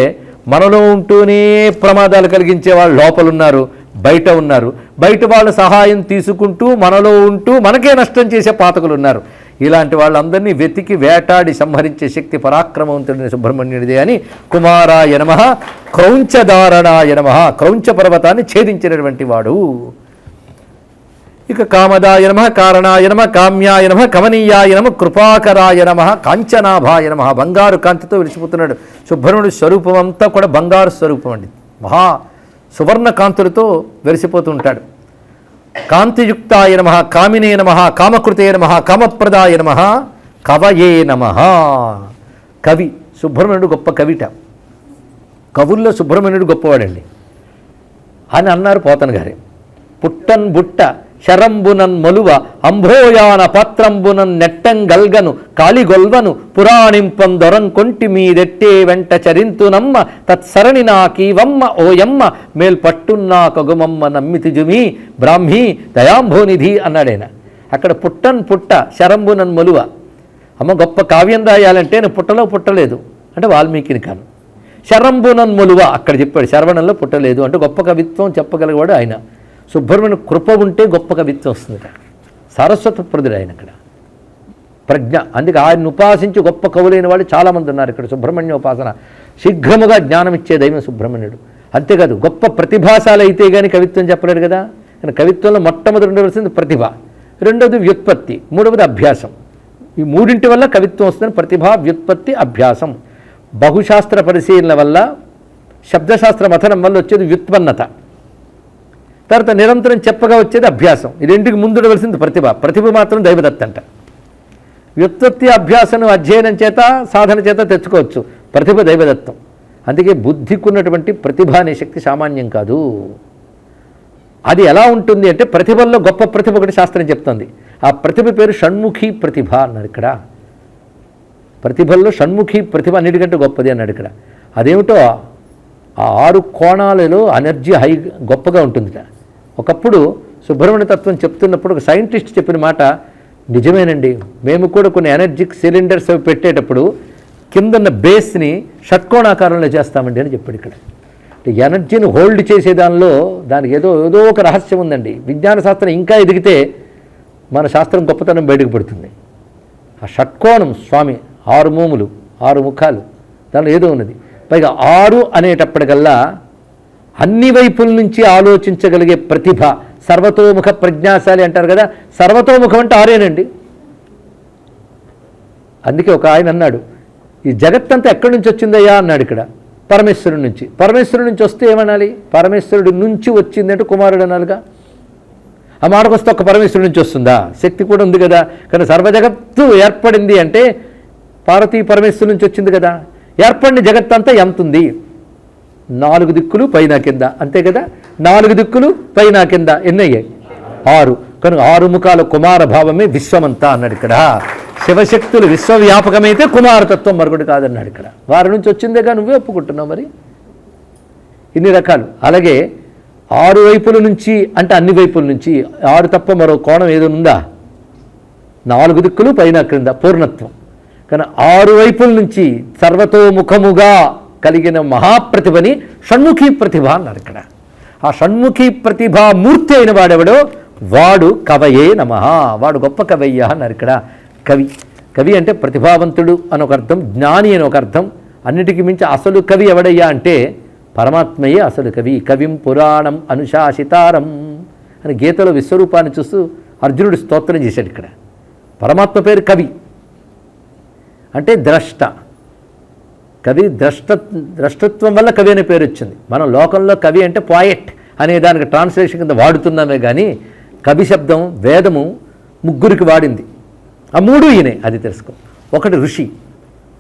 A: మనలో ఉంటూనే ప్రమాదాలు కలిగించే వాళ్ళు లోపలున్నారు, బయట ఉన్నారు. బయట వాళ్ళ సహాయం తీసుకుంటూ మనలో ఉంటూ మనకే నష్టం చేసే పాతకులు ఉన్నారు. ఇలాంటి వాళ్ళందరినీ వెతికి వేటాడి సంహరించే శక్తి పరాక్రమవంతుడిని సుబ్రహ్మణ్యుడిదే అని కుమారాయ నమః క్రౌంచధారణాయ నమః, క్రౌంచ పర్వతాన్ని ఛేదించినటువంటి వాడు. ఇక కామదాయ నమః, కారణాయ నమః, కామ్యాయ నమః, కమనీయాయ నమః, కృపాకరాయ నమః, కాంచనాభాయ నమః. బంగారు కాంతితో విడిచిపోతున్నాడు. సుబ్రహ్మణ్యుడి స్వరూపం అంతా కూడా బంగారు స్వరూపం అండి. మహా సువర్ణ కాంతులతో వెలిసిపోతూ ఉంటాడు. కాంతియుక్తాయ నమః, కామినే నమః, కామకృతే నమః, కామప్రదాయ నమః, కవయే నమః. కవి సుబ్రహ్మణ్యుడు గొప్ప కవిట. కవుల్లో సుబ్రహ్మణ్యుడు గొప్పవాడండి అని అన్నారు పోతన గారే. పుట్టన్ బుట్ట శరంబునన్ మొలువ అంభోయాన పాత్రంబునన్ నెట్టంగల్గను కాళిగొల్వను పురాణింపం దొరంకొంటి మీదెట్టే వెంట చరింతునమ్మ తత్సరణి నాకీవమ్మ ఓయమ్మ మేల్పట్టున్నా కగుమమ్మ నమ్మితిజుమి బ్రాహ్మీ దయాంభోనిధి అన్నాడైన. అక్కడ పుట్టన్ పుట్ట శరంబునన్ మొలువ. అమ్మ గొప్ప కావ్యం రాయాలంటే నేను పుట్టలో పుట్టలేదు అంటే వాల్మీకిని కాను. శరంబునన్ మొలువ అక్కడ చెప్పాడు, శరవణంలో పుట్టలేదు అంటే గొప్ప కవిత్వం చెప్పగలిగేవాడు ఆయన. సుబ్రహ్మణ్యుని కృప ఉంటే గొప్ప కవిత్వం వస్తుంది. సరస్వత ప్రదుడు ఆయన అక్కడ ప్రజ్ఞ. అందుకే ఆయన ఉపాసించి గొప్ప కవులైన వాళ్ళు చాలామంది ఉన్నారు ఇక్కడ. సుబ్రహ్మణ్య ఉపాసన శీఘ్రముగా జ్ఞానం ఇచ్చే దైవం సుబ్రహ్మణ్యుడు. అంతేకాదు గొప్ప ప్రతిభాశాలి అయితే కానీ కవిత్వం చెప్పలేడు కదా. కానీ కవిత్వంలో మొట్టమొదటి ఉండవలసింది ప్రతిభ, రెండవది వ్యుత్పత్తి, మూడవది అభ్యాసం. ఈ మూడింటి వల్ల కవిత్వం వస్తుంది. ప్రతిభ, వ్యుత్పత్తి, అభ్యాసం. బహుశాస్త్ర పరిశీలన వల్ల, శబ్దశాస్త్ర మథనం వల్ల వచ్చేది వ్యుత్పన్నత. తర్వాత నిరంతరం చెప్పగా వచ్చేది అభ్యాసం. ఈ రెండుకి ముందుండవలసింది ప్రతిభ. ప్రతిభ మాత్రం దైవదత్త అంట. వ్యుత్పత్తి అభ్యాసం అధ్యయనం చేత సాధన చేత తెచ్చుకోవచ్చు, ప్రతిభ దైవదత్తం. అందుకే బుద్ధికున్నటువంటి ప్రతిభ అనే శక్తి సామాన్యం కాదు. అది ఎలా ఉంటుంది అంటే ప్రతిభల్లో గొప్ప ప్రతిభ ఒకటి శాస్త్రం చెప్తుంది. ఆ ప్రతిభ పేరు షణ్ముఖి ప్రతిభ అన్నాడు ఇక్కడ. ప్రతిభల్లో షణ్ముఖి ప్రతిభ అన్నిటికంటే గొప్పది అన్నాడు ఇక్కడ. అదేమిటో ఆ 6 కోణాలలో ఎనర్జీ హై గొప్పగా ఉంటుంది. ఒకప్పుడు సుబ్రహ్మణ్య తత్వం చెప్తున్నప్పుడు ఒక సైంటిస్ట్ చెప్పిన మాట నిజమేనండి. మేము కూడా కొన్ని ఎనర్జిక్ సిలిండర్స్ అవి పెట్టేటప్పుడు కిందన్న బేస్ని షట్కోణాకారంలో చేస్తామండి అని చెప్పాడు ఇక్కడ. ఎనర్జీని హోల్డ్ చేసే దానిలో దానికి ఏదో ఒక రహస్యం ఉందండి. విజ్ఞాన శాస్త్రం ఇంకా ఎదిగితే మన శాస్త్రం గొప్పతనం బయటకు పడుతుంది. ఆ షట్కోణం స్వామి 6 మోములు 6 ముఖాలు దానిలో ఏదో ఉన్నది. పైగా 6 అనేటప్పటికల్లా అన్ని వైపుల నుంచి ఆలోచించగలిగే ప్రతిభ, సర్వతోముఖ ప్రజ్ఞాశాలి అంటారు కదా. సర్వతోముఖం అంటే 6ఏనండి. అందుకే ఒక ఆయన అన్నాడు, ఈ జగత్తంతా ఎక్కడి నుంచి వచ్చిందయ్యా అన్నాడు ఇక్కడ. పరమేశ్వరుడి నుంచి. పరమేశ్వరుడి నుంచి వస్తే ఏమనాలి? పరమేశ్వరుడి నుంచి వచ్చిందంటే కుమారుడు అనాలిగా. ఆ ఆ మాటకొస్తే ఒక్క పరమేశ్వరుడి నుంచి వస్తుందా? శక్తి కూడా ఉంది కదా. కానీ సర్వజగత్తు ఏర్పడింది అంటే పార్వతీ పరమేశ్వరుడి నుంచి వచ్చింది కదా. ఏర్పడిన జగత్తంతా ఎంత ఉంది? 4 దిక్కులు పైన కింద, అంతే కదా. 4 దిక్కులు పైన కింద ఎన్ని అయ్యాయి? 6. కనుక 6 ముఖాల కుమార భావమే విశ్వమంతా అన్నాడు ఇక్కడ. శివశక్తులు విశ్వవ్యాపకమైతే కుమారతత్వం మరొకటి కాదన్నాడు ఇక్కడ. వారి నుంచి వచ్చిందేగా, నువ్వే ఒప్పుకుంటున్నావు మరి. ఇన్ని రకాలు. అలాగే 6 వైపుల నుంచి అంటే అన్ని వైపుల నుంచి 6 తప్ప మరో కోణం ఏదో ఉందా? 4 దిక్కులు పైన క్రింద పూర్ణత్వం. కానీ 6 వైపుల నుంచి సర్వతోముఖముగా కలిగిన మహాప్రతిభని షణ్ముఖీ ప్రతిభ అన్నారు ఇక్కడ. ఆ షణ్ముఖీ ప్రతిభా మూర్తి అయిన వాడెవడో వాడు కవయే నమః, వాడు గొప్ప కవయ్య అన్నారు ఇక్కడ. కవి అంటే ప్రతిభావంతుడు అని ఒక అర్థం, జ్ఞాని అని ఒక అర్థం. అన్నిటికీ మించి అసలు కవి ఎవడయ్యా అంటే పరమాత్మయే అసలు కవి. కవిం పురాణం అనుశాసితారం అని గీతలో విశ్వరూపాన్ని చూస్తూ అర్జునుడు స్తోత్రం చేశాడు ఇక్కడ. పరమాత్మ పేరు కవి అంటే ద్రష్ట. కవి ద్రష్టత్వం వల్ల కవి అనే పేరు వచ్చింది. మనం లోకంలో కవి అంటే పోయెట్ అనే దానికి ట్రాన్స్లేషన్ కింద వాడుతున్నామే కానీ కవి శబ్దం వేదము 3కి వాడింది. ఆ 3 ఈయనే, అది తెలుసుకో. ఒకటి ఋషి,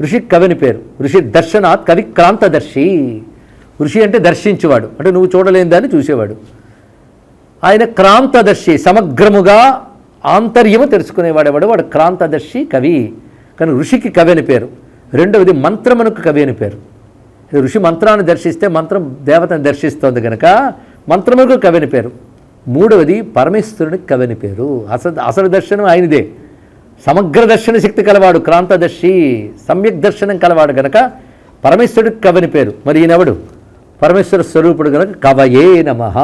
A: ఋషికి కవి అని పేరు. ఋషి దర్శనాత్ కవి క్రాంతదర్శి. ఋషి అంటే దర్శించేవాడు, అంటే నువ్వు చూడలేని దాన్ని చూసేవాడు. ఆయన క్రాంతదర్శి, సమగ్రముగా ఆంతర్యము తెలుసుకునేవాడేవాడు, వాడు క్రాంతదర్శి కవి. కానీ ఋషికి కవి అని పేరు. రెండవది మంత్రమునకు కవి అని పేరు. ఋషి మంత్రాన్ని దర్శిస్తే మంత్రం దేవతను దర్శిస్తోంది కనుక మంత్రమునకు కవి అని పేరు. మూడవది పరమేశ్వరునికి కవి అని పేరు. అసలు దర్శనం ఆయనదే. సమగ్ర దర్శన శక్తి కలవాడు క్రాంతదర్శి, సమ్యక్ దర్శనం కలవాడు గనక పరమేశ్వరుడికి కవి అని పేరు. మరి ఈయనెవడు? పరమేశ్వర స్వరూపుడు గనక కవయే నమః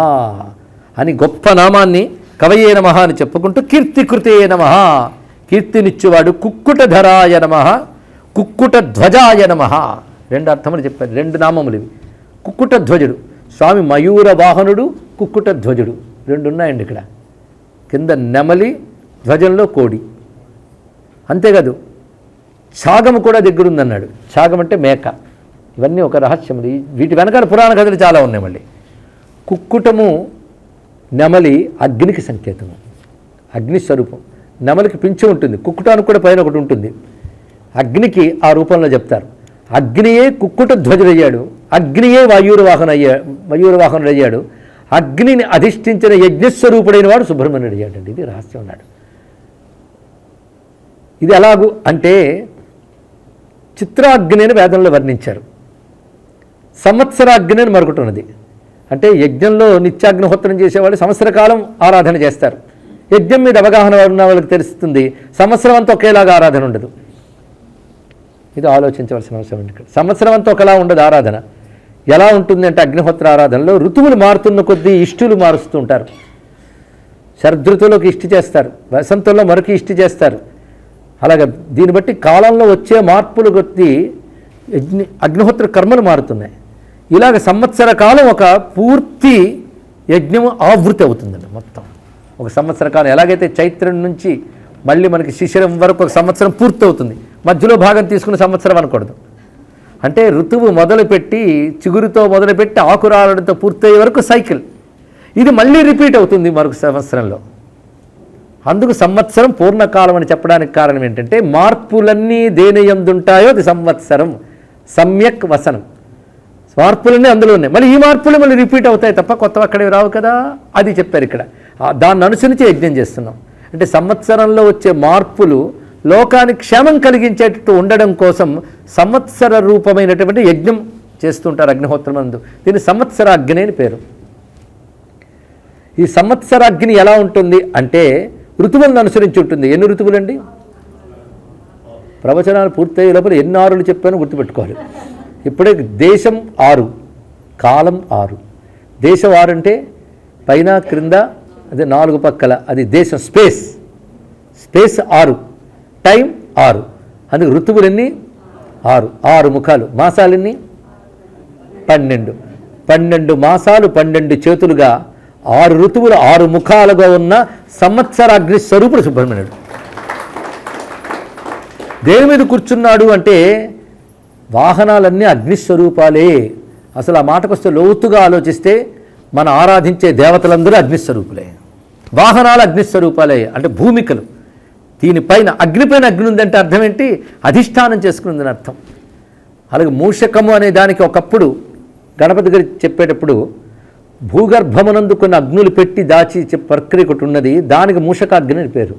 A: అని గొప్ప నామాన్ని కవయే నమః అని చెప్పుకుంటూ కీర్తికృతే నమః, కీర్తినిచ్చువాడు కుక్కుటధరాయ నమః, కుక్కుట ధ్వజాయ నమః. 2 అర్థములు చెప్పారు, 2 నామములు ఇవి. కుక్కుట ధ్వజుడు స్వామి మయూర వాహనుడు, కుక్కుట ధ్వజుడు 2 ఉన్నాయండి ఇక్కడ. కింద నెమలి, ధ్వజంలో కోడి. అంతేకాదు ఛాగము కూడా దగ్గరుందన్నాడు. ఛాగం అంటే మేక. ఇవన్నీ ఒక రహస్యములు. వీటి వెనకాల పురాణ కథలు చాలా ఉన్నాయి. మళ్ళీ కుక్కుటము నెమలి అగ్నికి సంకేతము, అగ్నిస్వరూపం. నెమలికి పింఛం ఉంటుంది, కుక్కుటానికి కూడా పైన ఒకటి ఉంటుంది. అగ్నికి ఆ రూపంలో చెప్తారు. అగ్నియే కుక్కుట ధ్వజుడయ్యాడు, అగ్నియే మయూరవాహనుడయ్యాడు. అగ్నిని అధిష్ఠించిన యజ్ఞస్వరూపుడైన వాడు సుబ్రహ్మణ్యుడు అయ్యాడండి. ఇది రహస్యం ఉన్నాడు. ఇది ఎలాగూ అంటే చిత్రాగ్ని అని వేదంలో వర్ణించారు. సంవత్సరాగ్ని అని మరొకటి ఉన్నది. అంటే యజ్ఞంలో నిత్యాగ్నిహోత్రం చేసేవాళ్ళు సంవత్సర కాలం ఆరాధన చేస్తారు. యజ్ఞం మీద అవగాహన ఉన్న వాళ్ళకి తెలుస్తుంది, సంవత్సరం అంతా ఒకేలాగా ఆరాధన ఉండదు. ఇది ఆలోచించవలసిన అవసరం ఉంది. ఇక్కడ సంవత్సరం అంతా ఒకలా ఉండదు ఆరాధన. ఎలా ఉంటుంది అంటే అగ్నిహోత్ర ఆరాధనలో ఋతువులు మారుతున్న కొద్దీ ఇష్టులు మారుస్తూ ఉంటారు. శరదృతువులోకి ఇష్టి చేస్తారు, వసంతంలో మరొక ఇష్టి చేస్తారు. అలాగే దీన్ని బట్టి కాలంలో వచ్చే మార్పులు కొద్దీ అగ్నిహోత్ర కర్మలు మారుతున్నాయి. ఇలాగ సంవత్సర కాలం ఒక పూర్తి యజ్ఞము ఆవృతి అవుతుందండి. మొత్తం ఒక సంవత్సర కాలం ఎలాగైతే చైత్రం నుంచి మళ్ళీ మనకి శిశిరం వరకు ఒక సంవత్సరం పూర్తి అవుతుంది, మధ్యలో భాగం తీసుకుని సంవత్సరం అనకూడదు. అంటే ఋతువు మొదలుపెట్టి చిగురుతో మొదలుపెట్టి ఆకురాలడంతో పూర్తయ్యే వరకు సైకిల్. ఇది మళ్ళీ రిపీట్ అవుతుంది మరొక సంవత్సరంలో. అందుకు సంవత్సరం పూర్ణకాలం అని చెప్పడానికి కారణం ఏంటంటే మార్పులన్నీ దేని యందుంటాయో అది సంవత్సరం. సమ్యక్ వసనం, మార్పులన్నీ అందులో ఉన్నాయి. మళ్ళీ ఈ మార్పులు మళ్ళీ రిపీట్ అవుతాయి తప్ప కొత్తవి అక్కడే రావు కదా. అది చెప్పారు ఇక్కడ. దాన్ని అనుసరించి యజ్ఞం చేస్తున్నాం. అంటే సంవత్సరంలో వచ్చే మార్పులు లోకానికి క్షేమం కలిగించేటట్టు ఉండడం కోసం సంవత్సర రూపమైనటువంటి యజ్ఞం చేస్తుంటారు అగ్నిహోత్రం నందు. దీని సంవత్సరాగ్ని అని పేరు. ఈ సంవత్సరాగ్ని ఎలా ఉంటుంది అంటే ఋతువులను అనుసరించి ఉంటుంది. ఎన్ని ఋతువులండి? ప్రవచనాలు పూర్తయ్యే లోపల ఎన్ని 6లు చెప్పానో గుర్తుపెట్టుకోవాలి. ఇప్పుడే దేశం 6, కాలం 6. దేశం 6 అంటే పైన క్రింద, అదే 4 పక్కల, అది దేశం. Space 6, time 6. అందుకు ఋతువులన్నీ 6, 6 ముఖాలు. మాసాలన్నీ 12. 12 మాసాలు 12 చేతులుగా 6 ఋతువులు 6 ముఖాలుగా ఉన్న సంవత్సరాగ్ని స్వరూపుడు సుబ్రహ్మణ్యుడు. దేని మీద కూర్చున్నాడు అంటే వాహనాలన్నీ అగ్నిస్వరూపాలే. అసలు ఆ మాటకొస్తే లోతుగా ఆలోచిస్తే మన ఆరాధించే దేవతలందరూ అగ్నిస్వరూపులే. వాహనాలు అగ్నిస్వరూపాలే, అంటే భూమికలు. దీనిపైన అగ్నిపైన అగ్ని ఉందంటే అర్థం ఏంటి? అధిష్టానం చేసుకుందని అర్థం. అలాగే మూషకము అనే దానికి ఒకప్పుడు గణపతి గారు చెప్పేటప్పుడు భూగర్భమునందు కొన్ని అగ్నులు పెట్టి దాచి ప్రక్రియ ఒకటి ఉన్నది, దానికి మూషకాగ్ని అని పేరు.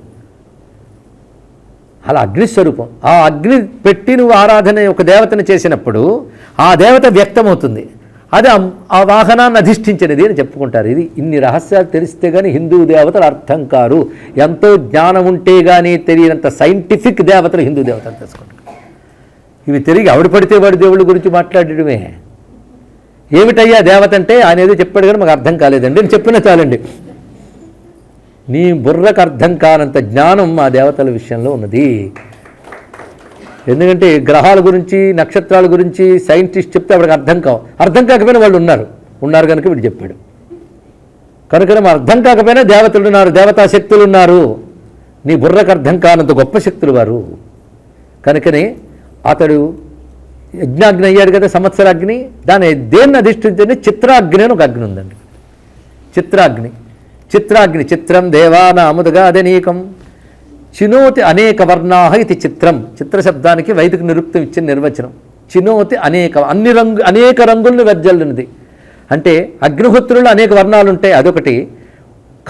A: అలా అగ్నిస్వరూపం. ఆ అగ్ని పెట్టి నువ్వు ఆరాధన ఒక దేవతను చేసినప్పుడు ఆ దేవత వ్యక్తమవుతుంది. అది ఆ వాహనాన్ని అధిష్ఠించినది అని చెప్పుకుంటారు. ఇది ఇన్ని రహస్యాలు తెలిస్తే కానీ హిందూ దేవతలు అర్థం కారు. ఎంతో జ్ఞానం ఉంటే కానీ తెలియనంత సైంటిఫిక్ దేవతలు హిందూ దేవతలు తెలుసుకుంటారు. ఇవి తిరిగి ఆవిడ పడితే వాడి దేవుళ్ళ గురించి మాట్లాడడమే. ఏమిటయ్యా దేవత అంటే ఆయన ఏదో చెప్పాడు కానీ మాకు అర్థం కాలేదండి నేను చెప్పినా చాలండి. నీ బుర్రకు అర్థం కానంత జ్ఞానం మా దేవతల విషయంలో ఉన్నది. ఎందుకంటే గ్రహాల గురించి నక్షత్రాల గురించి సైంటిస్ట్ చెప్తే అప్పటికి అర్థం కాకపోయినా వాళ్ళు ఉన్నారు కనుక వీడు చెప్పాడు. కనుక అర్థం కాకపోయినా దేవతలు ఉన్నారు, దేవతా శక్తులు ఉన్నారు. నీ బుర్రకు అర్థం కానంత గొప్ప శక్తులు వారు. కనుకనే అతడు యజ్ఞాగ్ని అయ్యాడు కదా, సంవత్సరాగ్ని. దాన్ని దేన్ని అధిష్ఠించండి? చిత్రాగ్ని అని ఒక అగ్ని ఉందండి. చిత్రాగ్ని చిత్రం దేవానాముదుగా అదనీకం చినోతి అనేక వర్ణాహ ఇది చిత్రం. చిత్రశబ్దానికి వైదిక నిరుక్తం ఇచ్చిన నిర్వచనం. చినోతి అనేక రంగులను వెదజల్లినది. అంటే అగ్నిహోత్రులు అనేక వర్ణాలు ఉంటాయి, అదొకటి.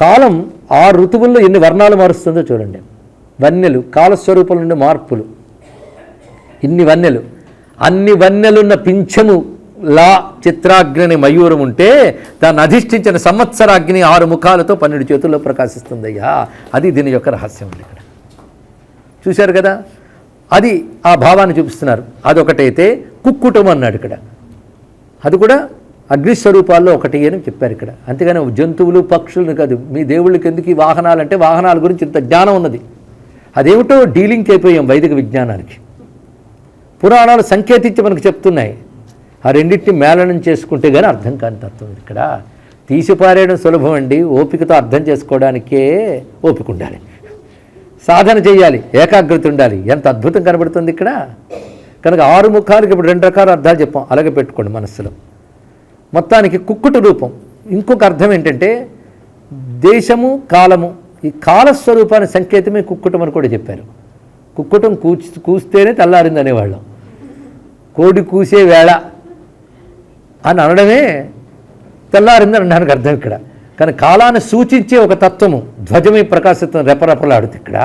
A: కాలం 6 ఋతువుల్లో ఎన్ని వర్ణాలు మారుస్తుందో చూడండి. వన్నెలు, కాలస్వరూపం నుండి మార్పులు, ఇన్ని వన్నెలు. అన్ని వన్నెలున్న పింఛము లా చిత్రాగ్ని మయూరం ఉంటే దాన్ని అధిష్ఠించిన సంవత్సరాగ్ని 6 ముఖాలతో 12 చేతుల్లో ప్రకాశిస్తుందయ్యా. అది దీని యొక్క రహస్యం ఉంది. ఇక్కడ చూశారు కదా, అది ఆ భావాన్ని చూపిస్తున్నారు. అదొకటైతే కుక్కుటం అన్నాడు ఇక్కడ, అది కూడా అగ్నిస్వరూపాల్లో ఒకటి అని చెప్పారు ఇక్కడ. అంతేగాని జంతువులు పక్షులను కాదు. మీ దేవుళ్ళకి ఎందుకు ఈ వాహనాలంటే వాహనాల గురించి ఇంత జ్ఞానం ఉన్నది. అదేమిటో డీలింగ్ అయిపోయాం వైదిక విజ్ఞానానికి. పురాణాలు సంకేతించి మనకు చెప్తున్నాయి. ఆ రెండింటిని మేళనం చేసుకుంటే కానీ అర్థం కాని తత్వం ఇక్కడ. తీసిపారేయడం సులభం అండి, ఓపికతో అర్థం చేసుకోవడానికే ఓపిక ఉండాలి, సాధన చేయాలి, ఏకాగ్రత ఉండాలి. ఎంత అద్భుతం కనబడుతుంది ఇక్కడ. కనుక 6 ముఖాలకి ఇప్పుడు 2 రకాల అర్థాలు చెప్పాం, అలాగే పెట్టుకోండి మనస్సులో. మొత్తానికి కుక్కుట రూపం. ఇంకొక అర్థం ఏంటంటే దేశము కాలము, ఈ కాలస్వరూపాన్ని సంకేతమే కుక్కుటం అని కూడా చెప్పారు. కుక్కుటం కూస్తేనే తెల్లారింది అనేవాళ్ళం. కోడి కూసే వేళ అని అనడమే తెల్లారిందని అనడానికి అర్థం ఇక్కడ. కానీ కాలాన్ని సూచించే ఒక తత్వము ధ్వజమై ప్రకాశితం రెపరెపలాడుతుంది ఇక్కడ.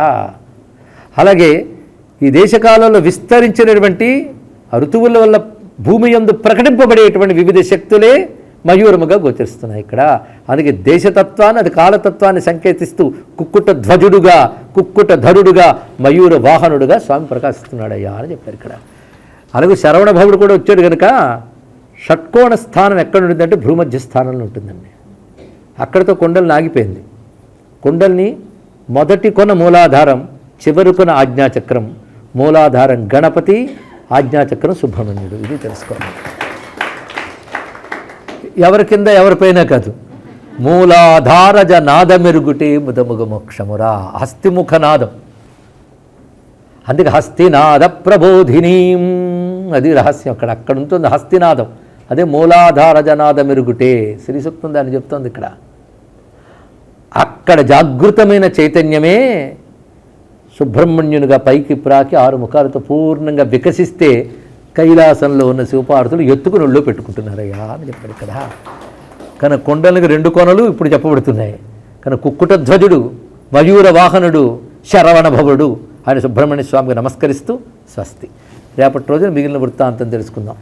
A: అలాగే ఈ దేశకాలంలో విస్తరించినటువంటి ఋతువుల వల్ల భూమి యందు ప్రకటింపబడేటువంటి వివిధ శక్తులే మయూరముగా గోచరిస్తున్నాయి ఇక్కడ. అందుకే దేశతత్వాన్ని, అది కాలతత్వాన్ని సంకేతిస్తూ కుక్కుట ధ్వజుడుగా, కుక్కుట ధరుడుగా, మయూర వాహనుడుగా స్వామి ప్రకాశిస్తున్నాడయ్యా అని చెప్పారు ఇక్కడ. అలాగే శరవణ భవుడు కూడా వచ్చాడు కనుక షట్కోణ స్థానం ఎక్కడ ఉంటుందంటే భూమధ్య స్థానంలో ఉంటుందండి. అక్కడితో కుండలిని ఆగిపోయింది. కుండలిని మొదటి కొన మూలాధారం, చివరి కొన ఆజ్ఞాచక్రం. మూలాధారం గణపతి, ఆజ్ఞాచక్రం సుబ్రహ్మణ్యుడు. ఇది తెలుసుకోవాలి. ఎవరి కింద ఎవరిపైనా కాదు. మూలాధారజ నాదమెరుగుటే ముదముగ మోక్షమురా. హస్తిముఖ నాదం, అందుకే హస్తినాద ప్రబోధినీం, అది రహస్యం అక్కడ. అక్కడ ఉంటుంది హస్తినాదం, అదే మూలాధారజనాద మెరుగుటే. శ్రీ సూక్తం దాన్ని చెప్తోంది ఇక్కడ. అక్కడ జాగృతమైన చైతన్యమే సుబ్రహ్మణ్యునిగా పైకి ప్రాకి 6 ముఖాలతో పూర్ణంగా వికసిస్తే కైలాసంలో ఉన్న శివపార్వతులు ఎత్తుకుని ఒళ్ళో పెట్టుకుంటున్నారయ్యా అని చెప్పారు ఇక్కడ. కనుక కొండలకు 2 కోణలు ఇప్పుడు చెప్పబడుతున్నాయి. కనుక కుక్కుట ధ్వజుడు, మయూర వాహనుడు, శరవణ భవుడు ఆయన సుబ్రహ్మణ్య స్వామికి నమస్కరిస్తూ స్వస్తి. రేపటి రోజున మిగిలిన వృత్తాంతం తెలుసుకుందాం.